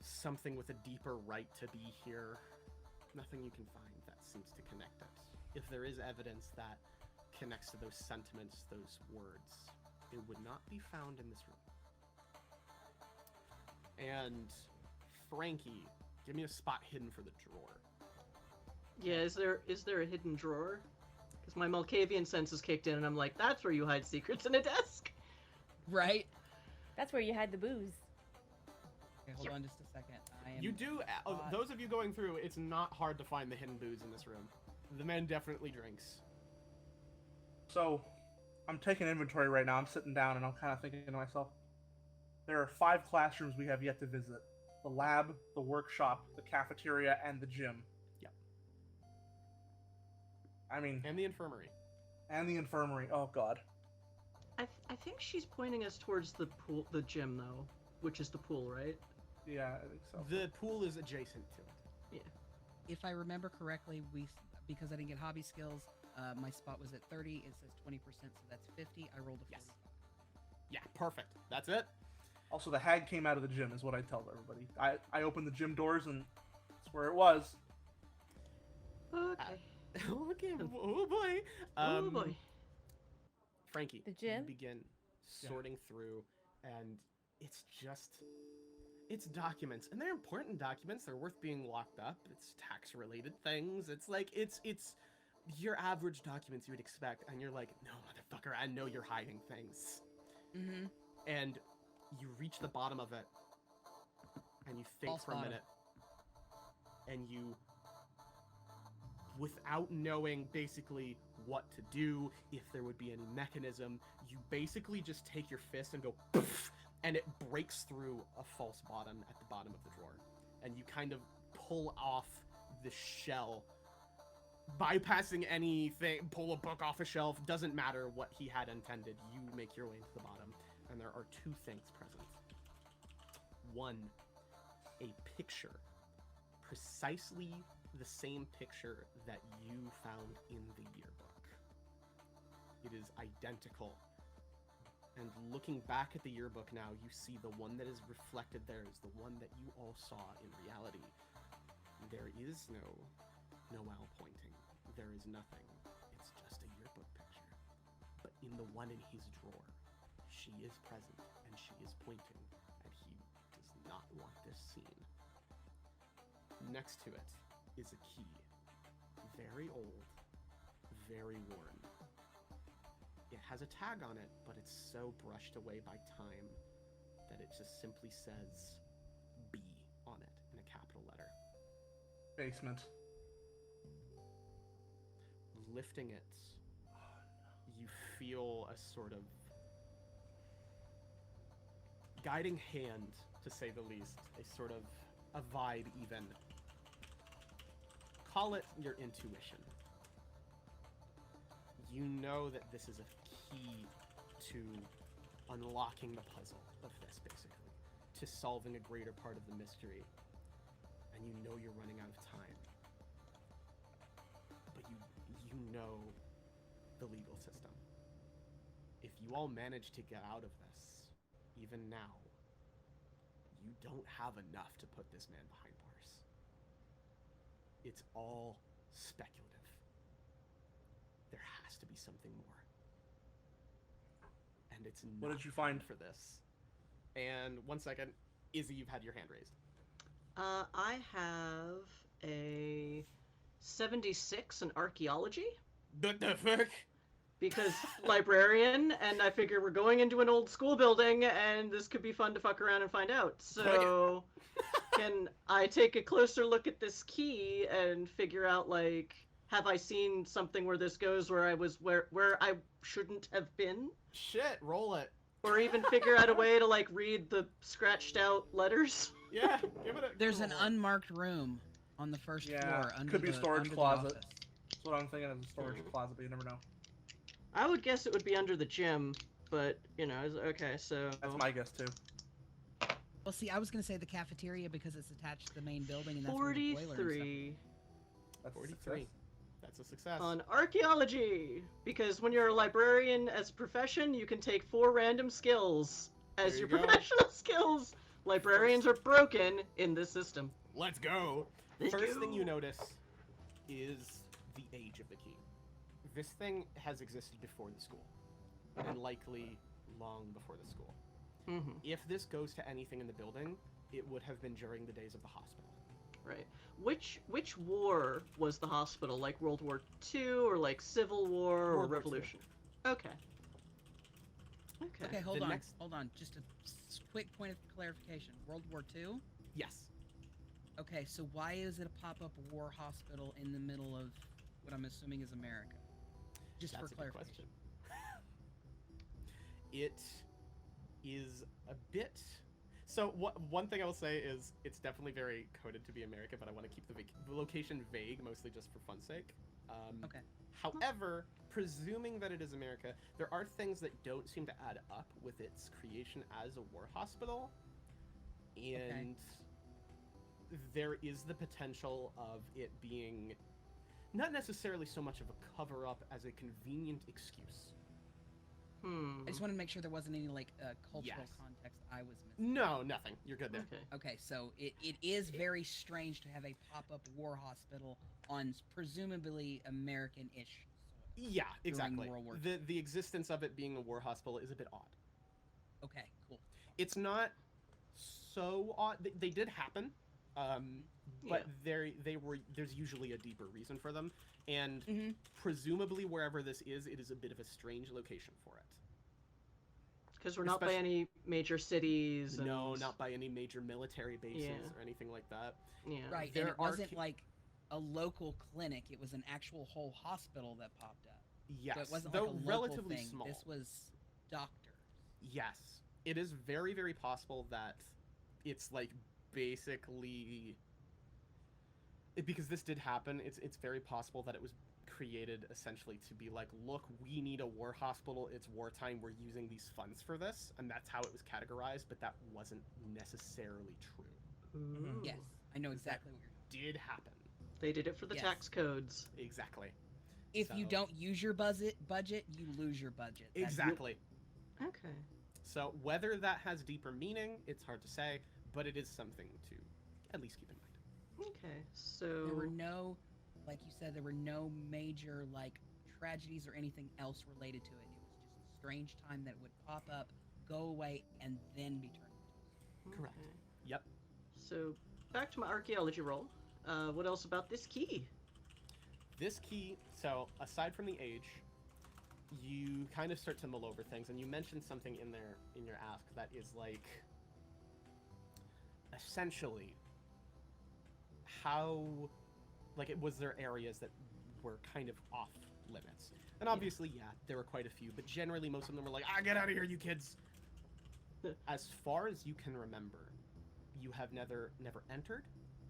something with a deeper right to be here. Nothing you can find that seems to connect it. If there is evidence that connects to those sentiments, those words, it would not be found in this room. And Frankie, give me a spot hidden for the drawer. Yeah, is there a hidden drawer? Because my Malkavian sense is kicked in and I'm like, that's where you hide secrets, in a desk. Right? That's where you had the booze. Okay, hold on just a second. I am You do, those of you going through, it's not hard to find the hidden booze in this room. The man definitely drinks. So, I'm taking inventory right now. I'm sitting down and I'm kind of thinking to myself, there are 5 classrooms we have yet to visit. The lab, the workshop, the cafeteria, and the gym. Yep. I mean, And the infirmary. and the infirmary. Oh, God. I think she's pointing us towards the pool, the gym though, which is the pool, right? Yeah, I think so. The pool is adjacent to it. If I remember correctly, because I didn't get hobby skills, my spot was at 30. It says 20%, so that's 50. I rolled a 45. Yes. Yeah, perfect. That's it. Also, the hag came out of the gym, is what I tell everybody. I opened the gym doors, and that's where it was. Okay. Okay. Oh boy. Oh boy. Frankie, The gym? you begin sorting through, and it's documents, and they're important documents. They're worth being locked up. It's tax-related things. It's like it's your average documents you would expect, and you're like, no, motherfucker, I know you're hiding things. Mm-hmm. And you reach the bottom of it, and you think False for a bottom. minute, and you, without knowing basically what to do, if there would be any mechanism, you basically just take your fist and go poof, and it breaks through a false bottom at the bottom of the drawer, and you kind of pull off the shell, bypassing anything. Pull a book off a shelf, doesn't matter what he had intended. You make your way to the bottom, and there are 2 things present. 1, a picture precisely the same picture that you found in the yearbook. It is identical. And looking back at the yearbook now, you see the one that is reflected there is the one that you all saw in reality. There is no Noel pointing. There is nothing. It's just a yearbook picture. But in the one in his drawer, she is present and she is pointing, and he does not want this seen. Next to it is a key. Very old, very worn. It has a tag on it, but it's so brushed away by time that it just simply says B on it in a capital letter. Basement. Lifting it, you feel a sort of guiding hand, to say the least, a sort of a vibe even. Call it your intuition. You know that this is a key to unlocking the puzzle of this, basically, to solving a greater part of the mystery, and you know you're running out of time. But you know the legal system. If you all manage to get out of this, even now, you don't have enough to put this man behind bars. It's all speculative. There has to be something more. And it's not. What did you find for this? And 1 second, Izzy, you've had your hand raised. I have a 76 in archaeology. What the fuck? Because librarian, and I figure we're going into an old school building, and this could be fun to fuck around and find out. So, can I take a closer look at this key and figure out, like, have I seen something where this goes where I was where I shouldn't have been? Shit, roll it. Or even figure out a way to, like, read the scratched out letters? Yeah, give it a. There's give it an a roll. unmarked room on the first floor. Under could be a the- storage under the closet. office. That's what I'm thinking of, a storage closet, but you never know. I would guess it would be under the gym, but, you know, okay, so... That's my guess, too. Well, see, I was going to say the cafeteria because it's attached to the main building, and that's where the boiler and stuff. 43 That's 43. That's a success. on archaeology, because when you're a librarian as a profession, you can take 4 random skills as There your you go. professional skills. Librarians are broken in this system. Let's go. Let's First thing go. you notice is the age of the key. This thing has existed before the school, and likely long before the school. Mm-hmm. If this goes to anything in the building, it would have been during the days of the hospital. Right. Which war was the hospital? Like World War II, or like Civil War, or World War II. Revolution? Okay. Okay. Okay, hold The on. next- Hold on. Just a quick point of clarification. World War II? Yes. Okay, so why is it a pop-up war hospital in the middle of what I'm assuming is America? Just That's for a good clarification. question. It is a bit. So one thing I will say is it's definitely very coded to be America, but I want to keep the location vague, mostly just for fun's sake. Okay. However, presuming that it is America, there are things that don't seem to add up with its creation as a war hospital, and there is the potential of it being not necessarily so much of a cover-up as a convenient excuse. I just wanted to make sure there wasn't any like cultural Yes. context I was missing. No, nothing. You're good there. Okay. Okay, so it is very strange to have a pop-up war hospital on presumably American-ish soil. Yeah, exactly. World War II. The existence of it being a war hospital is a bit odd. Okay, cool. It's not so odd. They did happen, but there's usually a deeper reason for them, and Mm-hmm. presumably wherever this is, it is a bit of a strange location for it. Because we're not by Especially- any major cities. And... No, not by any major military bases Yeah. or anything like that. Yeah. Right, There and it are wasn't ca- like a local clinic. It was an actual whole hospital that popped up. Yes, So it wasn't though like a local relatively thing. small. This was doctors. Yes, it is very, very possible that it's like basically because this did happen. It's very possible that it was created essentially to be like, look, we need a war hospital. It's wartime. We're using these funds for this, and that's how it was categorized. But that wasn't necessarily true. Ooh. Yes, I know exactly what you're Did happen. They did it for the Yes. tax codes. Exactly. If you So- don't use your budget, you lose your budget. That's- Exactly. Okay. So whether that has deeper meaning, it's hard to say, but it is something to at least keep in mind. Okay. So There were no, like you said, there were no major like tragedies or anything else related to it. It was just a strange time that would pop up, go away, and then be turned into. Correct. Okay. Yep. So back to my archaeology roll. What else about this key? This key, so aside from the age, you kind of start to mull over things, and you mentioned something in there in your ask that is like essentially how, like, was there areas that were kind of off limits? And obviously, yeah, there were quite a few, but generally most of them were like, get out of here, you kids. As far as you can remember, you have never entered,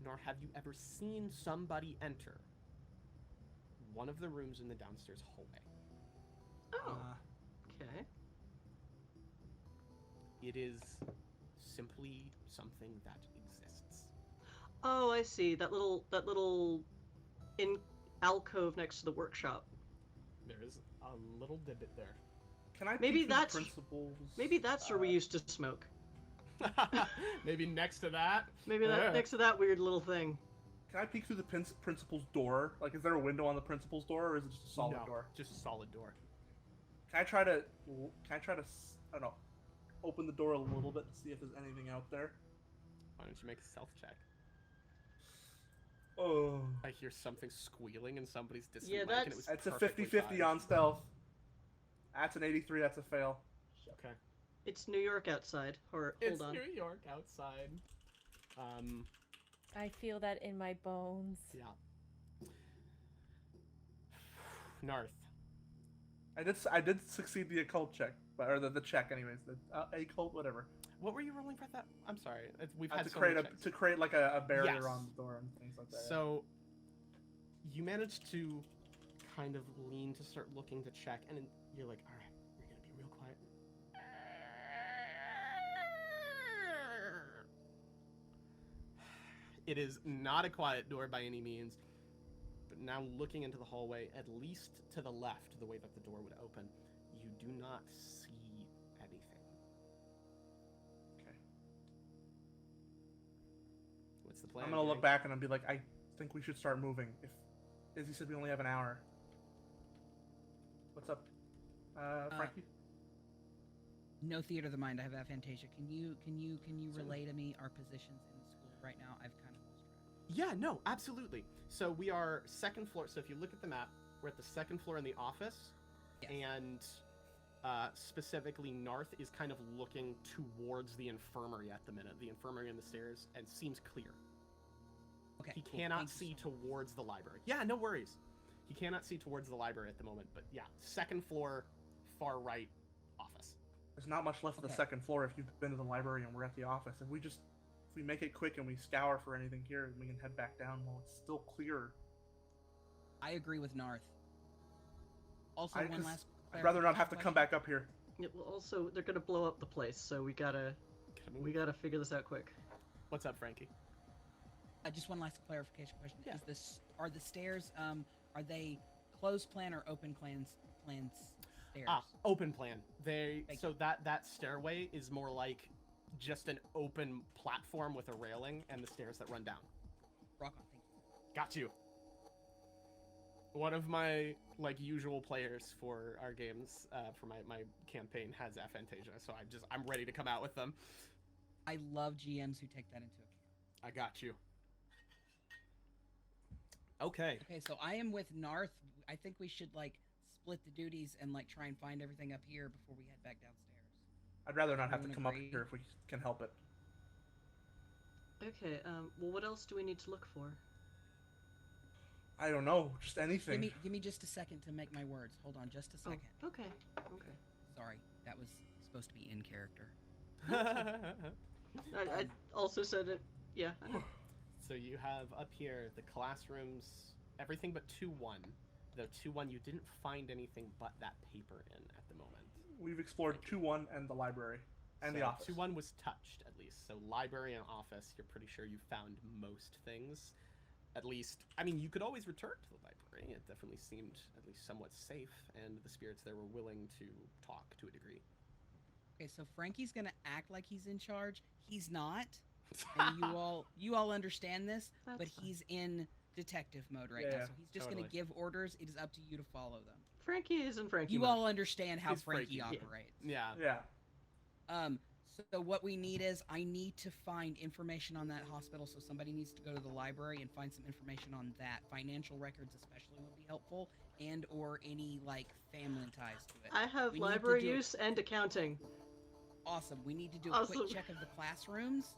nor have you ever seen somebody enter one of the rooms in the downstairs hallway. Oh. Okay. It is simply something that exists. Oh, I see. That little in alcove next to the workshop. There is a little divot there. Can I Maybe peek through the that's- principals? Maybe that's where we used to smoke. Maybe next to that. Maybe that Yeah. next to that weird little thing. Can I peek through the principal's door? Like, is there a window on the principal's door, or is it just a solid No, door? just a solid door. Can I try to? I don't know, open the door a little bit to see if there's anything out there? Why don't you make a stealth check? Oh, I hear something squealing in somebody's distant Yeah, mic, and it was it's a perfectly 50-50 timed. on stealth. That's an 83. That's a fail. Okay. It's New York outside. Or It's hold on. New York outside. I feel that in my bones. Yeah. Narth. I did succeed the occult check, or the check anyways. The occult, whatever. What were you rolling for that? I'm sorry. We've To had so create many checks. to create like a barrier Yes. on the door and things like that. yeah. So, you managed to kind of lean to start looking to check, and then you're like, all right, you're going to be real quiet. It is not a quiet door by any means, but now looking into the hallway, at least to the left, the way that the door would open, you do not see anything. Okay. What's the plan? I'm gonna look gang? back and I'll be like, I think we should start moving. If Izzy said we only have an hour. What's up, Frankie? No theater of the mind. I have aphantasia. Can you relay to me our positions in the school right now? I've kind of lost track. Yeah, no, absolutely. So we are second floor. So if you look at the map, we're at the second floor in the office, Yes. and specifically Narth is kind of looking towards the infirmary at the minute. The infirmary and the stairs, and seems clear. Okay. He cool. cannot Thank you see so much. towards the library. Yeah, no worries. He cannot see towards the library at the moment, but yeah, second floor, far right office. There's not much left of the Okay. second floor if you've been to the library and we're at the office. If we make it quick and we scour for anything here, we can head back down while it's still clear. I agree with Narth. Also, one 'cause last. I'd rather not have to clarification come back up here. Yeah, well, also, they're gonna blow up the place, so we gotta figure this out quick. What's up, Frankie? Just one last clarification question. Yeah. Are the stairs are they closed plan or open plans stairs? Open plan. Thank So that stairway is more like just an open platform with a railing and the stairs that run down. Rock on. Thank you. Got you. One of my usual players for our games for my campaign has aphantasia, so I'm ready to come out with them. I love GMs who take that into account. I got you. Okay. Okay, so I am with Narth. I think we should split the duties and try and find everything up here before we head back downstairs. I'd rather not have to Everyone come up agree? here if we can help it. Okay, well, what else do we need to look for? I don't know, just anything. Give me just a second to make my words. Hold on, just a second. Oh, okay, okay. Sorry, that was supposed to be in character. I also said it. Yeah. I know. So you have up here the classrooms, everything but 2-1. Though 2-1, you didn't find anything but that paper in at the moment. We've explored 2-1 and the library and the office. 2-1 was touched, at least. So library and office, you're pretty sure you found most things. at least, I mean, you could always return to the library. It definitely seemed at least somewhat safe, and the spirits there were willing to talk to a degree. Okay, so Frankie's gonna act like he's in charge. He's not, and you all understand this, but That's fine. he's in detective mode right now, Yeah, so he's just totally. gonna give orders. It is up to you to follow them. Frankie isn't Frankie. You mode. all understand how He's Frankie Frankie. operates. Yeah. Yeah. So what we need is I need to find information on that hospital. So somebody needs to go to the library and find some information on that. Financial records especially would be helpful, and or any like family ties to it. I have We need to library do- use and accounting. Awesome. We need to do a Awesome. quick check of the classrooms,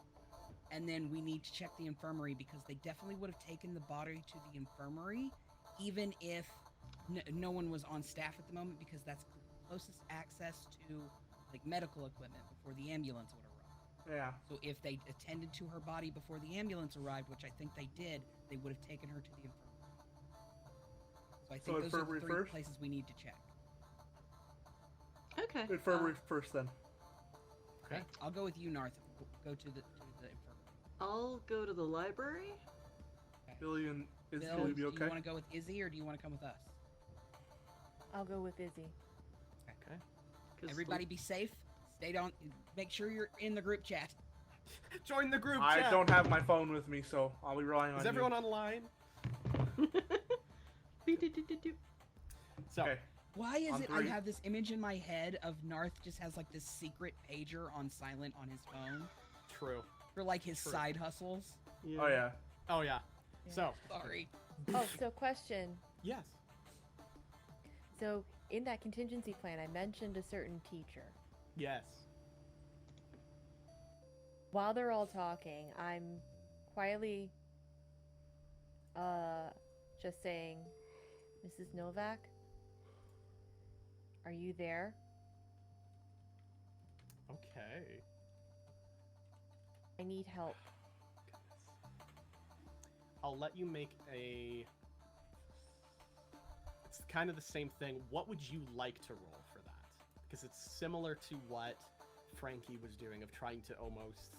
and then we need to check the infirmary because they definitely would have taken the body to the infirmary, even if no one was on staff at the moment, because that's the closest access to like medical equipment before the ambulance would arrive. Yeah. So if they attended to her body before the ambulance arrived, which I think they did, they would have taken her to the infirmary. So I think those are infirmary the three first? places we need to check. Okay. Infirmary first, then. Okay, I'll go with you, Narth. Go to the infirmary. I'll go to the library. Billy and Izzy, Bill, will you be do okay? you want to go with Izzy or do you want to come with us? I'll go with Izzy. Okay. 'Cause Everybody be safe. Stay down. Make sure you're in the group chat. Join the group I chat. don't have my phone with me, so I'll be relying on Is everyone you. online? So, Okay. Why is On it three. I have this image in my head of Narth just has like this secret pager on silent on his phone true. for like his True. side hustles? Yeah. Oh yeah. Oh, yeah. Yeah. So, Sorry. Oh, so question. yes. So in that contingency plan, I mentioned a certain teacher. Yes. While they're all talking, I'm quietly just saying, Mrs. Novak, are you there? Okay. I need help. I'll let you make a... It's kind of the same thing. What would you like to roll for that? Because it's similar to what Frankie was doing of trying to almost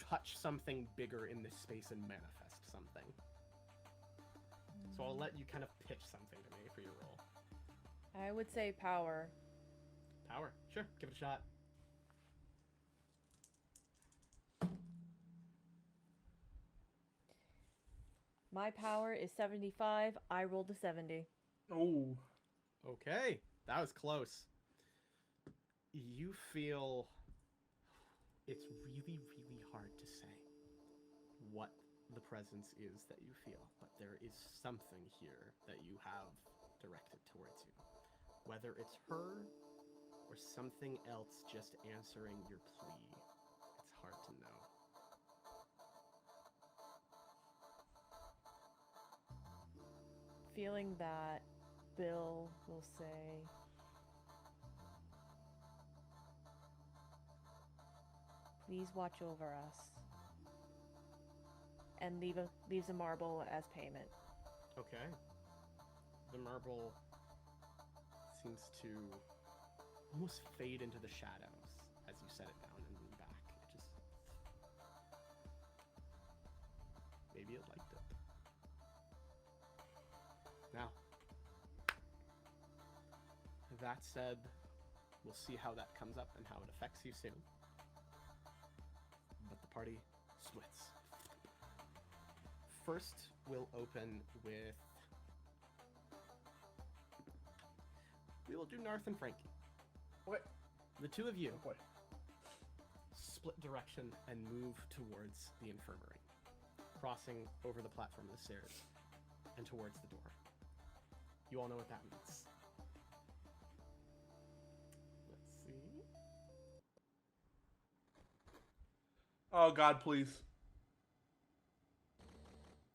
touch something bigger in this space and manifest something. So I'll let you kind of pitch something to me for your roll. I would say power. Power. Sure. Give it a shot. My power is 75. I rolled a 70. Oh. Okay. That was close. You feel it's really, really hard to say what the presence is that you feel, but there is something here that you have directed towards you. Whether it's her or something else just answering your plea, it's hard to know. Feeling that Bill will say, please watch over us. And leaves a marble as payment. Okay. The marble seems to almost fade into the shadows as you set it down and lean back. It just... Maybe it liked it. Now, that said, we'll see how that comes up and how it affects you soon. But the party splits. First, we'll open with... We will do Narth and Frankie. Okay. The two of you Oh boy. split direction and move towards the infirmary, crossing over the platform of the stairs and towards the door. You all know what that means. Let's see. Oh God, please.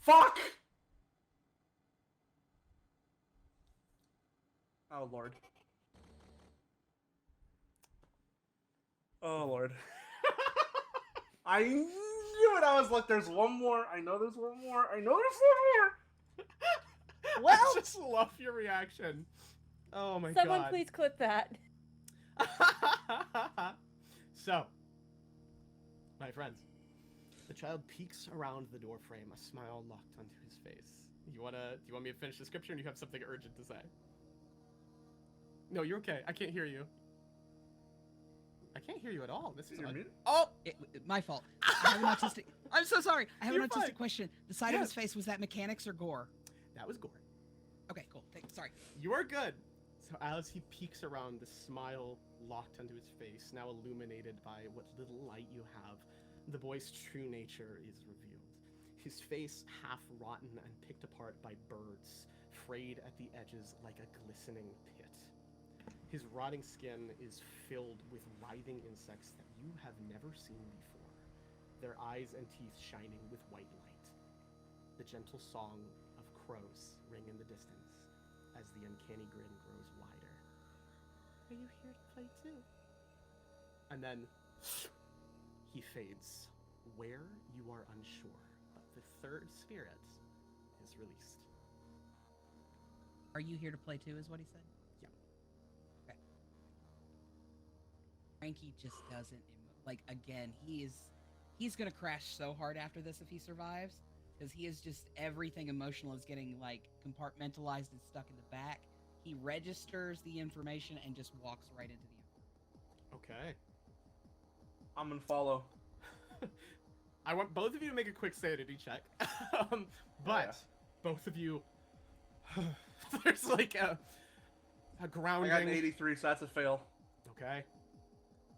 Fuck! Oh Lord. Oh Lord. I knew it. I was like, there's one more. I know there's one more. I know there's one more. Well, I just love your reaction. Oh my Someone god. please clip that. So, my friends, The child peeks around the doorframe, a smile locked onto his face. Do you want me to finish the scripture, or do you have something urgent to say? No, you're okay. I can't hear you. I can't hear you at all. This is You're odd. muted? Oh, My fault. I have an autistic. I'm so sorry. I have You're an autistic fine. question. The side of his face, was that mechanics or gore? that was gore. Okay, cool. Sorry. You are good. So as he peeks around, the smile locked onto his face, now illuminated by what little light you have, the boy's true nature is revealed. His face half rotten and picked apart by birds, frayed at the edges like a glistening pit. His rotting skin is filled with writhing insects that you have never seen before, their eyes and teeth shining with white light. The gentle song of crows ring in the distance as the uncanny grin grows wider. Are you here to play too? And then he fades, where you are unsure, but the third spirit is released. Are you here to play too? Is what he said. Yeah. Okay. Frankie just doesn't like. Again, he's gonna crash so hard after this if he survives, because he is just everything emotional is getting like compartmentalized and stuck in the back. He registers the information and just walks right into the. Okay. I'm gonna follow. I want both of you to make a quick sanity check. But both of you, there's like a I grounding. got an 83, so that's a fail. Okay.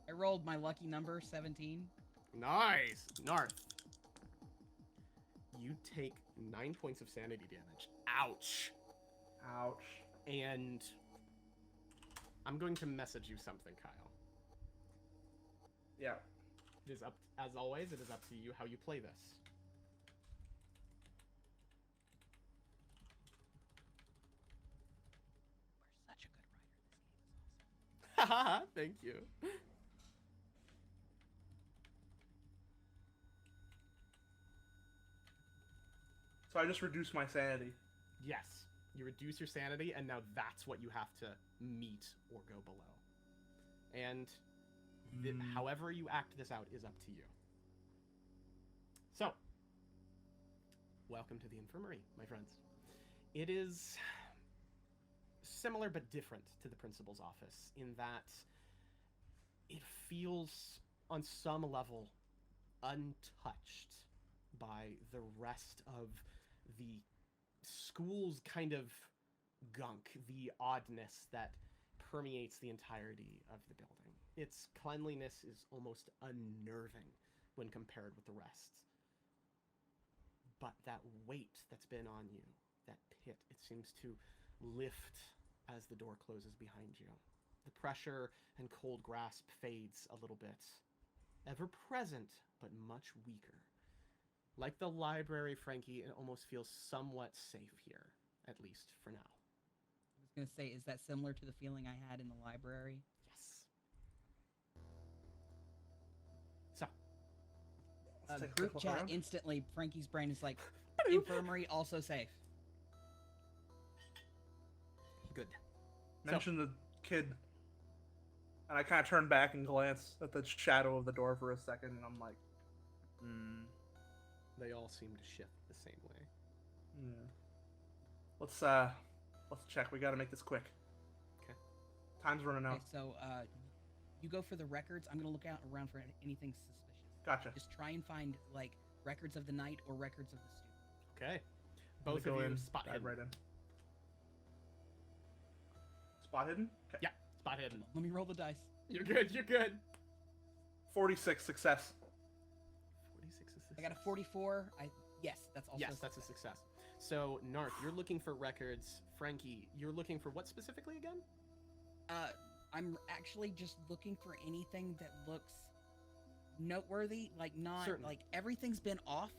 I rolled my lucky number 17. Nice. Narth. You take 9 points of sanity damage. Ouch. Ouch. And I'm going to message you something, Kyle. Yeah. It is up, as always, it is up to you how you play this. We're such a good writer. This game is awesome. Thank you. So I just reduced my sanity. Yes. You reduce your sanity, and now that's what you have to meet or go below. And however you act this out is up to you. So, welcome to the infirmary, my friends. It is similar but different to the principal's office in that it feels, on some level, untouched by the rest of the school's kind of gunk, the oddness that permeates the entirety of the building. Its cleanliness is almost unnerving when compared with the rest. But that weight that's been on you, that pit, it seems to lift as the door closes behind you. The pressure and cold grasp fades a little bit. Ever present, but much weaker. Like the library, Frankie, it almost feels somewhat safe here, at least for now. I was gonna say, is that similar to the feeling I had in the library? Yes. So, Let's take a Group quick chat around. instantly. Frankie's brain is like, infirmary also safe. good. Mention the kid. And I kind of turn back and glance at the shadow of the door for a second, and I'm like, They all seem to shift the same way. yeah. Let's check. We gotta make this quick. Okay. Time's running out. Okay, so you go for the records. I'm gonna look out around for anything suspicious. Gotcha. Just try and find like records of the night or records of the student. Okay. I'm Both gonna of go you in, spot dive hidden. right in. Spot hidden? Okay. Yeah, spot hidden. Let me roll the dice. You're good, you're good. 46 success. 46 is I got a 44. Yes, that's also. Yes, that's a success. So, Narth, you're looking for records. Frankie, you're looking for what specifically again? I'm actually just looking for anything that looks noteworthy. Like not Certainly. like everything's been off,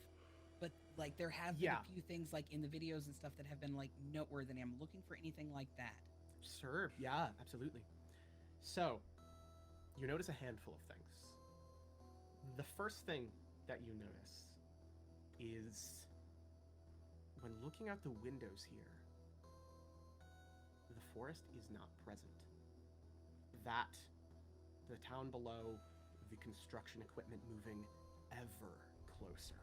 but like there have been Yeah. a few things like in the videos and stuff that have been like noteworthy. And I'm looking for anything like that. Sure, yeah, absolutely. So, you notice a handful of things. The first thing that you notice is when looking out the windows here, the forest is not present. That, the town below, the construction equipment moving ever closer.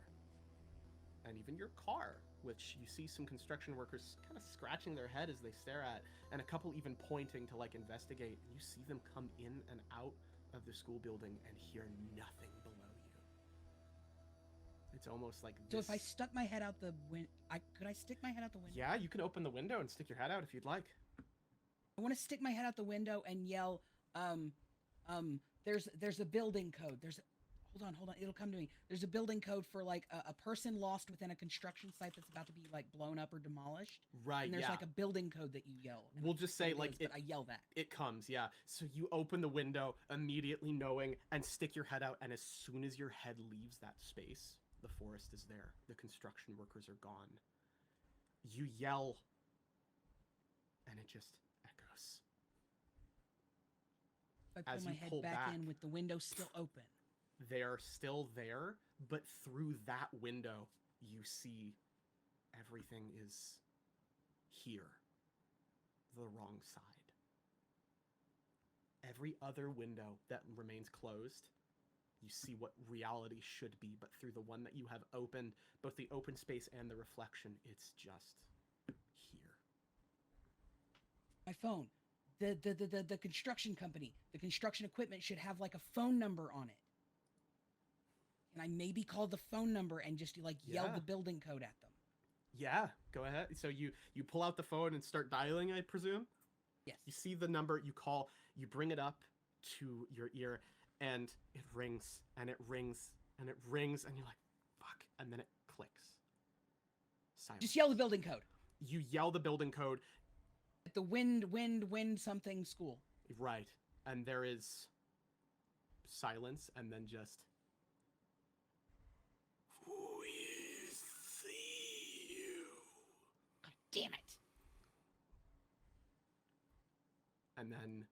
And even your car, which you see some construction workers kind of scratching their head as they stare at, and a couple even pointing to like investigate. And you see them come in and out of the school building and hear nothing below you. It's almost like this... So if I stuck my head out the window, could I stick my head out the window? Yeah, you can open the window and stick your head out if you'd like. I want to stick my head out the window and yell, there's a building code. Hold on, it'll come to me. There's a building code for like a person lost within a construction site that's about to be like blown up or demolished. Right, And there's yeah. like a building code that you yell. And We'll just say like but I yell that. It comes, yeah. So you open the window immediately knowing and stick your head out, and as soon as your head leaves that space, the forest is there. The construction workers are gone. You yell, and it just echoes. I pull As my you head pull back back, in with the window still open. They're still there, but through that window, you see everything is here, the wrong side. Every other window that remains closed, you see what reality should be, but through the one that you have opened, both the open space and the reflection, it's just here. My phone. The construction company, the construction equipment should have like a phone number on it. Can I maybe call the phone number and just like yell Yeah. the building code at them? Yeah, go ahead. So you pull out the phone and start dialing, I presume? Yes. You see the number, you call, you bring it up to your ear, and it rings, and it rings, and it rings, and you're like, fuck, and then it clicks. Silence. Just yell the building code. You yell the building code. The wind something school. Right. And there is silence, and then just... We see you. God damn it. And then,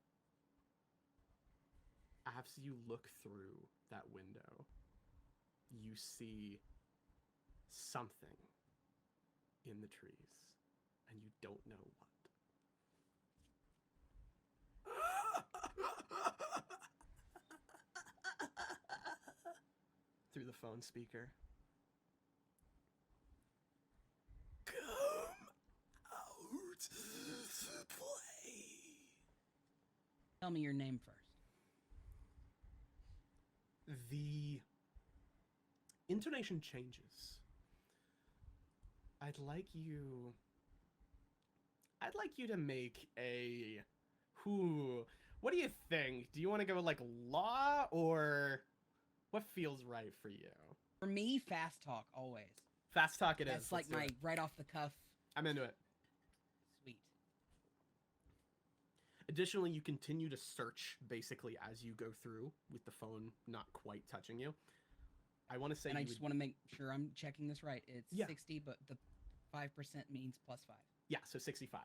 as you look through that window, you see something in the trees, and you don't know what. Through the phone speaker. Come out to play. Tell me your name first. The intonation changes. I'd like you to make a what do you think? Do you want to go like law, or what feels right for you? For me, fast talk always. Fast talk it is. That's like Let's do my it. right off the cuff. I'm into it. Sweet. Additionally, you continue to search basically as you go through with the phone not quite touching you. I want to say And I just want to make sure I'm checking this right. It's Yeah. 60, but the 5% means plus 5. yeah, so 65.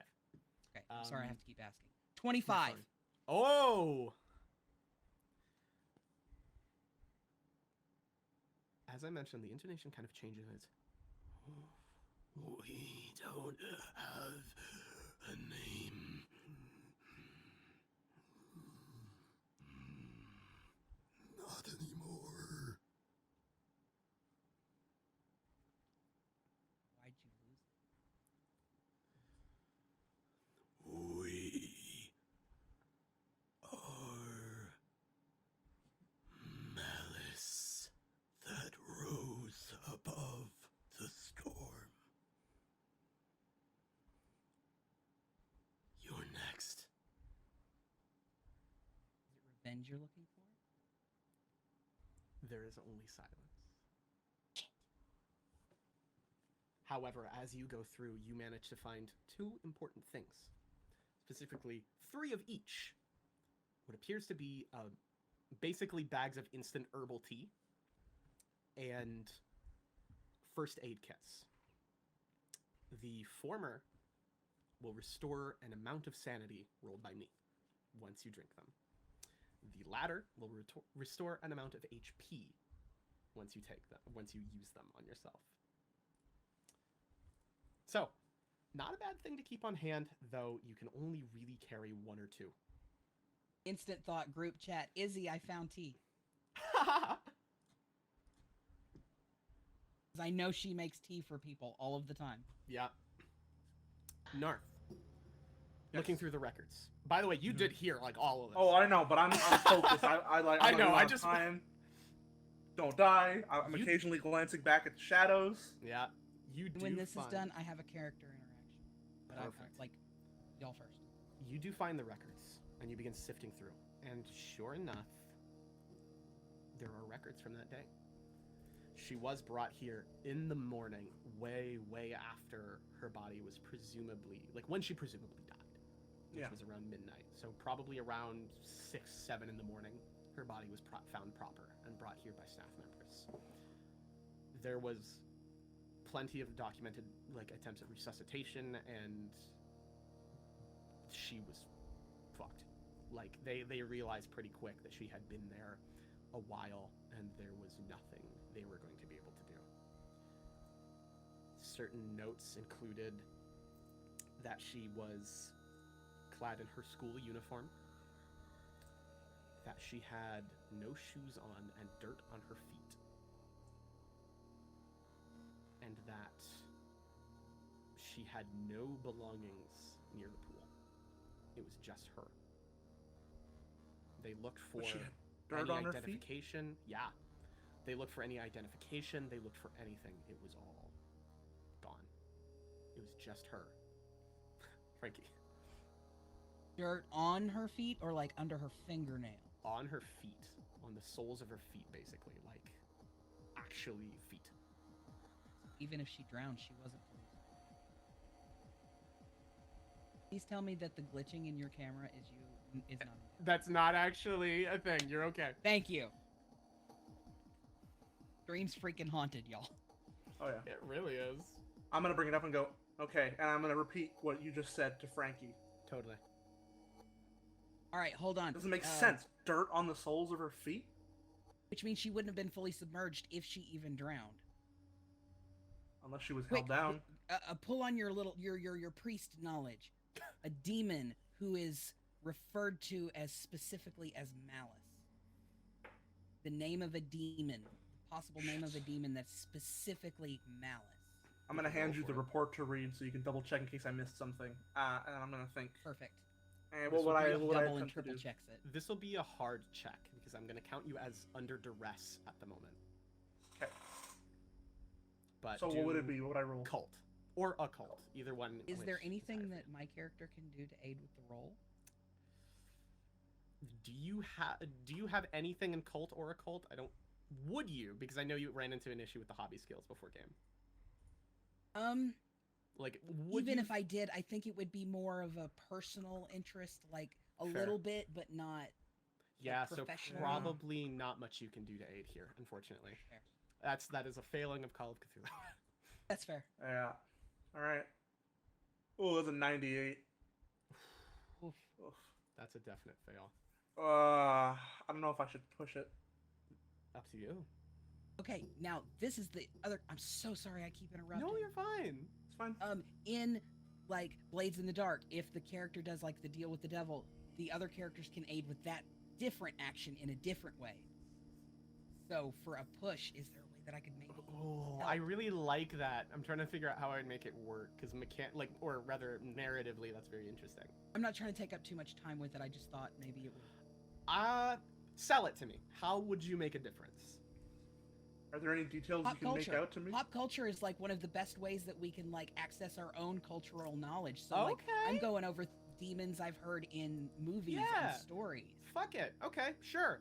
Okay. I'm sorry, I have Um, to keep asking. 25. Fine. Oh! As I mentioned, the intonation kind of changes. It's, we don't have a name. Not anymore. Why'd you lose it? We are malice that rose above the storm. You're next. Is it revenge you're looking for? There is only silence. However, as you go through, you manage to find two important things. Specifically, 3 of each. What appears to be basically bags of instant herbal tea and first aid kits. The former will restore an amount of sanity rolled by me once you drink them. The latter will restore an amount of HP once you use them on yourself. So, not a bad thing to keep on hand, though you can only really carry 1 or 2. Instant thought group chat. Izzy, I found tea. I know she makes tea for people all of the time. Yeah. Narth. Looking Yes. through the records. By the way, you did hear like all of this. Oh, I know, but I'm focused. I like. I I'm know, like, I "Oh, just- time. Don't die. I'm You- occasionally glancing back at the shadows. Yeah. You do When this find, is done, I have a character interaction. But Perfect. like, y'all first. You do find the records, and you begin sifting through. And sure enough, there are records from that day. She was brought here in the morning, way, way after her body was presumably, like when she presumably died, which Yeah. was around midnight. So probably around 6, 7 in the morning, her body was found proper and brought here by staff members. There was plenty of documented like attempts at resuscitation, and she was fucked. Like they realized pretty quick that she had been there a while, and there was nothing they were going to be able to do. Certain notes included that she was clad in her school uniform, that she had no shoes on and dirt on her feet, and that she had no belongings near the pool. It was just her. They looked for But she had dirt any on her feet. identification. Yeah. They looked for any identification. They looked for anything. It was all gone. It was just her. Frankie. Dirt on her feet or like under her fingernail? On her feet. On the soles of her feet, basically. Like, actually feet. Even if she drowned, she wasn't police. Please tell me that the glitching in your camera is not. That's not actually a thing. You're okay. Thank you. Dream's freaking haunted, y'all. Oh yeah. It really is. I'm gonna bring it up and go, okay, and I'm gonna repeat what you just said to Frankie. Totally. All right, hold on. Doesn't make sense. Dirt on the soles of her feet? Which means she wouldn't have been fully submerged if she even drowned. Unless she was Quick, held down. Pull on your little your priest knowledge. A demon who is referred to as specifically as Malice. The name of a demon, the possible name of a demon that's specifically Malice. I'm gonna hand you for the it. report to read so you can double check in case I missed something. And I'm gonna think. Perfect. And This what would would be I a what would I Double and attempt to triple do? checks it. This will be a hard check because I'm going to count you as under duress at the moment. Okay. But So what would it be? What would I roll? Cult or occult, either one. Is there which anything either. that my character can do to aid with the roll? Do you have anything in cult or occult? I don't. Would you? Because I know you ran into an issue with the hobby skills before game. Like, would Even you... if I did, I think it would be more of a personal interest, like a Fair. little bit, but not. Yeah, so professional. probably not much you can do to aid here, unfortunately. Fair. That is a failing of Call of Cthulhu. That's fair. Yeah. Alright. Oh, that's a 98. Oof. Oof. That's a definite fail. I don't know if I should push it. Up to you. Okay, now this is the other. I'm so sorry I keep interrupting. No, you're fine. It's fine. In like Blades in the Dark, if the character does like the deal with the devil, the other characters can aid with that different action in a different way. So for a push, is there a way that I could maybe? Oh, I really like that. I'm trying to figure out how I'd make it work because or rather narratively, that's very interesting. I'm not trying to take up too much time with it. I just thought maybe it would. Sell it to me. How would you make a difference? Are there any details Pop you can culture. make out to me? Pop culture is like one of the best ways that we can like access our own cultural knowledge. So like I'm Okay. going over demons I've heard in movies Yeah. and stories. Fuck it. Okay, sure.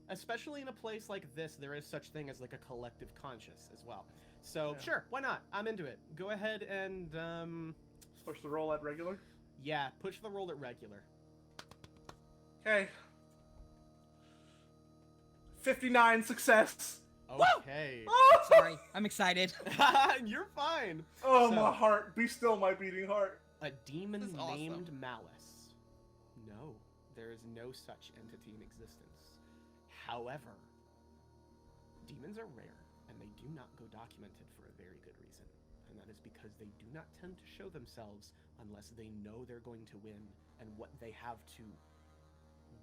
Especially in a place like this, there is such thing as like a collective conscious as well. So Yeah. sure, why not? I'm into it. Go ahead and Push the roll at regular? yeah, push the roll at regular. Okay. 59 success! Okay. Sorry, I'm excited. You're fine. Oh, So- my heart. Be still, my beating heart. A demon This is awesome. named Malice. No, there is no such entity in existence. However, demons are rare, and they do not go documented for a very good reason. And that is because they do not tend to show themselves unless they know they're going to win, and what they have to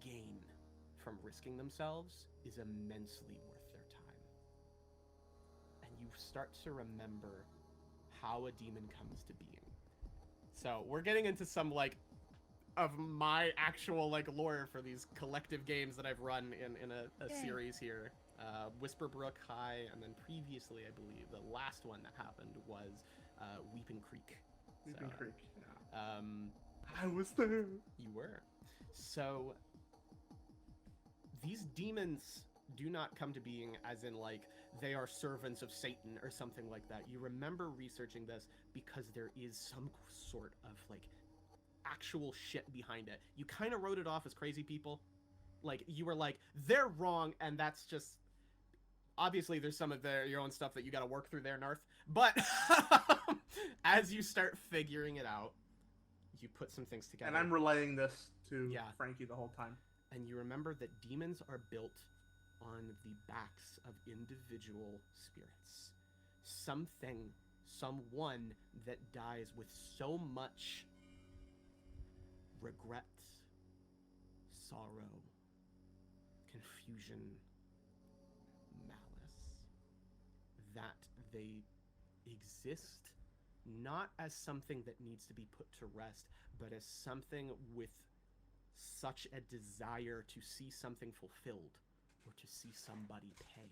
gain from risking themselves is immensely worth their time. And you start to remember how a demon comes to being. So we're getting into some like of my actual like lore for these collective games that I've run in a Yay. series here. Whisperbrook High, and then previously, I believe, the last one that happened was Weeping Creek. Weeping So, Creek. Yeah. I was there. You were. So these demons do not come to being as in like they are servants of Satan or something like that. You remember researching this because there is some sort of like actual shit behind it. You kind of wrote it off as crazy people. Like you were like, they're wrong, and that's just obviously there's some of your own stuff that you got to work through there, Narth. But as you start figuring it out, you put some things together. And I'm relaying this to Yeah. Frankie the whole time. And you remember that demons are built on the backs of individual spirits. Someone that dies with so much regret, sorrow, confusion, malice, that they exist not as something that needs to be put to rest, but as something with such a desire to see something fulfilled or to see somebody pay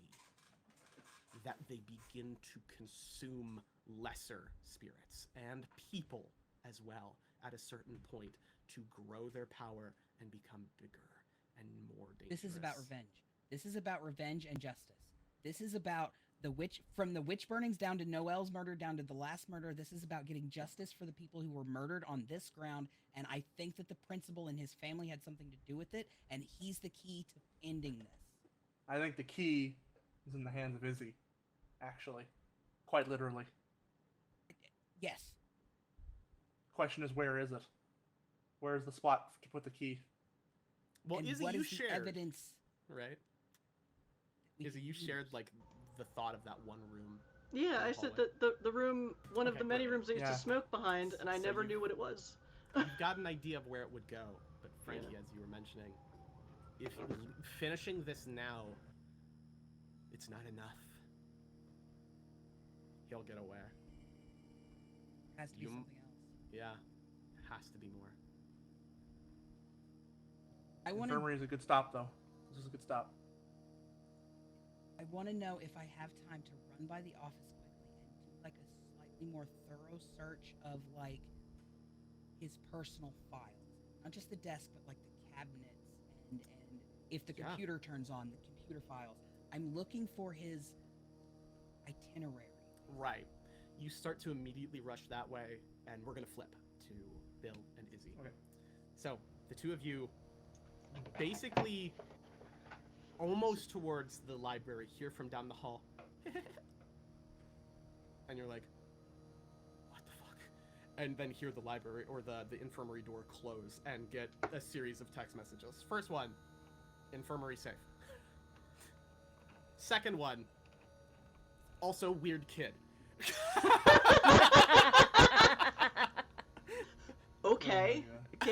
that they begin to consume lesser spirits and people as well at a certain point to grow their power and become bigger and more dangerous. This is about revenge. This is about revenge and justice. This is about the witch, from the witch burnings down to Noel's murder, down to the last murder. This is about getting justice for the people who were murdered on this ground. And I think that the principal and his family had something to do with it. And he's the key to ending this. I think the key is in the hands of Izzy, actually. Quite literally. Yes. Question is, where is it? Where is the spot to put the key? Well, And Izzy, what you is the shared, evidence? right? we Izzy, can you use? shared like the thought of that one room. Yeah, I said that the room, one of Okay, the many perfect. rooms I used Yeah. to smoke behind, and I So never you- knew what it was. You've got an idea of where it would go, but Frankie, as you were mentioning, if finishing this now, it's not enough. He'll get aware. Has to be you- something else. Yeah, has to be more. I want to. Infirmary is a good stop, though. This is a good stop. I want to know if I have time to run by the office quickly and do like a slightly more thorough search of like his personal files, not just the desk, but like the cabinets and if the Yeah. computer turns on, the computer files. I'm looking for his itinerary. Right. You start to immediately rush that way, and we're gonna flip to Bill and Izzy. Okay. So the two of you, basically, almost towards the library, hear from down the hall, and you're like, "What the fuck?" And then hear the library or the infirmary door close, and get a series of text messages. First one, infirmary safe. Second one, also weird kid. Okay.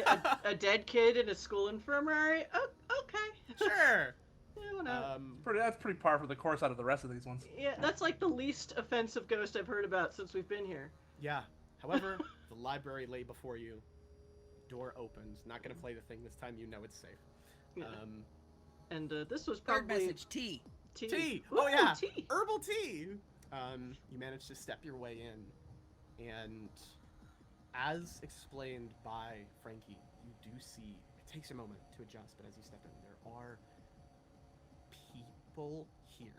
Oh A dead kid in a school infirmary? Oh, okay. Sure. Yeah, whatever. That's pretty par for the course out of the rest of these ones. Yeah, that's like the least offensive ghost I've heard about since we've been here. Yeah. However, the library lay before you. Door opens. Not gonna play the thing this time. You know it's safe. Yeah. And this was Third probably message, T. Tea. Ooh, Oh yeah. tea. Herbal tea. You managed to step your way in, and as explained by Frankie, you do see. It takes a moment to adjust, but as you step in, there are people here,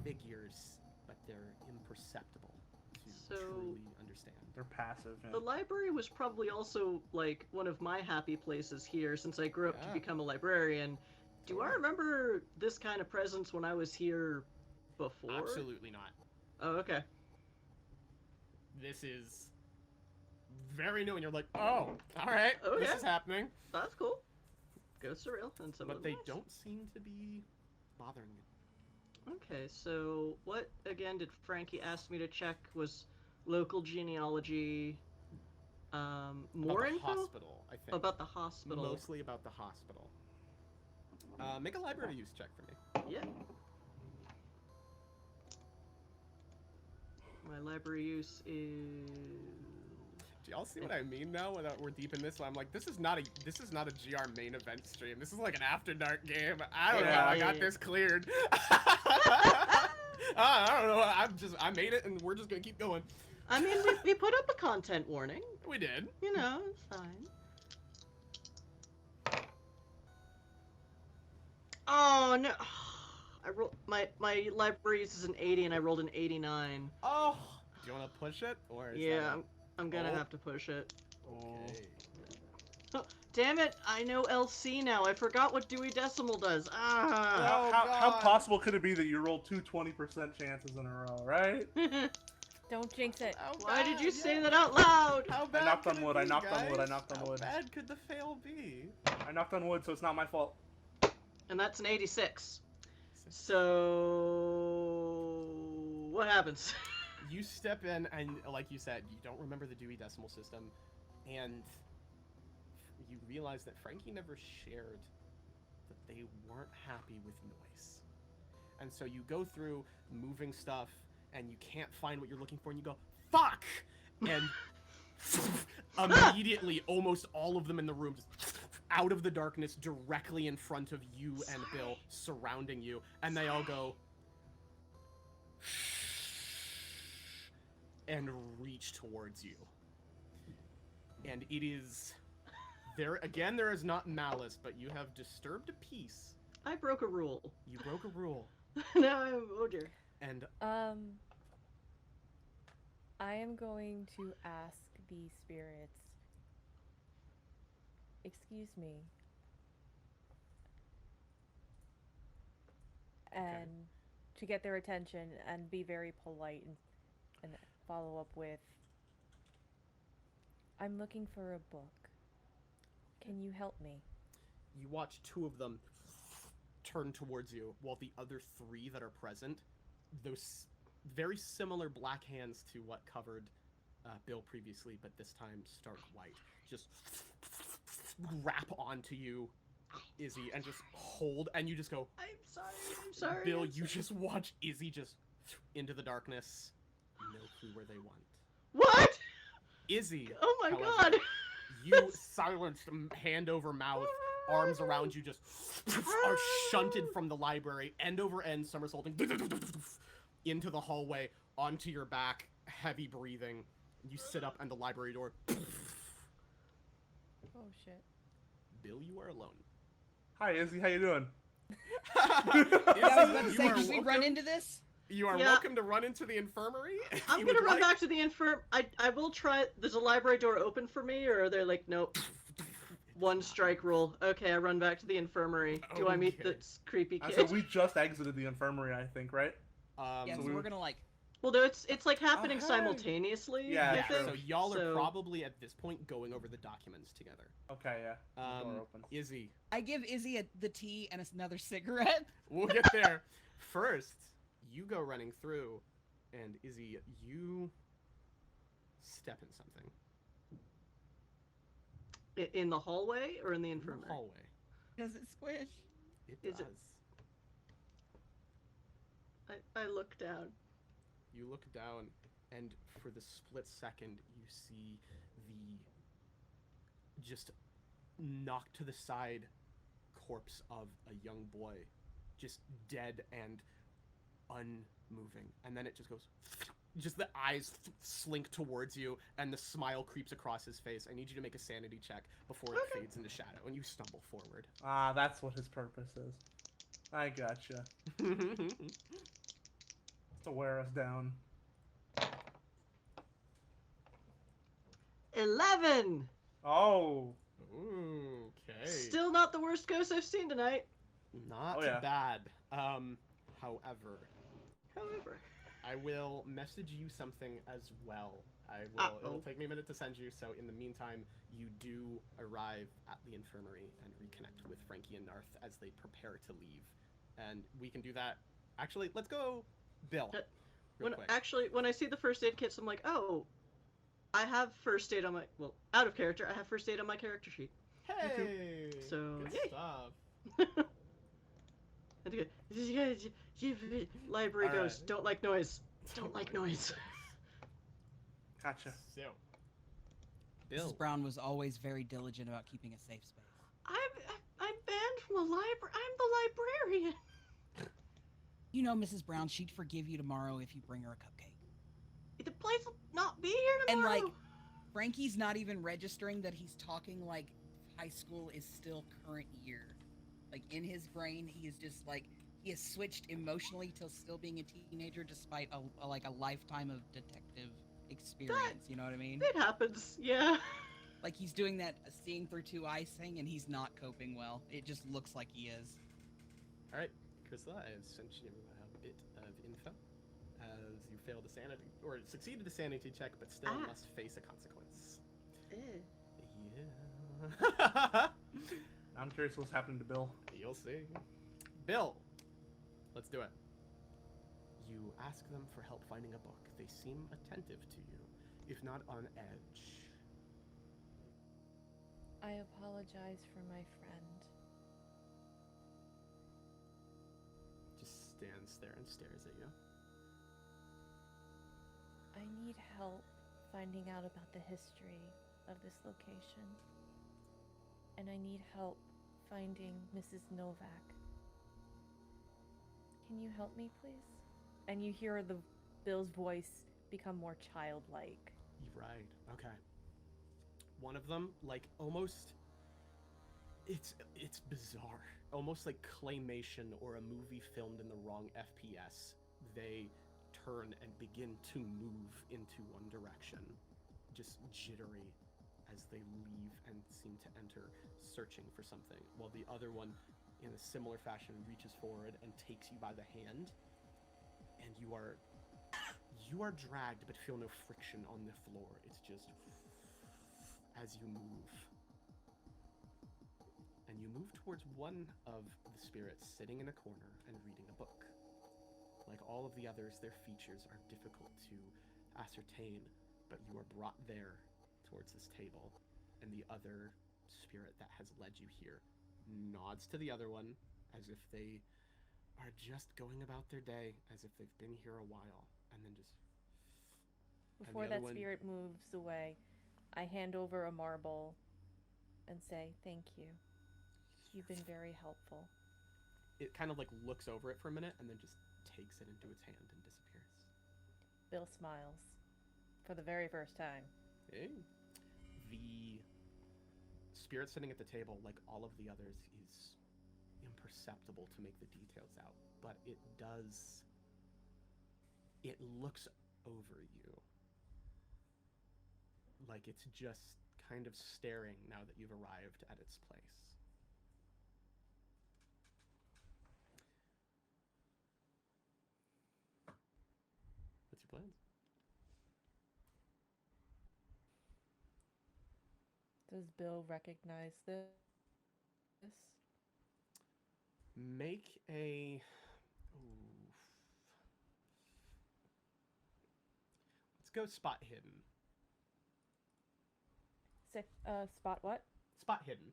figures, but they're imperceptible to So- truly understand. They're passive. The library was probably also like one of my happy places here since I grew up to Yeah. become a librarian. Do I remember this kind of presence when I was here before? Absolutely not. Oh, okay. This is very new, and you're like, oh, all right, Oh, this yeah. is happening. That's cool. Go surreal and some But of they them nice. don't seem to be bothering you. Okay, so what again did Frankie ask me to check? Was local genealogy, more About the info hospital, I think. about the hospital? Mostly about the hospital. Make a library use check for me. Yeah. My library use is. Do y'all see what I mean now? That we're deep in this, I'm like, this is not a GR main event stream. This is like an after dark game. I don't know how I got this cleared. I don't know. I made it, and we're just gonna keep going. I mean, we put up a content warning. We did. You know, it's fine. Oh no! I rolled my library uses an 80, and I rolled an 89. Oh, do you want to push it, or is Yeah, I'm gonna have to push it. Okay. Oh, damn it! I know LC now. I forgot what Dewey Decimal does. Ah! How possible could it be that you rolled two 20% chances in a row, right? Don't jinx it. Why did you say that out loud? How bad I knocked could on it wood. be, I knocked on guys? wood. I knocked on wood. How bad could the fail be? I knocked on wood, so it's not my fault. And that's an 86. So what happens? You step in, and like you said, you don't remember the Dewey Decimal System, and you realize that Frankie never shared that they weren't happy with noise. And so you go through moving stuff, and you can't find what you're looking for, and you go, fuck! And immediately, almost all of them in the room just out of the darkness, directly in front of you and Bill, surrounding you, and they all go and reach towards you. And it is there again. There is not malice, but you have disturbed a peace. I broke a rule. You broke a rule. Now I'm oh dear. And I am going to ask the spirits. Excuse me. And to get their attention and be very polite and follow up with, I'm looking for a book. Can you help me? you watch two of them turn towards you, while the other three that are present, those very similar black hands to what covered Bill previously, but this time stark white, just wrap onto you, Izzy, and just hold, and you just go, I'm sorry. Bill, you just watch Izzy just into the darkness, no clue where they went. What? Izzy, Oh my however, god. you silenced hand over mouth, arms around you, just are shunted from the library, end over end, somersaulting into the hallway, onto your back, heavy breathing. You sit up, and the library door. Oh shit. Bill, you are alone. Hi, Izzy. How you doing? I was about to You say, are did we run welcome- into this? You are Yeah. welcome to run into the infirmary. if I'm you gonna would run like. back to the infirm. I will try. There's a library door open for me, or are they like, nope? One strike rule. Okay, I run back to the infirmary. Do I meet Okay. this creepy I kid? said we just exited the infirmary, I think, right? Yeah, So so we're gonna like. Well, no, it's like happening hey. simultaneously. Yeah, I yeah, think. so y'all are So- probably at this point going over the documents together. Okay, yeah. The door open. Izzy, I give Izzy the tea and another cigarette. we'll get there. First, you go running through, and Izzy, you step in something In the hallway or in the in the infirmary? hallway. Does it squish? It Is does. it- I look down. You look down, and for the split second, you see the just knocked to the side corpse of a young boy, just dead and unmoving. And then it just goes, just the eyes slink towards you, and the smile creeps across his face. I need you to make a sanity check before it Okay. fades into shadow, and you stumble forward. Ah, that's what his purpose is. I gotcha. To wear us down. 11. Oh. Ooh, okay. Still not the worst ghost I've seen tonight. Not Oh, yeah. bad. However, However, I will message you something as well. It'll take me a minute to send you, so in the meantime, you do arrive at the infirmary and reconnect with Frankie and Narth as they prepare to leave. And we can do that. Actually, let's go, Bill. Real quick. when I see the first aid kits, I'm like, oh, I have first aid on my out of character. I have first aid on my character sheet. Hey! So, good yay. stuff. Library All ghosts right. don't like noise. Don't like noise. Gotcha. So, Bill. Mrs. Brown was always very diligent about keeping a safe space. I'm banned from the library. I'm the librarian. You know, Mrs. Brown, she'd forgive you tomorrow if you bring her a cupcake. The place will not be here And tomorrow. like, Frankie's not even registering that he's talking like high school is still current year. Like in his brain, he is just like he has switched emotionally to still being a teenager, despite a lifetime of detective experience. You know what I mean? It happens, yeah. Like he's doing that seeing through two eyes thing, and he's not coping well. It just looks like he is. All right, Crystal, I have sent you a bit of info as you failed a sanity, or succeeded a sanity check, but still must face a consequence. Yeah. I'm curious what's happening to Bill. You'll see. Bill, let's do it. You ask them for help finding a book. They seem attentive to you, if not on edge. I apologize for my friend. Just stands there and stares at you. I need help finding out about the history of this location. And I need help finding Mrs. Novak. Can you help me, please? And you hear Bill's voice become more childlike. Right, okay. One of them, like, almost... It's bizarre. Almost like claymation or a movie filmed in the wrong FPS. They turn and begin to move into one direction. Just jittery as they leave and seem to enter, searching for something, while the other one, in a similar fashion, reaches forward and takes you by the hand, and you are dragged but feel no friction on the floor. It's just as you move. And you move towards one of the spirits sitting in a corner and reading a book. Like all of the others, their features are difficult to ascertain, but you are brought there towards this table, and the other spirit that has led you here nods to the other one as if they are just going about their day, as if they've been here a while, and then just... Before that spirit moves away, I hand over a marble and say, "Thank you. You've been very helpful." It kind of like looks over it for a minute and then just takes it into its hand and disappears. Bill smiles for the very first time. Hey. The spirit sitting at the table, like all of the others, is imperceptible to make the details out, but it looks over you. Like it's just kind of staring now that you've arrived at its place. What's your plans? Does Bill recognize this? Make a... Let's go spot hidden. Spot what? Spot hidden.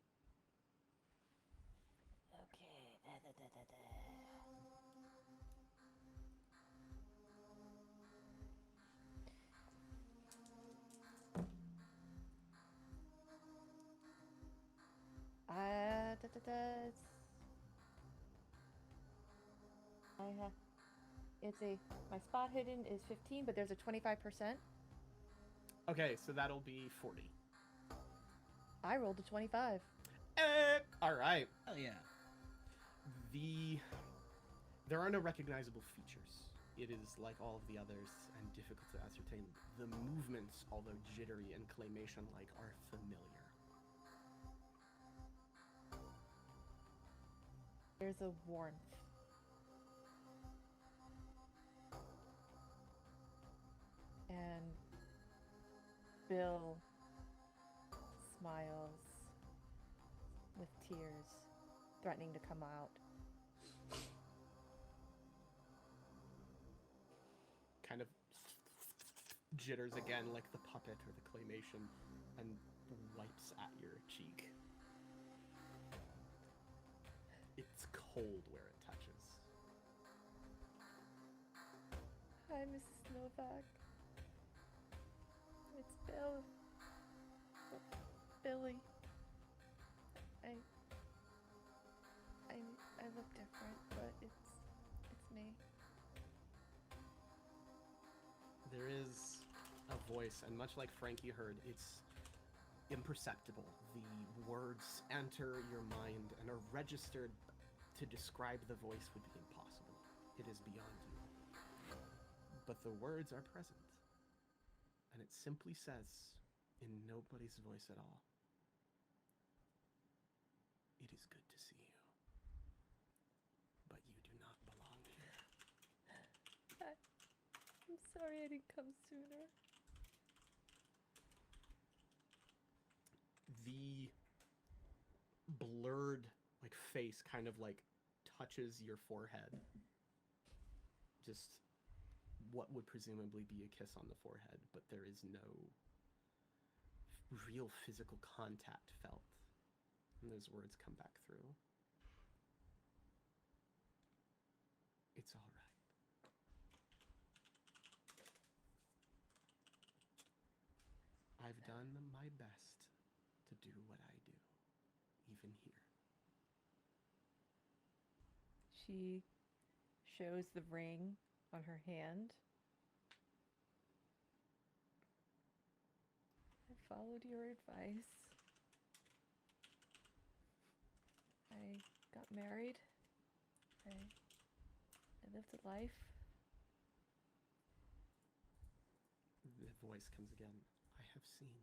Okay. My spot hidden is 15, but there's a 25%. Okay, so that'll be 40. I rolled a 25. All right. Hell yeah. There are no recognizable features. It is like all of the others and difficult to ascertain. The movements, although jittery and claymation-like, are familiar. There's a warmth. And Bill smiles with tears threatening to come out. Kind of jitters again like the puppet or the claymation and wipes at your cheek. It's cold where it touches. Hi, Mrs. Novak. It's Bill. Billy. I look different, but it's me. There is a voice, and much like Frankie heard, it's imperceptible. The words enter your mind and are registered. To describe the voice would be impossible. It is beyond you. But the words are present. And it simply says, in nobody's voice at all, "It is good to see you. But you do not belong here." I'm sorry I didn't come sooner. The blurred face kind of touches your forehead. Just what would presumably be a kiss on the forehead, but there is no real physical contact felt. And those words come back through. It's all right. I've done my best to do what I do, even here. She shows the ring on her hand. I followed your advice. I got married. I lived a life. The voice comes again. I have seen.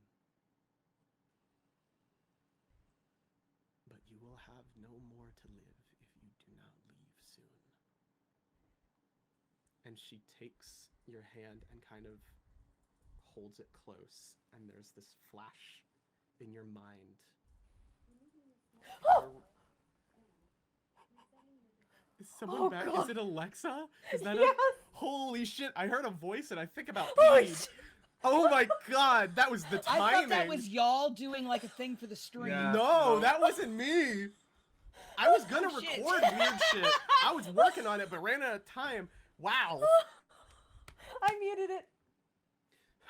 But you will have no more to live if you do not leave soon. And she takes your hand and kind of holds it close, and there's this flash in your mind. Is someone back? God. Is it Alexa? Is that Yes! Holy shit, I heard a voice and I think about Holy Eve. shit. Oh my god, that was the timing. I thought that was y'all doing a thing for the stream. Yeah. No, No. that wasn't me. I was gonna Oh, shit. record weird shit. I was working on it, but ran out of time. Wow. I muted it.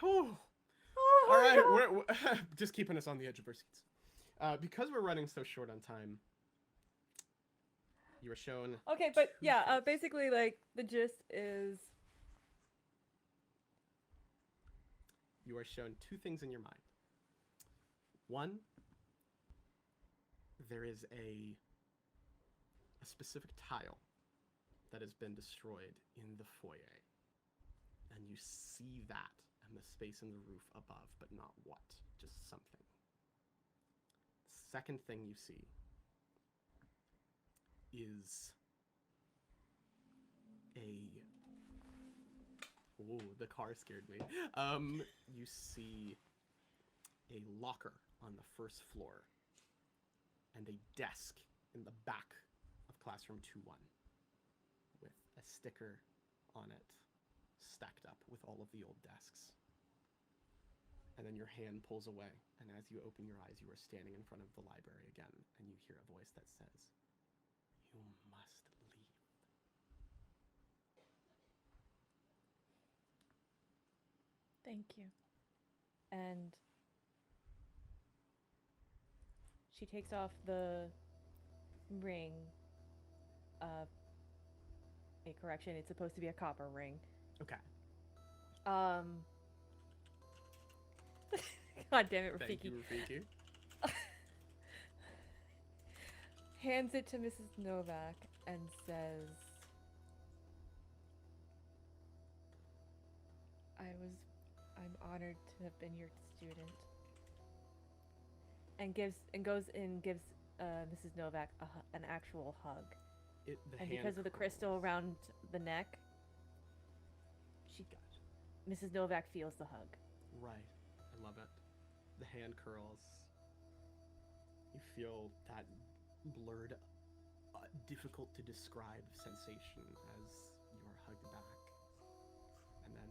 Whew. Oh All my right, God. we're just keeping us on the edge of our seats. Because we're running so short on time, you were shown. Okay, but two yeah, things. basically, the gist is You are shown two things in your mind. One, there is a specific tile that has been destroyed in the foyer. And you see that and the space in the roof above, but not what, just something. Second thing you see is Ooh, the car scared me. You see a locker on the first floor and a desk in the back of classroom 2-1 with a sticker on it stacked up with all of the old desks. And then your hand pulls away, and as you open your eyes, you are standing in front of the library again, and you hear a voice that says, "You must leave." thank you. And she takes off the ring. A correction, it's supposed to be a copper ring. Okay. God damn it, Thank Rafiki. you, Rafiki. Hands it to Mrs. Novak and says, I'm honored to have been your student. And goes and gives Mrs. Novak an actual hug. And because of the crystal around the neck, Mrs. Novak feels the hug. Right. I love it. The hand curls. You feel that blurred, difficult to describe sensation as you are hugged back. And then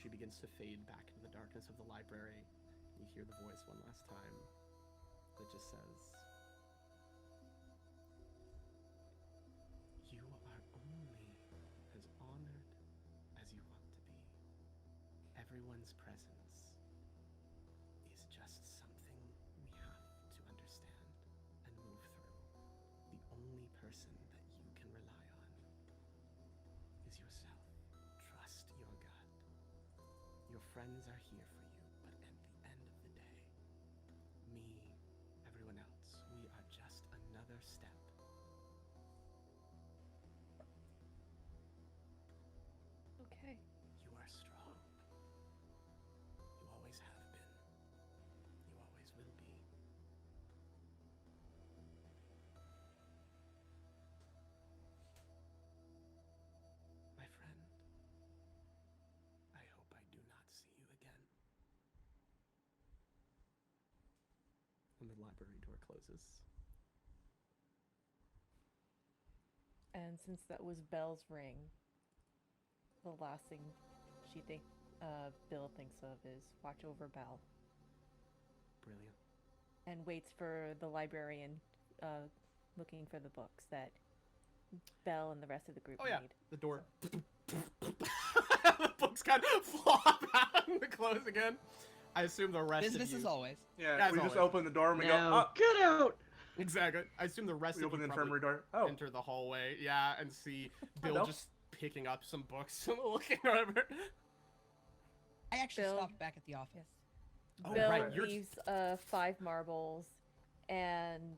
she begins to fade back into the darkness of the library. You hear the voice one last time that just says, "You are only as honored as you want to be. Everyone's presence person that you can rely on is yourself. Trust your gut. Your friends are here for you, but at the end of the day, me, everyone else, we are just another step. Okay. You are strong. You always have been. You always will be. My friend, I hope I do not see you again. And the library door closes. And since that was Belle's ring, the last thing Bill thinks of is watch over Belle Brilliant. and waits for the librarian looking for the books that Belle and the rest of the group Oh yeah, need. the door. The books kind of flop out and close again. I assume the rest Business of you. as always. Yeah, As we just always. open the door and we No, go, oh, get out! Exactly. I assume the rest we of open you the probably infirmary door. Oh, enter the hallway, yeah, and see Bill Bill. just picking up some books and looking over. I actually Bill- stopped back at the office. Oh, Bill right, you're- leaves 5 marbles and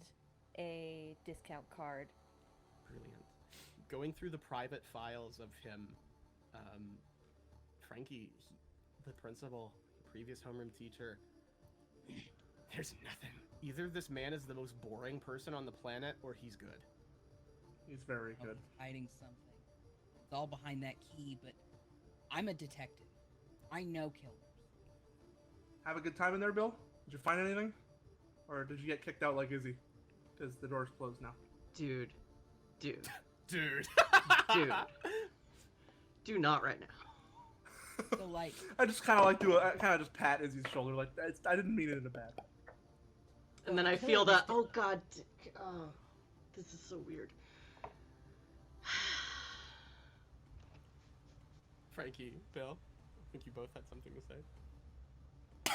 a discount card. Brilliant. Going through the private files of him, Frankie, the principal, the previous homeroom teacher, there's nothing. Either this man is the most boring person on the planet, or he's good. he's very Oh, good. he's hiding something. It's all behind that key, but I'm a detective. I know killers. Have a good time in there, Bill? Did you find anything? Or did you get kicked out like Izzy? Because the door's closed now. Dude. Dude. Dude. Do not right now. So, like, I just kind of like I kind of just pat Izzy's shoulder like I didn't mean it in a bad. And then I the feel killer that, was oh god, oh, this is so weird. Frankie, Bill, I think you both had something to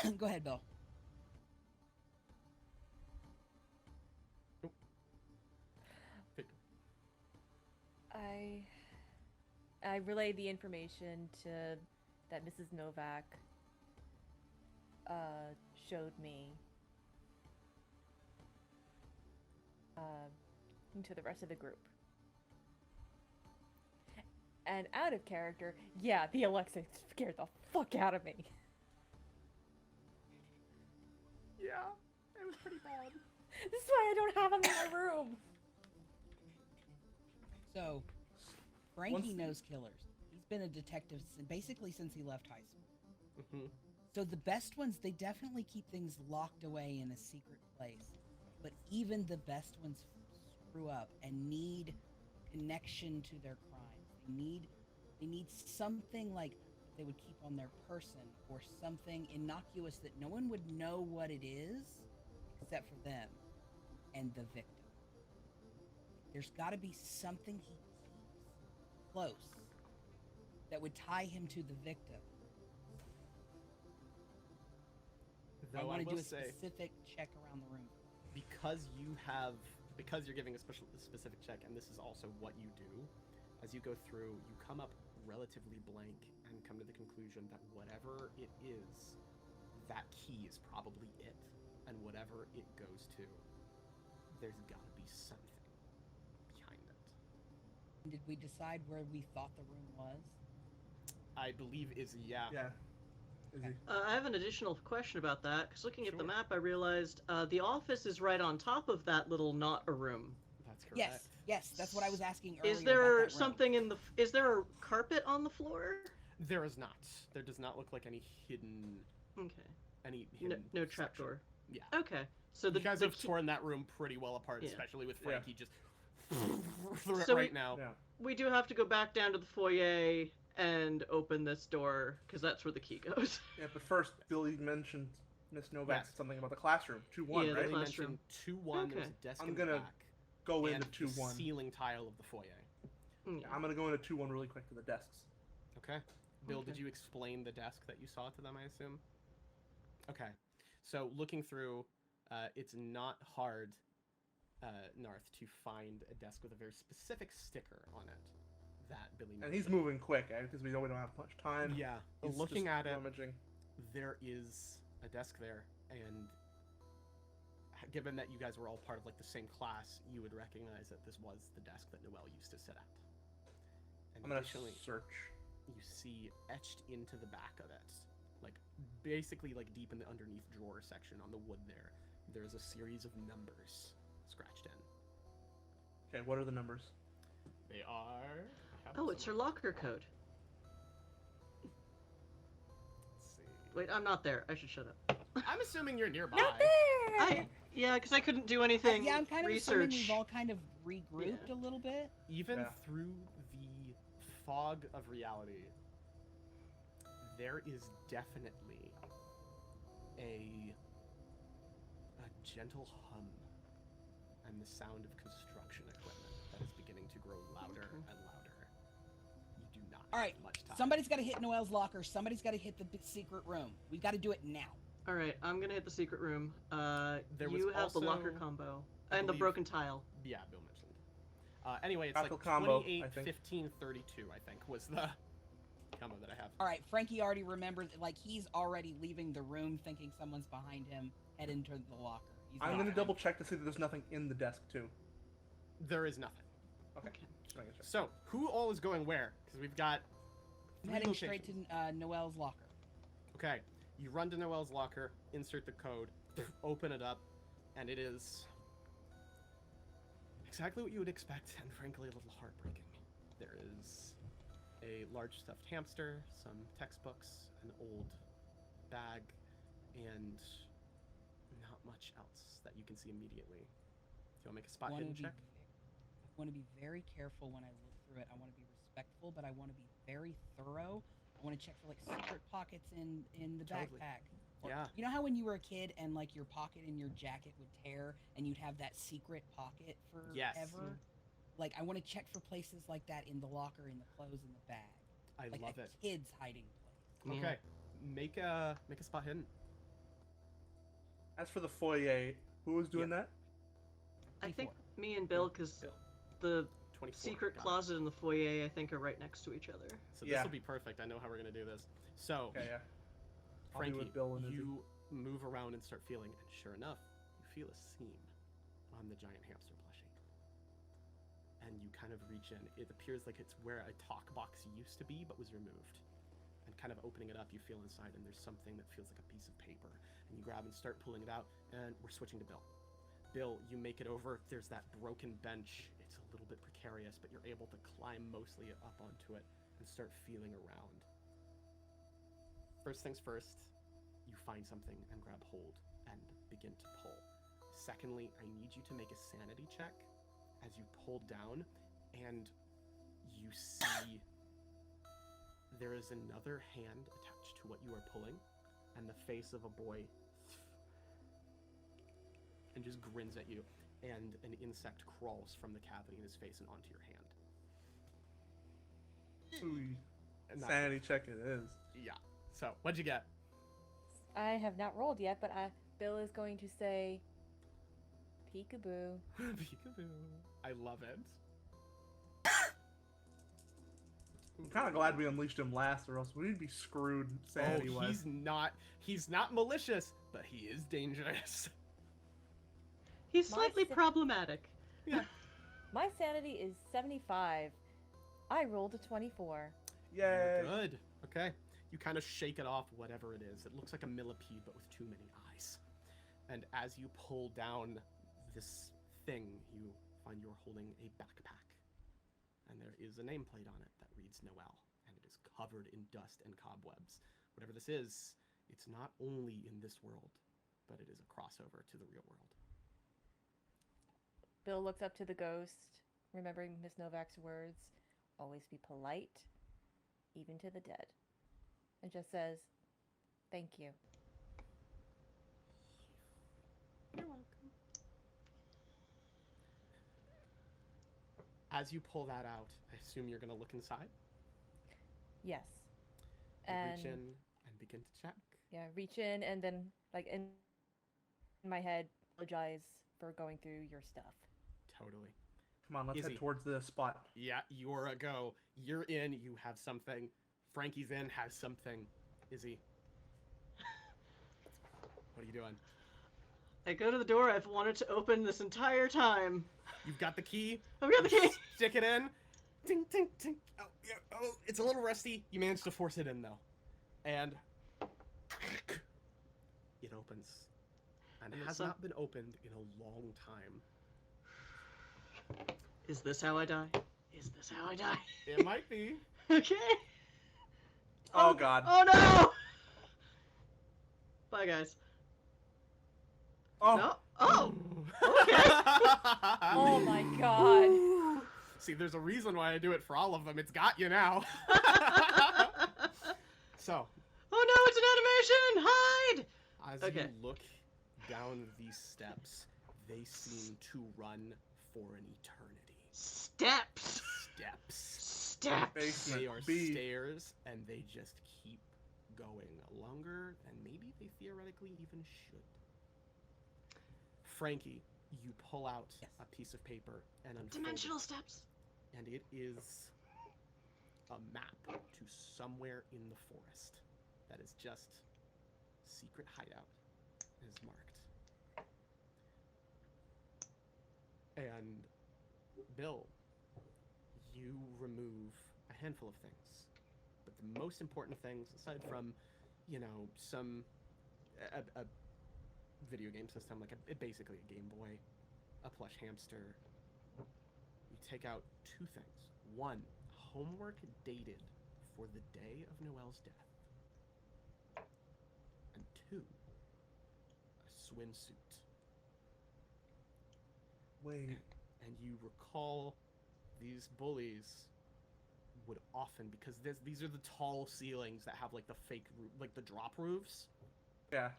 say. Go ahead, Bill. I relayed the information to that Mrs. Novak showed me to the rest of the group. And out of character, yeah, the Alexa scared the fuck out of me. Yeah, it was pretty bad. This is why I don't have them in my room. So, Frankie Once- knows killers. He's been a detective basically since he left high school. Mm-hmm. So the best ones, they definitely keep things locked away in a secret place. But even the best ones screw up and need connection to their crimes. They need something like they would keep on their person or something innocuous that no one would know what it is except for them and the victim. There's got to be something he keeps close that would tie him to the victim. Though I want to will do a say, specific check around the room. because you're giving a specific check, and this is also what you do, as you go through, you come up relatively blank and come to the conclusion that whatever it is, that key is probably it, and whatever it goes to, there's gotta be something behind it. Did we decide where we thought the room was? I believe Izzy, yeah. Yeah. Izzy. I have an additional question about that, because looking at the Sure. map, I realized the office is right on top of that little not a room. That's correct. Yes, that's what I was asking earlier. Is about there that room. something in the? Is there a carpet on the floor? There is not. There does not look like any hidden Okay. No No section. trapdoor. Yeah. Okay. So You guys the have key- torn that room pretty well apart, Yeah. especially with Yeah. Frankie just through it So right we- now. Yeah. we do have to go back down to the foyer and open this door because that's where the key goes. Yeah, but first, Billy mentioned Miss Novak Yes. said something about the classroom. 2-1, Yeah, the right? Billy classroom. mentioned 2-1. There's a Okay. desk I'm in the gonna back. Go and into the 2-1. ceiling tile of the foyer. Yeah. I'm gonna go into 2-1 really quick to the desks. Okay. Bill, did Okay. you explain the desk that you saw to them, I assume? Okay. So looking through, it's not hard Narth to find a desk with a very specific sticker on it that Billy And he's mentioned. moving quick, because we don't have much time. Yeah, He's looking just at it, rummaging. there is a desk there, and given that you guys were all part of like the same class, you would recognize that this was the desk that Noelle used to sit at. And I'm gonna additionally, search. you see etched into the back of it, like basically like deep in the underneath drawer section on the wood there's a series of numbers scratched in. Okay, what are the numbers? They are... Oh, it's her locker code. Let's see. Wait, I'm not there. I should shut up. I'm assuming you're nearby. Not there. Yeah, because I couldn't do anything. Yeah, I'm kind of assuming research. we've all kind of regrouped Yeah. a little bit. Even Yeah. through the fog of reality, there is definitely a gentle hum and the sound of construction equipment that is beginning to grow louder and louder. You do not All right, have much time. somebody's got to hit Noelle's locker. Somebody's got to hit the secret room. We've got to do it now. All right, I'm gonna hit the secret room. There You was have the locker also, combo I and the believe- broken tile. Yeah, Bill mentioned. Anyway, it's Tackle like combo, I 28, think. 15, 32, I think, was the combo that I have. All right, Frankie already remembered. Like he's already leaving the room, thinking someone's behind him. Head into the locker. He's I'm not gonna behind double him. check to see that there's nothing in the desk too. There is nothing. Okay. Just making sure. So, who all is going where? Because we've got I'm 3 heading straight locations. to Noelle's locker. Okay, you run to Noelle's locker, insert the code, open it up, and it is exactly what you would expect, and frankly a little heartbreaking. There is a large stuffed hamster, some textbooks, an old bag, and not much else that you can see immediately. Do you want to make a spot I hidden check? want to be very careful when I look through it. I want to be respectful, but I want to be very thorough. I want to check for like secret pockets in the Totally. backpack. Or- Yeah. You know how when you were a kid and like your pocket in your jacket would tear and you'd have that secret pocket forever? Yes. Like I want to check for places like that in the locker, in the clothes, in the bag. I Like love a it. kid's hiding place. Okay, make a spot hidden. As for the foyer, who was doing that? I think 24. me and Bill, because Bill. the 24. secret got it. closet and the foyer, I think, are right next to each other. So Yeah. this will be perfect. I know how we're gonna do this. So, Okay, yeah. I'll be Frankie, with Bill and Izzy. you move around and start feeling, and sure enough, you feel a seam on the giant hamster plushie. And you kind of reach in. It appears like it's where a talk box used to be, but was removed. And kind of opening it up, you feel inside, and there's something that feels like a piece of paper. And you grab and start pulling it out, and we're switching to Bill. Bill, you make it over. There's that broken bench. It's a little bit precarious, but you're able to climb mostly up onto it and start feeling around. First things first, you find something and grab hold and begin to pull. Secondly, I need you to make a sanity check as you pull down, and you see there is another hand attached to what you are pulling, and the face of a boy and just grins at you, and an insect crawls from the cavity in his face and onto your hand. Ooh, And that- sanity check it is. yeah. So, what'd you get? I have not rolled yet, but Bill is going to say peekaboo. Peekaboo. I love it. I'm kind of glad we unleashed him last, or else we'd be screwed sanity-wise. He's not malicious, but he is dangerous. He's My slightly sa- problematic. My sanity is 75. I rolled a 24. Yay! You're good. Okay. You kind of shake it off, whatever it is. It looks like a millipede, but with too many eyes. And as you pull down this thing, you find you're holding a backpack. And there is a nameplate on it that reads Noel. And it is covered in dust and cobwebs. Whatever this is, it's not only in this world, but it is a crossover to the real world. Bill looks up to the ghost, remembering Miss Novak's words, always be polite, even to the dead, and just says, thank you. You're welcome. As you pull that out, I assume you're going to look inside. Yes. You And reach in and begin to check. yeah, reach in and then, like, in my head, apologize for going through your stuff. Totally. Come on, let's Izzy. head towards the spot. Yeah, you're a go. You're in, you have something. Frankie's in, has something. Izzy. What are you doing? I go to the door I've wanted to open this entire time. You've got the key. I've got the key. Stick it in. Ding, ding, ding. Oh, yeah, oh, it's a little rusty. You managed to force it in, though. And it opens. And it has not been opened in a long time. Is this how I die? Is this how I die? It might be. Okay. Oh, God. Oh, no! Bye, guys. Oh. No? Oh! Oh my god. See, there's a reason why I do it for all of them. It's got you now. So. Oh no, it's an animation! Hide! As you look down these steps, they seem to run for an eternity. Steps! Basement They are B. stairs, and they just keep going longer than maybe they theoretically even should. Frankie, you pull out a piece of paper and unfold Dimensional it, steps! and it is a map to somewhere in the forest that is just secret hideout is marked. And Bill, you remove a handful of things, but the most important things, aside from, you know, some a video game system, like basically a Game Boy, a plush hamster, you take out two things. One, homework dated for the day of Noelle's death, and two, a swimsuit. Wait. And you recall these bullies would often, because these are the tall ceilings that have like the fake like the drop roofs. Yeah.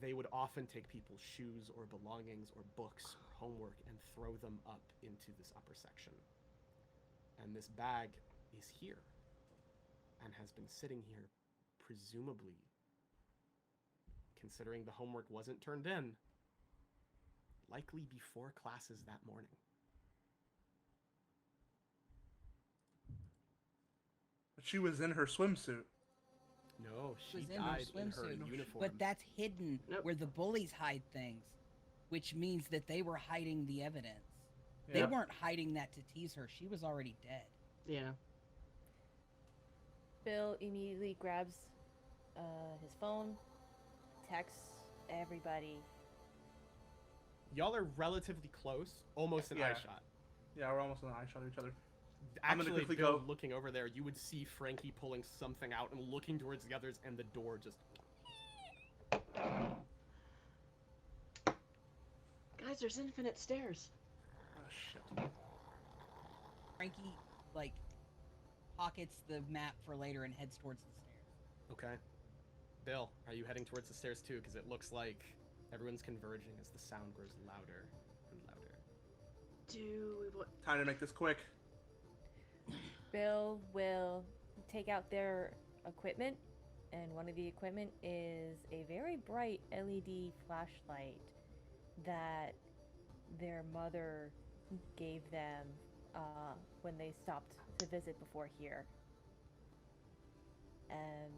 They would often take people's shoes or belongings or books or homework and throw them up into this upper section. And this bag is here and has been sitting here, presumably, considering the homework wasn't turned in, likely before classes that morning. But she was in her swimsuit. No, she was in her died in her swimsuit, uniform. But that's hidden Nope. where the bullies hide things, which means that they were hiding the evidence. Yeah. They weren't hiding that to tease her. She was already dead. Yeah. Bill immediately grabs his phone, texts everybody. Y'all are relatively close, almost an eye Yeah. shot. Yeah, we're almost in an eye shot of each other. I'm gonna Actually, quickly Bill, go- looking over there, you would see Frankie pulling something out and looking towards the others, and the door just... Guys, there's infinite stairs. Oh, shit. Frankie, like, pockets the map for later and heads towards the stairs. Okay. Bill, are you heading towards the stairs too? Because it looks like everyone's converging as the sound grows louder and louder. Do we what? Time to make this quick. Bill will take out their equipment, and one of the equipment is a very bright LED flashlight that their mother gave them when they stopped to visit before here. And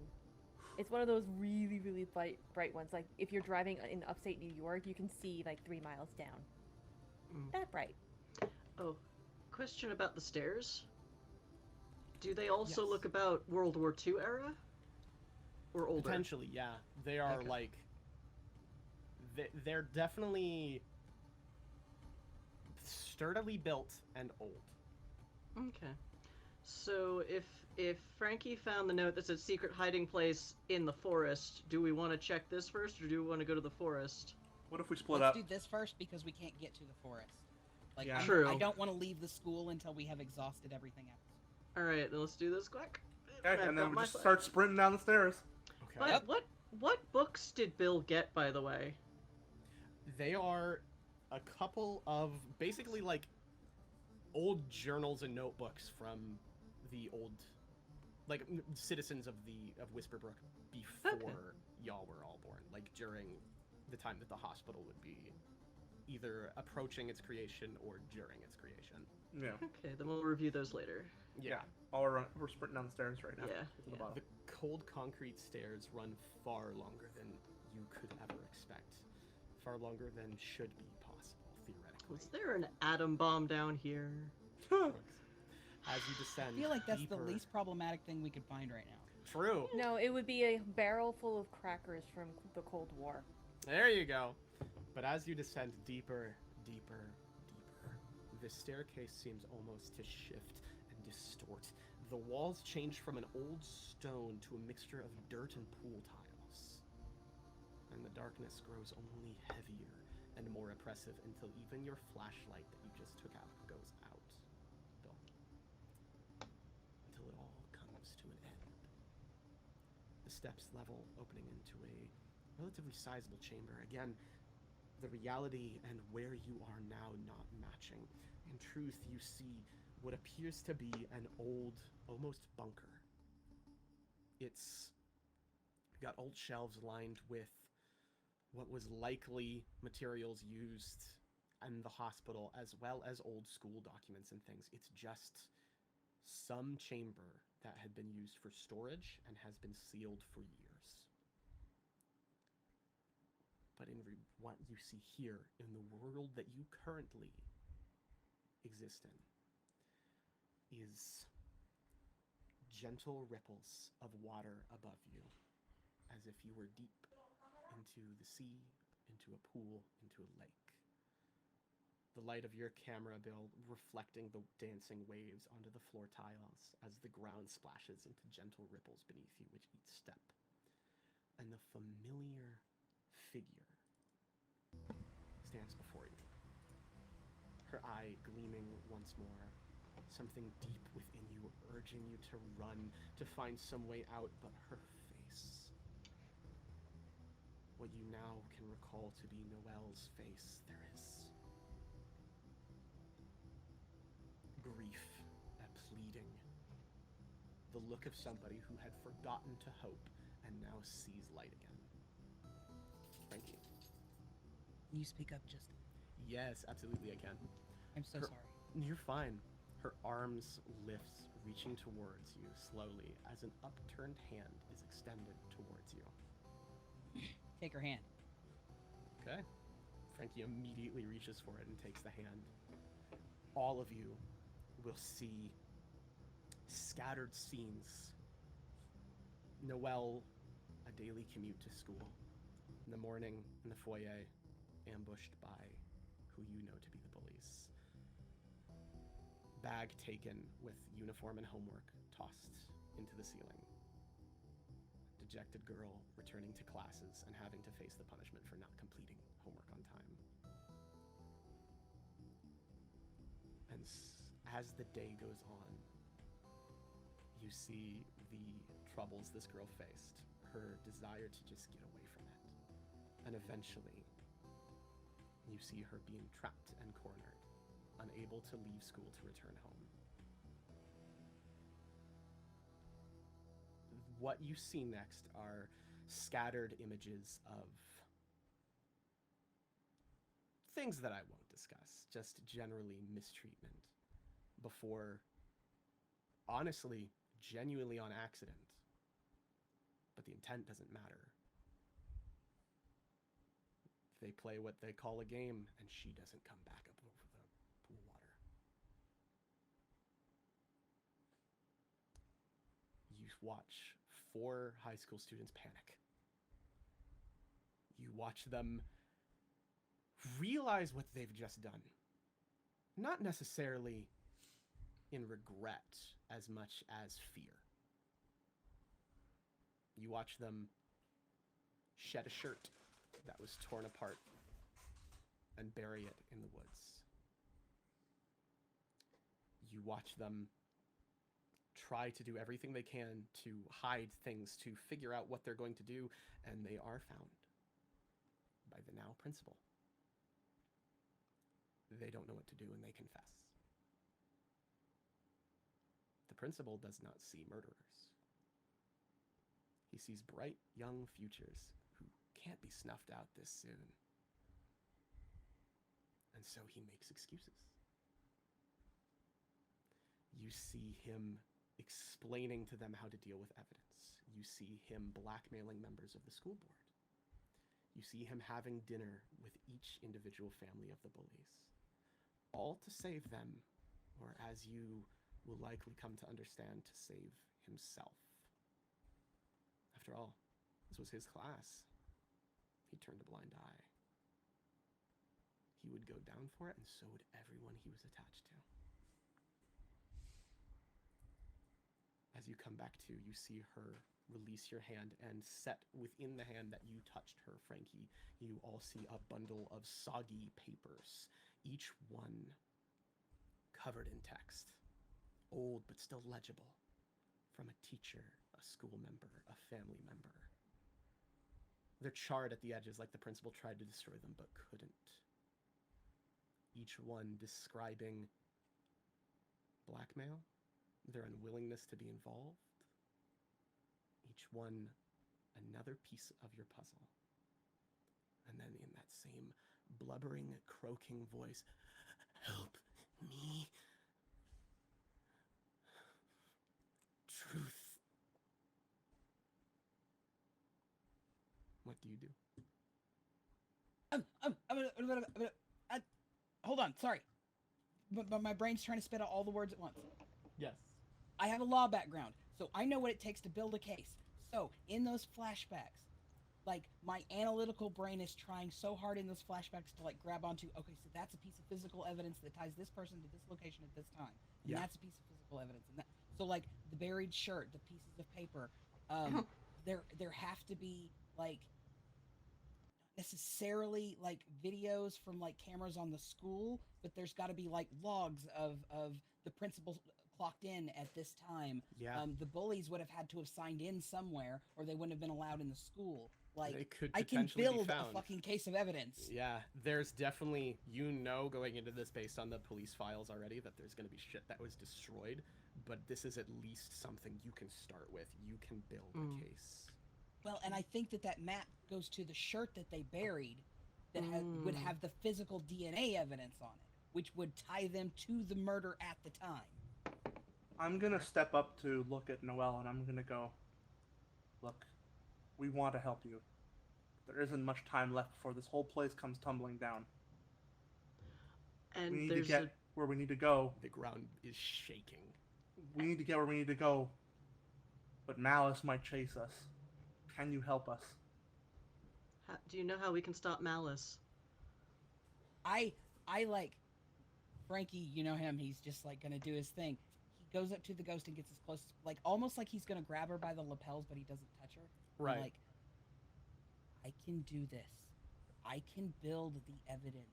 it's one of those really, really bright ones. Like, if you're driving in upstate New York, you can see, like, 3 miles down. That bright. Oh, question about the stairs. Do they also Yes. look about World War II era? Or older? Potentially, yeah. They are Okay. like... They're definitely sturdily built and old. Okay. So if Frankie found the note that said secret hiding place in the forest, do we want to check this first, or do we want to go to the forest? What if we split Let's up? do this first because we can't get to the forest. Like, Yeah. True. I don't want to leave the school until we have exhausted everything else. All right, then let's do this quick. Okay, I've and got then we my just fl- start sprinting down the stairs. Okay. But Yep. what books did Bill get, by the way? They are a couple of basically like old journals and notebooks from the old, like citizens of Whisperbrook before y'all were all born, like during the time that the hospital would be either approaching its creation or during its creation. Yeah. Okay, then we'll review those later. Yeah. We're sprinting downstairs right now. Yeah, To the yeah. bottom. The cold concrete stairs run far longer than you could ever expect. Far longer than should be possible, theoretically. Was there an atom bomb down here? As you descend, I feel like that's deeper... the least problematic thing we could find right now. True. No, it would be a barrel full of crackers from the Cold War. There you go. But as you descend deeper, deeper, deeper, the staircase seems almost to shift and distort. The walls change from an old stone to a mixture of dirt and pool tiles. And the darkness grows only heavier and more oppressive until even your flashlight that you just took out goes out. Bill. Until it all comes to an end. The steps level, opening into a relatively sizable chamber. Again, the reality and where you are now not matching. In truth, you see what appears to be an old, almost bunker. It's got old shelves lined with what was likely materials used in the hospital, as well as old school documents and things. It's just some chamber that had been used for storage and has been sealed for years. But in what you see here, in the world that you currently exist in, is gentle ripples of water above you, as if you were deep into the sea, into a pool, into a lake. The light of your camera, Bill, reflecting the dancing waves onto the floor tiles as the ground splashes into gentle ripples beneath you with each step. And the familiar figure stands before you. Her eye gleaming once more. Something deep within you urging you to run, to find some way out, but her face. What you now can recall to be Noelle's face, there is grief, a pleading. The look of somebody who had forgotten to hope and now sees light again. Frankie. Can you speak up just? Yes, absolutely I can. I'm so Her- sorry. You're fine. Her arms lifts, reaching towards you slowly as an upturned hand is extended towards you. Take her hand. Okay. Frankie immediately reaches for it and takes the hand. All of you will see scattered scenes. Noelle, a daily commute to school. In the morning, in the foyer, ambushed by who you know to be the bullies. Bag taken with uniform and homework tossed into the ceiling. Dejected girl returning to classes and having to face the punishment for not completing homework on time. And as the day goes on, you see the troubles this girl faced, her desire to just get away from it. And eventually, you see her being trapped and cornered, unable to leave school to return home. What you see next are scattered images of things that I won't discuss, just generally mistreatment, before, honestly, genuinely on accident. But the intent doesn't matter. They play what they call a game, and she doesn't come back up over the pool water. You watch 4 high school students panic. You watch them realize what they've just done. Not necessarily in regret as much as fear. You watch them shed a shirt that was torn apart and bury it in the woods. You watch them try to do everything they can to hide things, to figure out what they're going to do, and they are found by the now principal. They don't know what to do, and they confess. The principal does not see murderers. He sees bright young futures who can't be snuffed out this soon. And so he makes excuses. You see him explaining to them how to deal with evidence. You see him blackmailing members of the school board. You see him having dinner with each individual family of the bullies, all to save them, or as you will likely come to understand, to save himself. After all, this was his class. He turned a blind eye. He would go down for it, and so would everyone he was attached to. As you come back to, you see her release your hand, and set within the hand that you touched her, Frankie, you all see a bundle of soggy papers, each one covered in text, old but still legible, from a teacher, a school member, a family member. They're charred at the edges like the principal tried to destroy them but couldn't. Each one describing blackmail, their unwillingness to be involved. Each one another piece of your puzzle. And then in that same blubbering, croaking voice, help me. Truth. What do you do? Hold on, sorry. But my brain's trying to spit out all the words at once. Yes. I have a law background, so I know what it takes to build a case. So, in those flashbacks, like, my analytical brain is trying so hard in those flashbacks to, like, grab onto, okay, so that's a piece of physical evidence that ties this person to this location at this time. And Yeah. that's a piece of physical evidence. And that, so, like, the buried shirt, the pieces of paper, there have to be, like, not necessarily, like, videos from, like, cameras on the school, but there's got to be, like, logs of the principal clocked in at this time. Yeah. The bullies would have had to have signed in somewhere, or they wouldn't have been allowed in the school. Like, They could I can potentially be build a found. fucking case of evidence. Yeah, there's definitely, going into this based on the police files already, that there's going to be shit that was destroyed, but this is at least something you can start with. You can build a case. Well, and I think that map goes to the shirt that they buried that would have the physical DNA evidence on it, which would tie them to the murder at the time. I'm gonna step up to look at Noelle and I'm gonna go, look, we want to help you. There isn't much time left before this whole place comes tumbling down. And We need to there's get where we need to go. The ground is shaking. We need to get where we need to go. But Malice might chase us. Can you help us? do you know how we can stop Malice? I like Frankie, you know him, he's just like gonna do his thing. He goes up to the ghost and gets as close, like almost like he's gonna grab her by the lapels, but he doesn't touch her. Right. And, like, I can do this. I can build the evidence.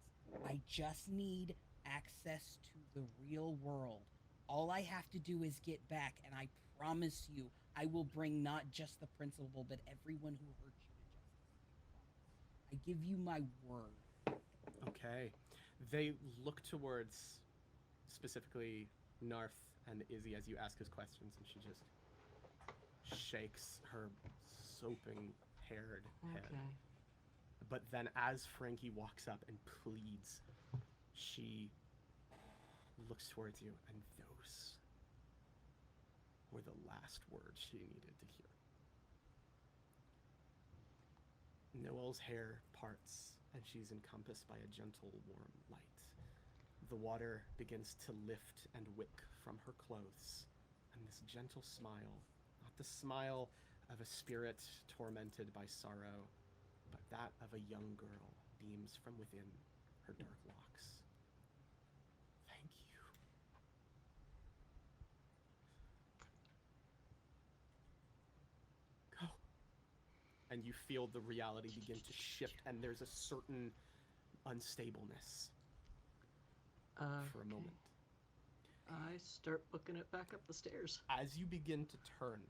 I just need access to the real world. All I have to do is get back, and I promise you, I will bring not just the principal, but everyone who hurt you to justice. I give you my word. Okay. They look towards, specifically, Narth and Izzy as you ask his questions, and she just shakes her soaping-haired head. Okay. But then as Frankie walks up and pleads, she looks towards you, and those were the last words she needed to hear. Noelle's hair parts, and she's encompassed by a gentle, warm light. The water begins to lift and wick from her clothes, and this gentle smile, not the smile of a spirit tormented by sorrow, but that of a young girl, beams from within her dark locks. Thank you. Go. And you feel the reality begin to shift, and there's a certain unstableness for a moment. I start booking it back up the stairs. As you begin to turn,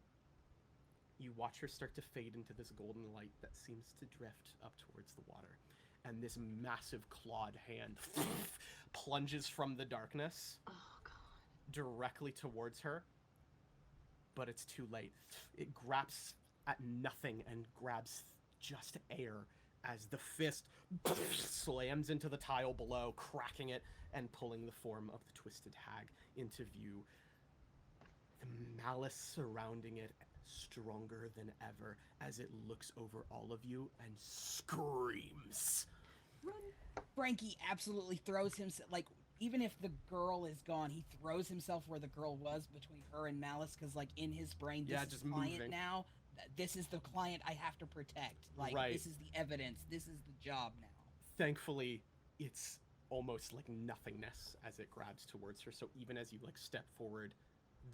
you watch her start to fade into this golden light that seems to drift up towards the water. And this massive clawed hand plunges from the darkness directly towards her. But it's too late. It grabs at nothing and grabs just air as the fist slams into the tile below, cracking it and pulling the form of the twisted hag into view. The malice surrounding it stronger than ever as it looks over all of you and screams. Frankie absolutely throws himself, like, even if the girl is gone, he throws himself where the girl was between her and Malice, because, like, in his brain, this is just the client moving. now. This is the client I have to protect. Like, Right. This is the evidence. This is the job now. Thankfully, it's almost like nothingness as it grabs towards her. So even as you like step forward,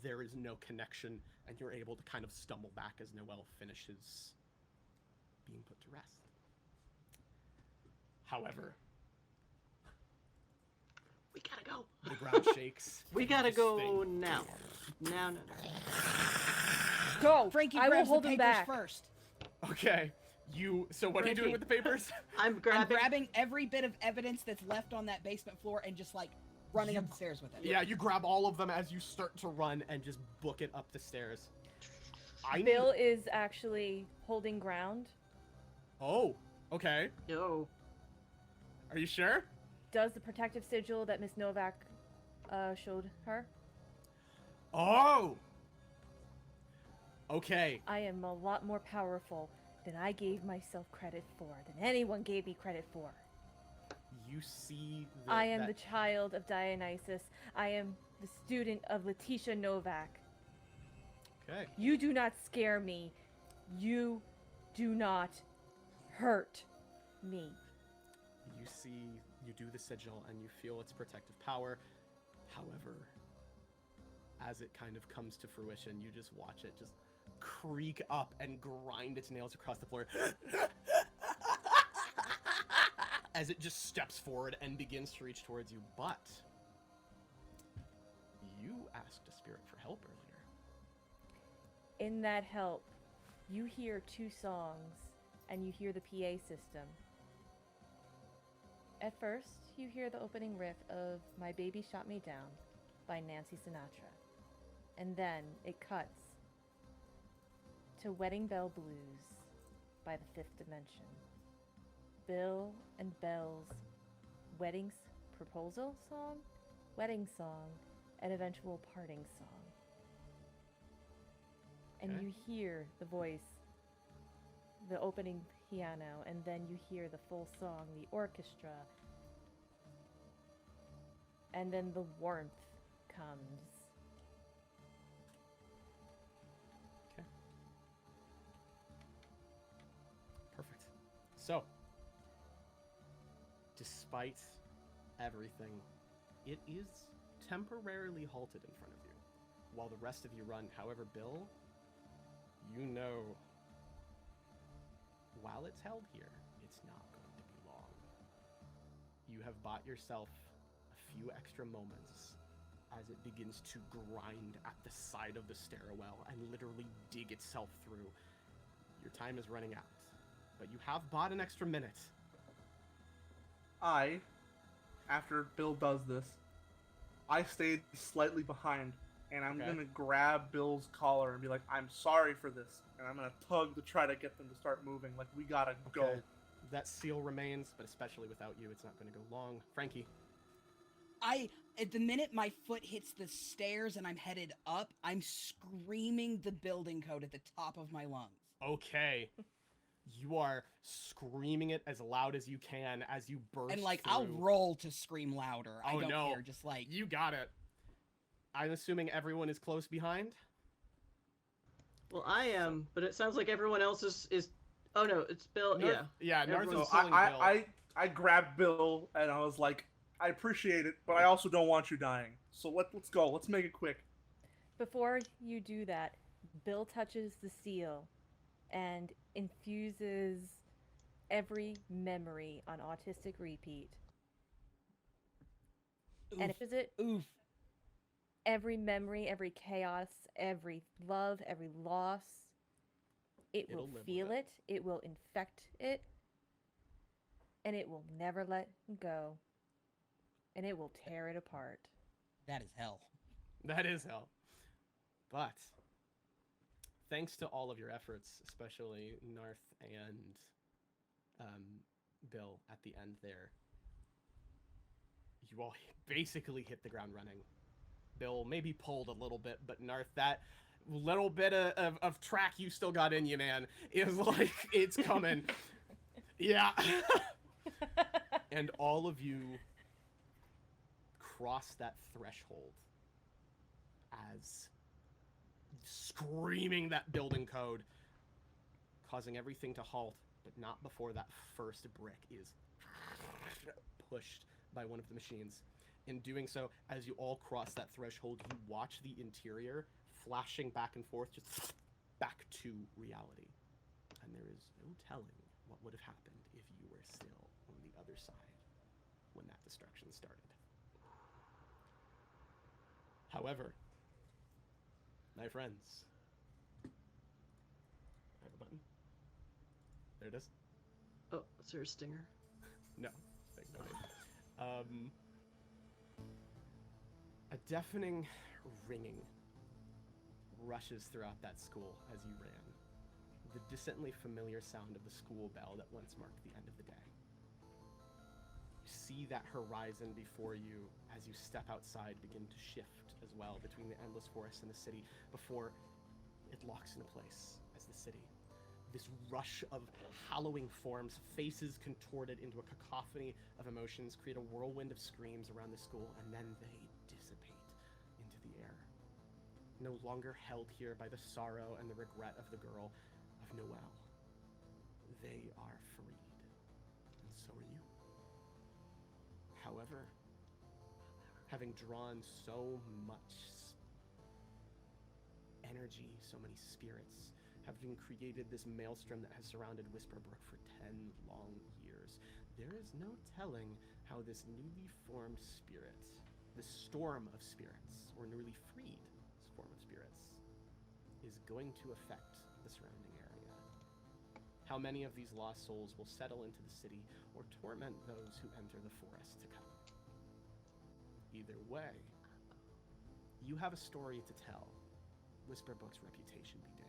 there is no connection, and you're able to kind of stumble back as Noelle finishes being put to rest. However, We gotta go. the ground shakes. We gotta This go thing- now. Now. Go! Frankie I will grabs hold the him papers back. first. Okay, so what are you doing Frankie. with the papers? I'm I'm grabbing. grabbing every bit of evidence that's left on that basement floor and just, like, running up the stairs with it. Yeah, you grab all of them as you start to run and just book it up the stairs. Bill is actually holding ground. Oh, okay. No. Are you sure? Does the protective sigil that Miss Novak showed her. Oh! Okay. I am a lot more powerful than I gave myself credit for, than anyone gave me credit for. You see I am the child of Dionysus. I am the student of Letitia Novak. Okay. You do not scare me. You do not hurt me. You do the sigil and you feel its protective power. However, as it kind of comes to fruition, you just watch it just creak up and grind its nails across the floor as it just steps forward and begins to reach towards you. But you asked a spirit for help earlier. In that help, you hear two songs and you hear the PA system. At first, you hear the opening riff of My Baby Shot Me Down by Nancy Sinatra. And then it cuts to Wedding Bell Blues by the Fifth Dimension. Bill and Belle's wedding proposal song, wedding song, and eventual parting song. And Okay. you hear the voice, the opening piano, and then you hear the full song, the orchestra, and then the warmth comes. Okay. Perfect. So, despite everything, it is temporarily halted in front of you, while the rest of you run. However, Bill, you know, while it's held here, it's not going to be long. You have bought yourself a few extra moments as it begins to grind at the side of the stairwell and literally dig itself through. Your time is running out, but you have bought an extra minute. After Bill does this, I stayed slightly behind, and I'm Okay. gonna grab Bill's collar and be like, "I'm sorry for this," and I'm gonna tug to try to get them to start moving. Like, we gotta go. Okay. That seal remains, but especially without you, it's not going to go long. Frankie. At the minute my foot hits the stairs and I'm headed up, I'm screaming the building code at the top of my lungs. Okay. You are screaming it as loud as you can as you burst And, like, through. I'll roll to scream louder. I Oh, don't no. care, just like... You got it. I'm assuming everyone is close behind? Well, I am, but it sounds like everyone else is. Oh no, it's Bill. Narth- Yeah. Narth Everyone's- is So pulling Bill. I grabbed Bill and I was like, "I appreciate it, but I also don't want you dying. So let's go. Let's make it quick." Before you do that, Bill touches the seal and infuses every memory on autistic repeat. And Oof. is it Oof. every memory, every chaos, every love, every loss? It It'll will live with feel it. it, it will infect it, and it will never let go. And it will tear it apart. That is hell. That is hell. But thanks to all of your efforts, especially Narth and Bill, at the end there, you all basically hit the ground running. Bill maybe pulled a little bit, but Narth, that little bit of track you still got in you, man, is like, it's coming. Yeah. And all of you cross that threshold as screaming that building code, causing everything to halt, but not before that first brick is pushed by one of the machines. In doing so, as you all cross that threshold, you watch the interior flashing back and forth, just back to reality. And there is no telling what would have happened if you were still on the other side when that destruction started. However, my friends, I have a button. There it is. Oh, is there a stinger? No. Thank no name. A deafening ringing rushes throughout that school as you ran. The distantly familiar sound of the school bell that once marked the end of the day. You see that horizon before you as you step outside begin to shift as well between the endless forest and the city before it locks into place as the city. This rush of hallowing forms, faces contorted into a cacophony of emotions, create a whirlwind of screams around the school, and then they dissipate into the air. No longer held here by the sorrow and the regret of the girl of Noelle. They are freed, and so are you. However, having drawn so much energy, so many spirits, having created this maelstrom that has surrounded Whisperbrook for 10 long years, there is no telling how this newly formed spirit, this storm of spirits, or newly freed form of spirits, is going to affect the surrounding area. How many of these lost souls will settle into the city or torment those who enter the forest to come? Either way, you have a story to tell. Whisperbook's reputation be damned.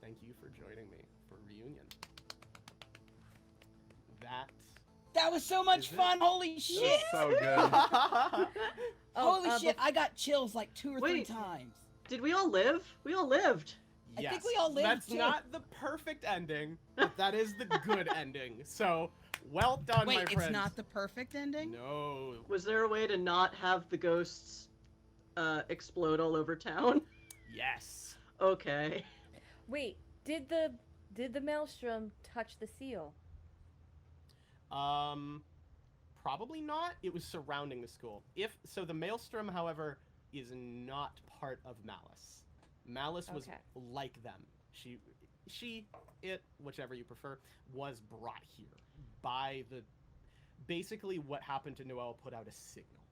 Thank you for joining me for Reunion. That was so much fun! Holy shit! So good. Holy shit! I got chills like 2 or 3 Wait. times. Did we all live? We all lived. I Yes, think we all lived, that's too. not the perfect ending, but that is the good ending. So, well done, Wait, my friends. it's not the perfect ending? No. Was there a way to not have the ghosts explode all over town? Yes. Okay. Wait, did the maelstrom touch the seal? Probably not. It was surrounding the school. So the maelstrom, however, is not part of Malice. Malice was Okay. like them. It, whichever you prefer, was brought here by basically what happened to Noelle put out a signal.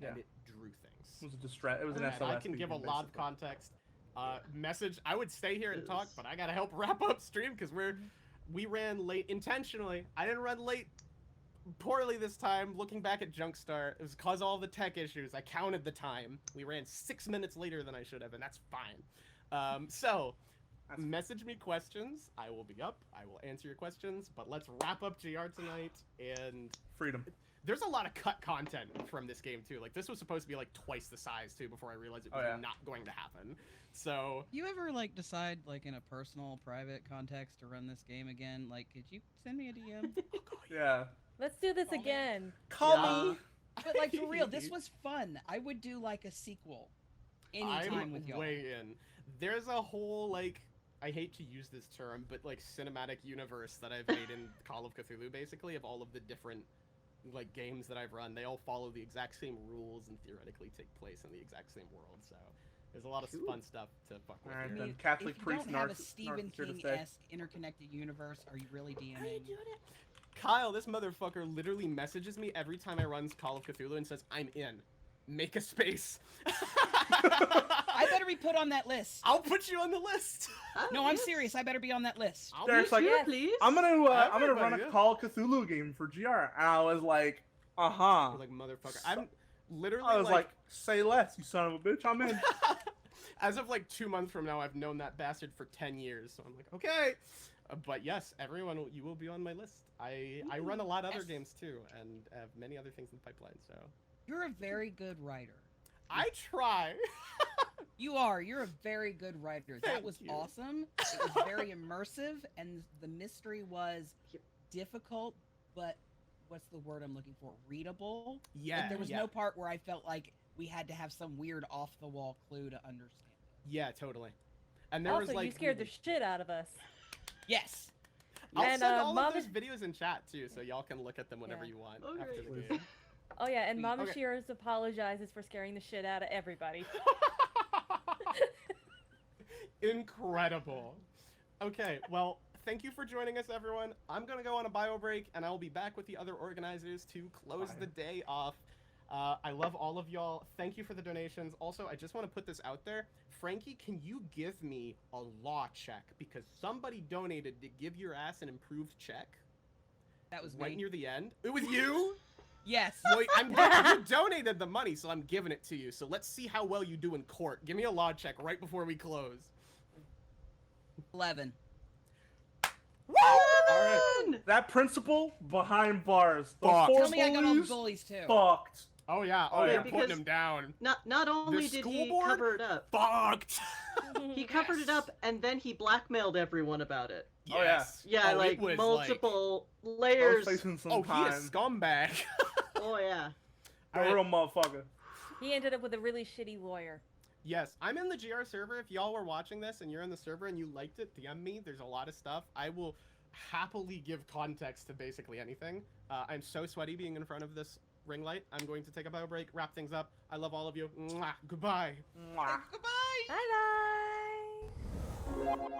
And Yeah. it drew things. It was a distress. It was an And SOS. I can give a beacon, lot of basically. context. Message. I would stay here and talk, Yes. but I gotta help wrap up stream because we ran late intentionally. I didn't run late poorly this time. Looking back at Junkstar, it was cause all the tech issues. I counted the time. We ran 6 minutes later than I should have, and that's fine. So message me questions. I will be up. I will answer your questions. But let's wrap up GR tonight. And Freedom. there's a lot of cut content from this game too. Like this was supposed to be like twice the size too before I realized it was not going to happen. So You ever like decide like in a personal, private context to run this game again? Like, could you send me a DM? Yeah. Let's do this Call me. again. Call me. But like for real, this was fun. I would do like a sequel anytime I'm with y'all. way in. There's a whole like, I hate to use this term, but like cinematic universe that I've made in Call of Cthulhu, basically, of all of the different like games that I've run. They all follow the exact same rules and theoretically take place in the exact same world. So there's a lot of fun stuff to fuck with. Alright, here. then If Catholic you priest don't have a Narth Stephen is here to stay. King-esque interconnected universe, are you really DMing? Kyle, this motherfucker literally messages me every time I run Call of Cthulhu and says, "I'm in. Make a space." I better be put on that list. I'll put you on the list. No, I'm serious. I better be on that list. I'll Derek's put like, you- Yes. Please. I'm gonna run Everybody, a yeah. Call of Cthulhu game for GR, and I was like, uh-huh. You're like, motherfucker. I'm literally I was like, say less, you son of a bitch. I'm in. as of like 2 months from now, I've known that bastard for 10 years. So I'm like, okay. But yes, everyone, you will be on my list. I run a lot of other Yes. games too, and have many other things in the pipeline. So You're a very good writer. I try. You are. You're a very good writer. That Thank was you. awesome. It was very immersive, and the mystery was difficult, but what's the word I'm looking for? Readable. Yeah. Like, there was yeah. no part where I felt like we had to have some weird off-the-wall clue to understand it. Yeah, totally. And there Also, was like you scared really... the shit out of us. Yes. I'll And, send all Mama- of those videos in chat too, so y'all can look at them whenever Yeah. you want Okay. after the game. Oh yeah, and Mama Okay. Shears apologizes for scaring the shit out of everybody. Incredible. Okay, well, thank you for joining us, everyone. I'm gonna go on a bio break, and I will be back with the other organizers to close the day off. I love all of y'all. Thank you for the donations. Also, I just want to put this out there. Frankie, can you give me a law check? Because somebody donated to give your ass an improved check. That was Right me. near the end. It was you? Yes. Well, you donated the money, so I'm giving it to you. So let's see how well you do in court. Give me a law check right before we close. 11. Woo! All right. That principal behind bars. The Fuck. four Tell me I got all the bullies bullies too. fucked. Oh yeah. Oh Oh, yeah. yeah. Putting Because- him down. Not only did school he board? cover it up, Fucked. he covered it up and then he blackmailed everyone about it. Oh, yeah. Yes. Yeah, Oh, like it was multiple I was layers. facing some Oh, he a time. scumbag. Oh yeah. A Alright. real motherfucker. He ended up with a really shitty lawyer. Yes, I'm in the GR server. If y'all were watching this and you're in the server and you liked it, DM me. There's a lot of stuff. I will happily give context to basically anything. I'm so sweaty being in front of this ring light. I'm going to take a bio break, wrap things up. I love all of you. Mwah. Goodbye. Mwah. Goodbye. Bye bye.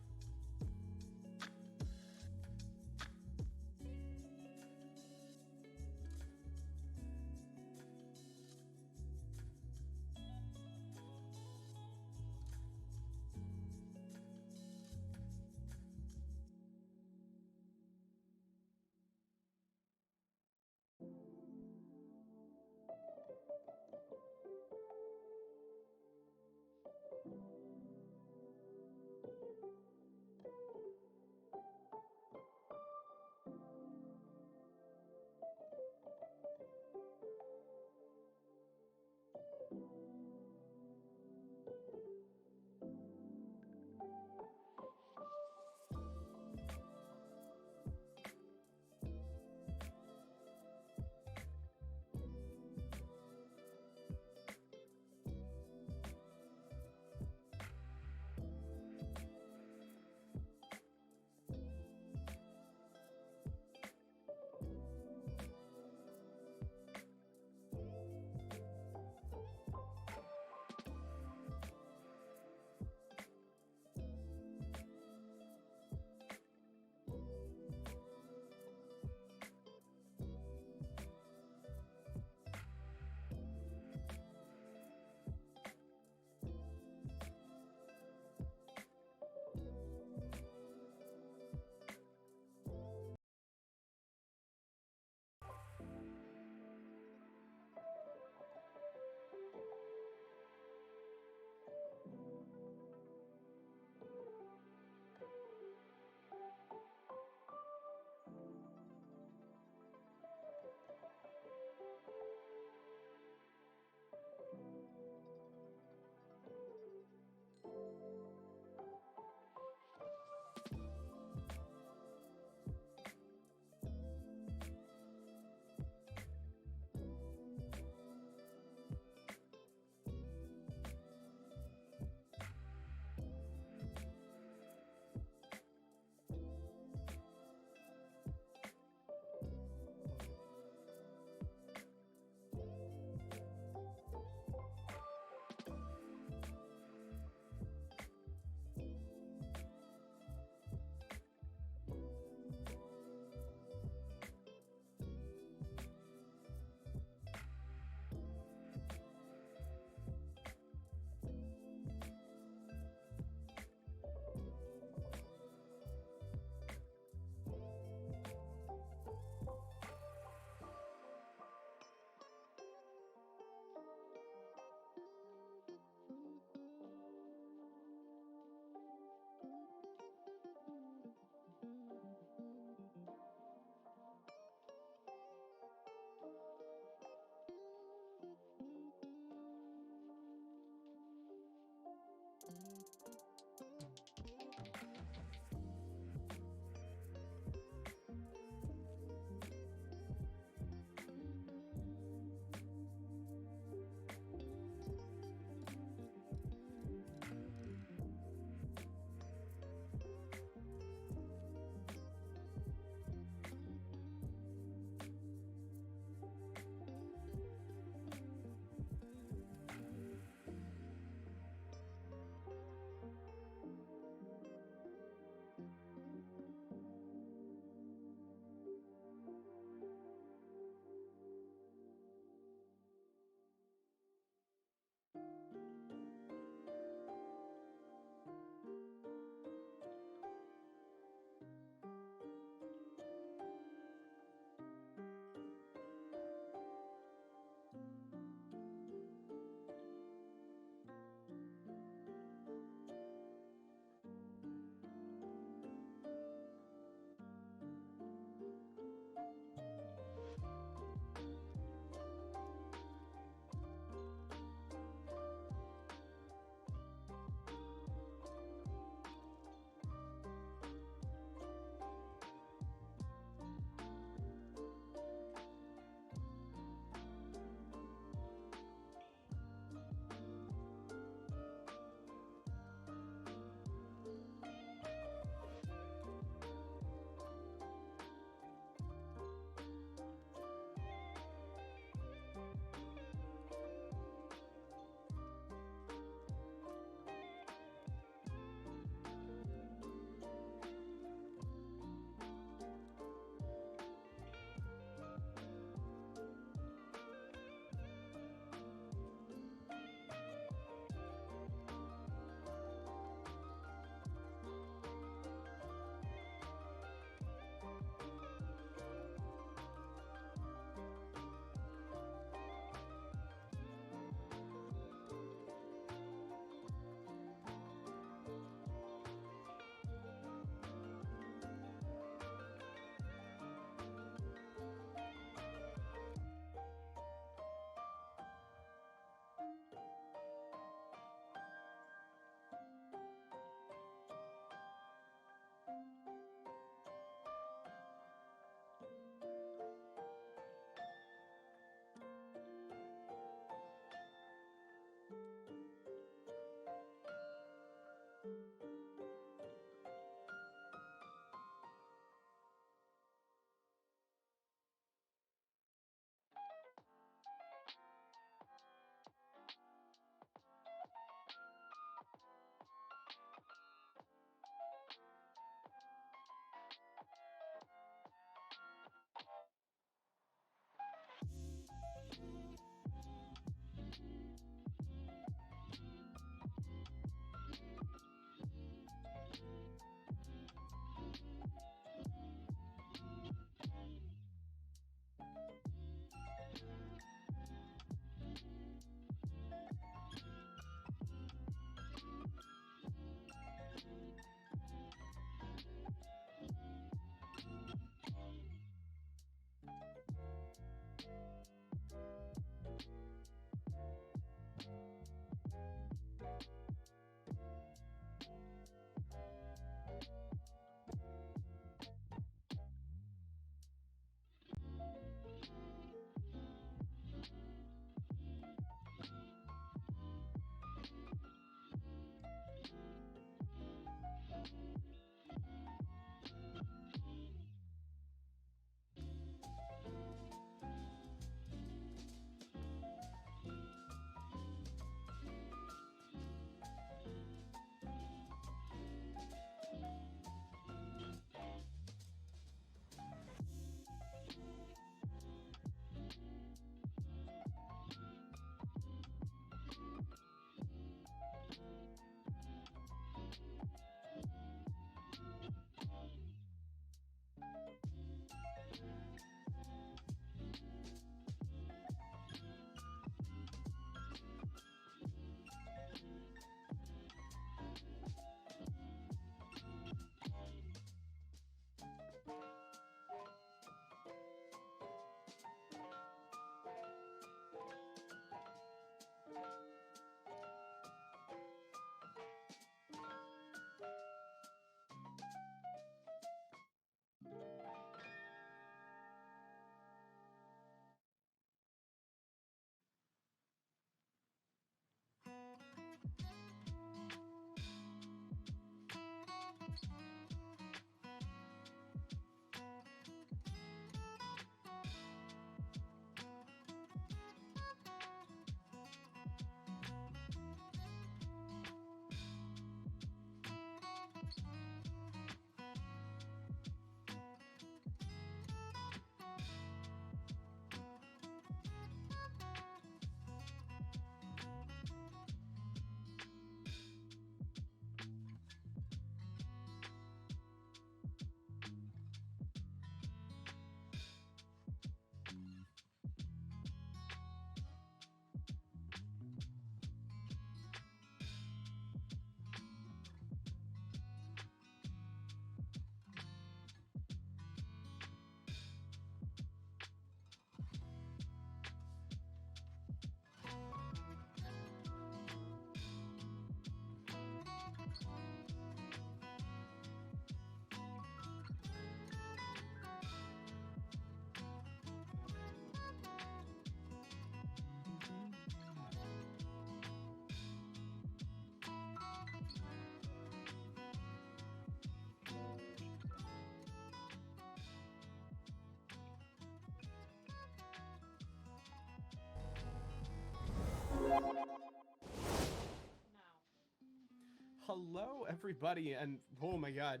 Hello, everybody, and oh my god,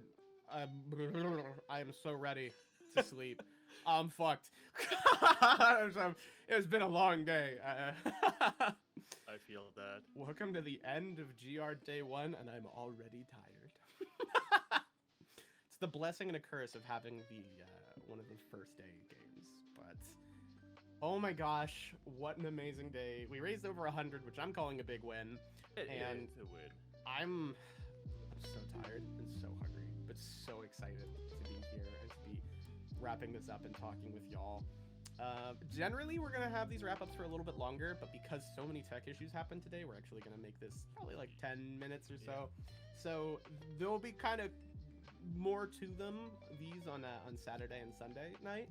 I am so ready to sleep. I'm fucked. It's been a long day. I feel that. Welcome to the end of GR Day 1, and I'm already tired. It's the blessing and a curse of having the one of the first day games, but oh my gosh, what an amazing day. We raised over 100, which I'm calling a big win. And It's a win. I'm so tired and so hungry, but so excited to be here and to be wrapping this up and talking with y'all. Generally, we're going to have these wrap-ups for a little bit longer, but because so many tech issues happened today, we're actually going to make this probably like 10 minutes or so. So there'll be kind of more to them, these on Saturday and Sunday night.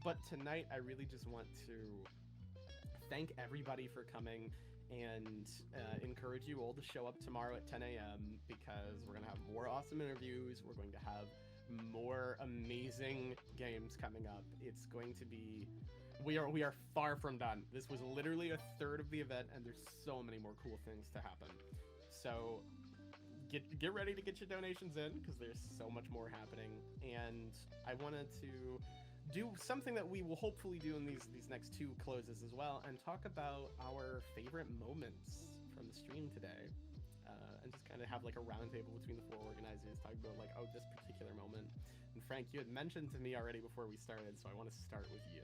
But tonight, I really just want to thank everybody for coming and encourage you all to show up tomorrow at 10 a.m. because we're going to have more awesome interviews. We're going to have more amazing games coming up. It's going to be... We are far from done. This was literally a third of the event, and there's so many more cool things to happen. So get ready to get your donations in because there's so much more happening. And I wanted to do something that we will hopefully do in these next two closes as well, and talk about our favorite moments from the stream today, and just kind of have like a roundtable between the four organizers, talking about like, oh, this particular moment. And Frank, you had mentioned to me already before we started, so I want to start with you.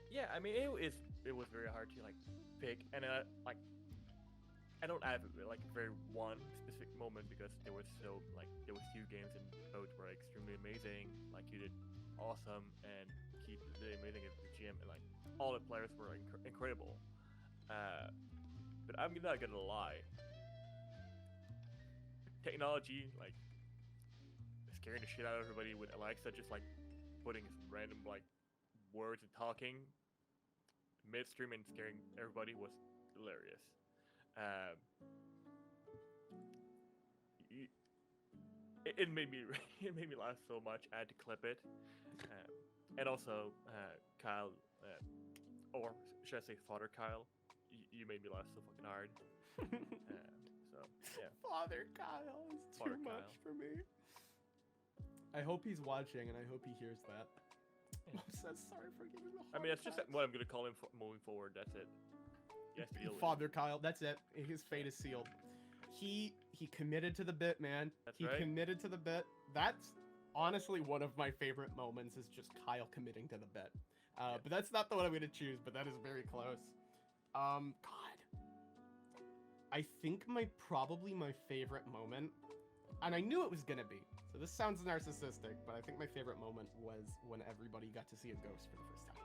Yeah, I mean, it was very hard to like pick, and like I don't have like very one specific moment because there was few games and both were extremely amazing. Like you did awesome, and Keith did amazing at the gym, and like all the players were incredible. But I'm not gonna lie, technology like scaring the shit out of everybody with Alexa just like putting random like words and talking midstream and scaring everybody was hilarious. It made me laugh so much. I had to clip it, and also Kyle, or should I say Father Kyle, you made me laugh so fucking hard. So yeah, Father Kyle is too Father much Kyle. for me. I hope he's watching, and I hope he hears that. I'm so sorry for giving the I mean that's just heart what I'm gonna call him moving forward. That's it. He has to deal with it. Father Kyle, that's it. His fate is sealed. He committed to the bit, man. That's he right. committed to the bit. That's honestly one of my favorite moments is just Kyle committing to the bit. Yeah. But that's not the one I'm gonna choose, but that is very close. God. I think probably my favorite moment, and I knew it was gonna be, so this sounds narcissistic, but I think my favorite moment was when everybody got to see a ghost for the first time.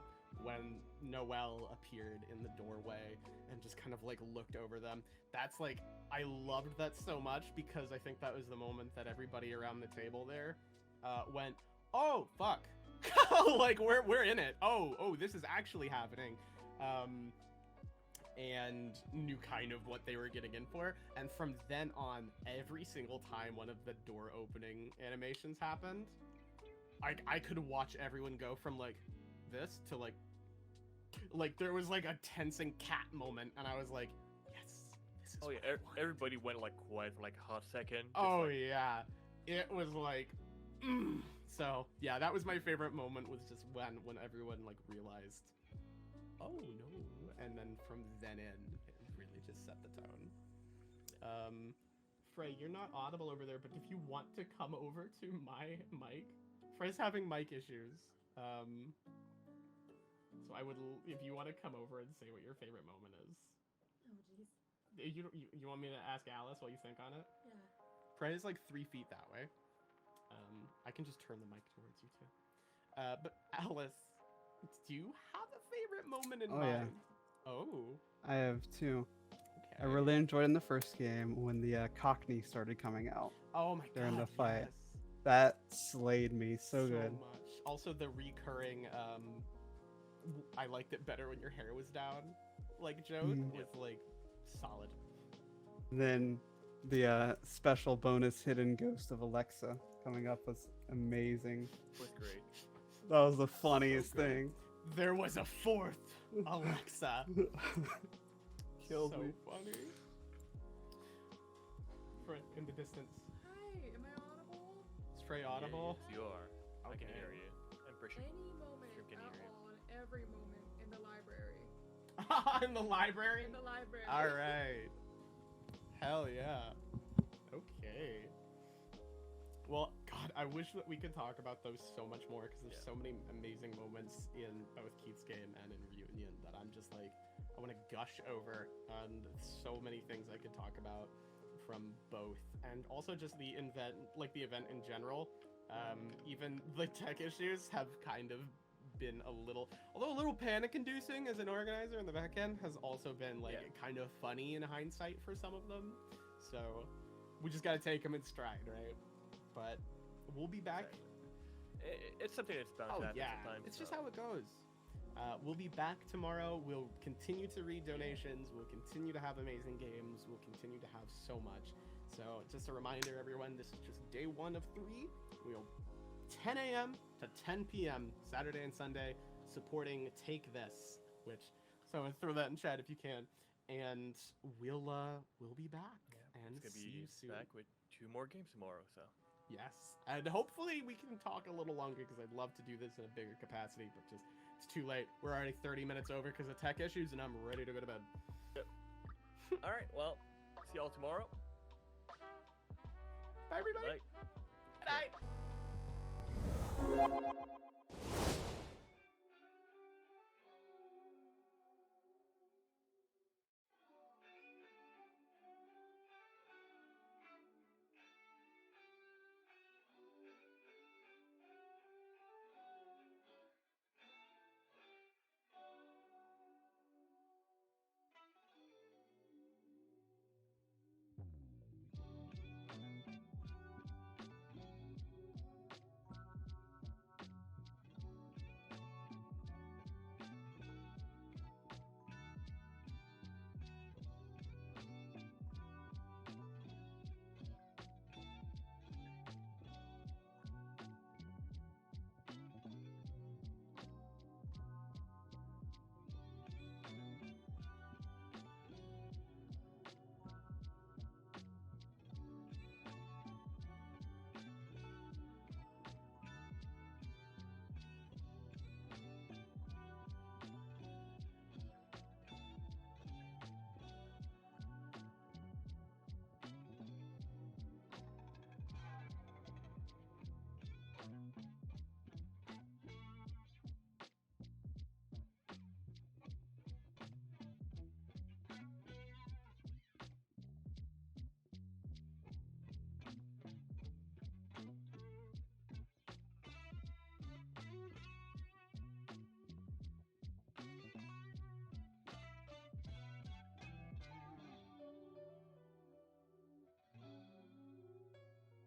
when Noelle appeared in the doorway and just kind of like looked over them. That's like, I loved that so much because I think that was the moment that everybody around the table there went, oh fuck, like we're in it. Oh, this is actually happening. And knew kind of what they were getting in for. And from then on, every single time one of the door opening animations happened, I could watch everyone go from like this to like there was like a tensing cat moment, and I was like, yes, this is Oh yeah, what I want. everybody went like quiet for like a hot second. just, Oh like, yeah, it was like, so yeah, that was my favorite moment, was just when everyone like realized, oh no, and then from then in, it really just set the tone. Frey, you're not audible over there, but if you want to come over to my mic, Frey's having mic issues. So I would, if you want to come over and say what your favorite moment is. Oh jeez. You want me to ask Alice while you think on it? Yeah. Frey is like 3 feet that way. I can just turn the mic towards you too. But Alice, do you have a favorite moment in mind? Yeah. Oh. I have two. I Okay. really enjoyed in the first game when the Cockney started coming out. Oh my during god. the fight. Yes. That slayed me so good. Much. Also the recurring I liked it better when your hair was down, like joke was like solid. Then the special bonus hidden ghost of Alexa coming up was amazing. was great. That was the funniest good. thing. There was a fourth Alexa. Killed so me. funny. In the distance. Hi, am I audible? Stray audible. Yes, you are. I can Okay. hear you. I'm pretty sure. Any moment Sure can at hear you. all, and every moment in the library. In the library? In the library. All right. Hell yeah. Okay. Well, God, I wish that we could talk about those so much more, because there's so many amazing moments in both Keith's game and in Reunion that I'm just like, I want to gush over, and so many things I could talk about from both, and also just the event, like the event in general. Even the tech issues have kind of been a little, although a little panic-inducing as an organizer in the back end, has also been like kind of funny in hindsight for some of them. So we just got to take them in stride, right? But we'll be back. It's something that's bound to happen sometimes. It's just how it goes. We'll be back tomorrow. We'll continue to read donations. We'll continue to have amazing games. We'll continue to have so much. So just a reminder, everyone, this is just day 1 of 3. We'll 10 a.m. to 10 p.m. Saturday and Sunday supporting Take This, which someone throw that in chat if you can. And we'll be back. Yeah, and it's gonna see be you soon. back with 2 more games tomorrow. So Yes, and hopefully we can talk a little longer, because I'd love to do this in a bigger capacity, but just it's too late. We're already 30 minutes over because of tech issues, and I'm ready to go to bed. Yep. All right. Well, see y'all tomorrow. Bye, everybody. Bye. Good night.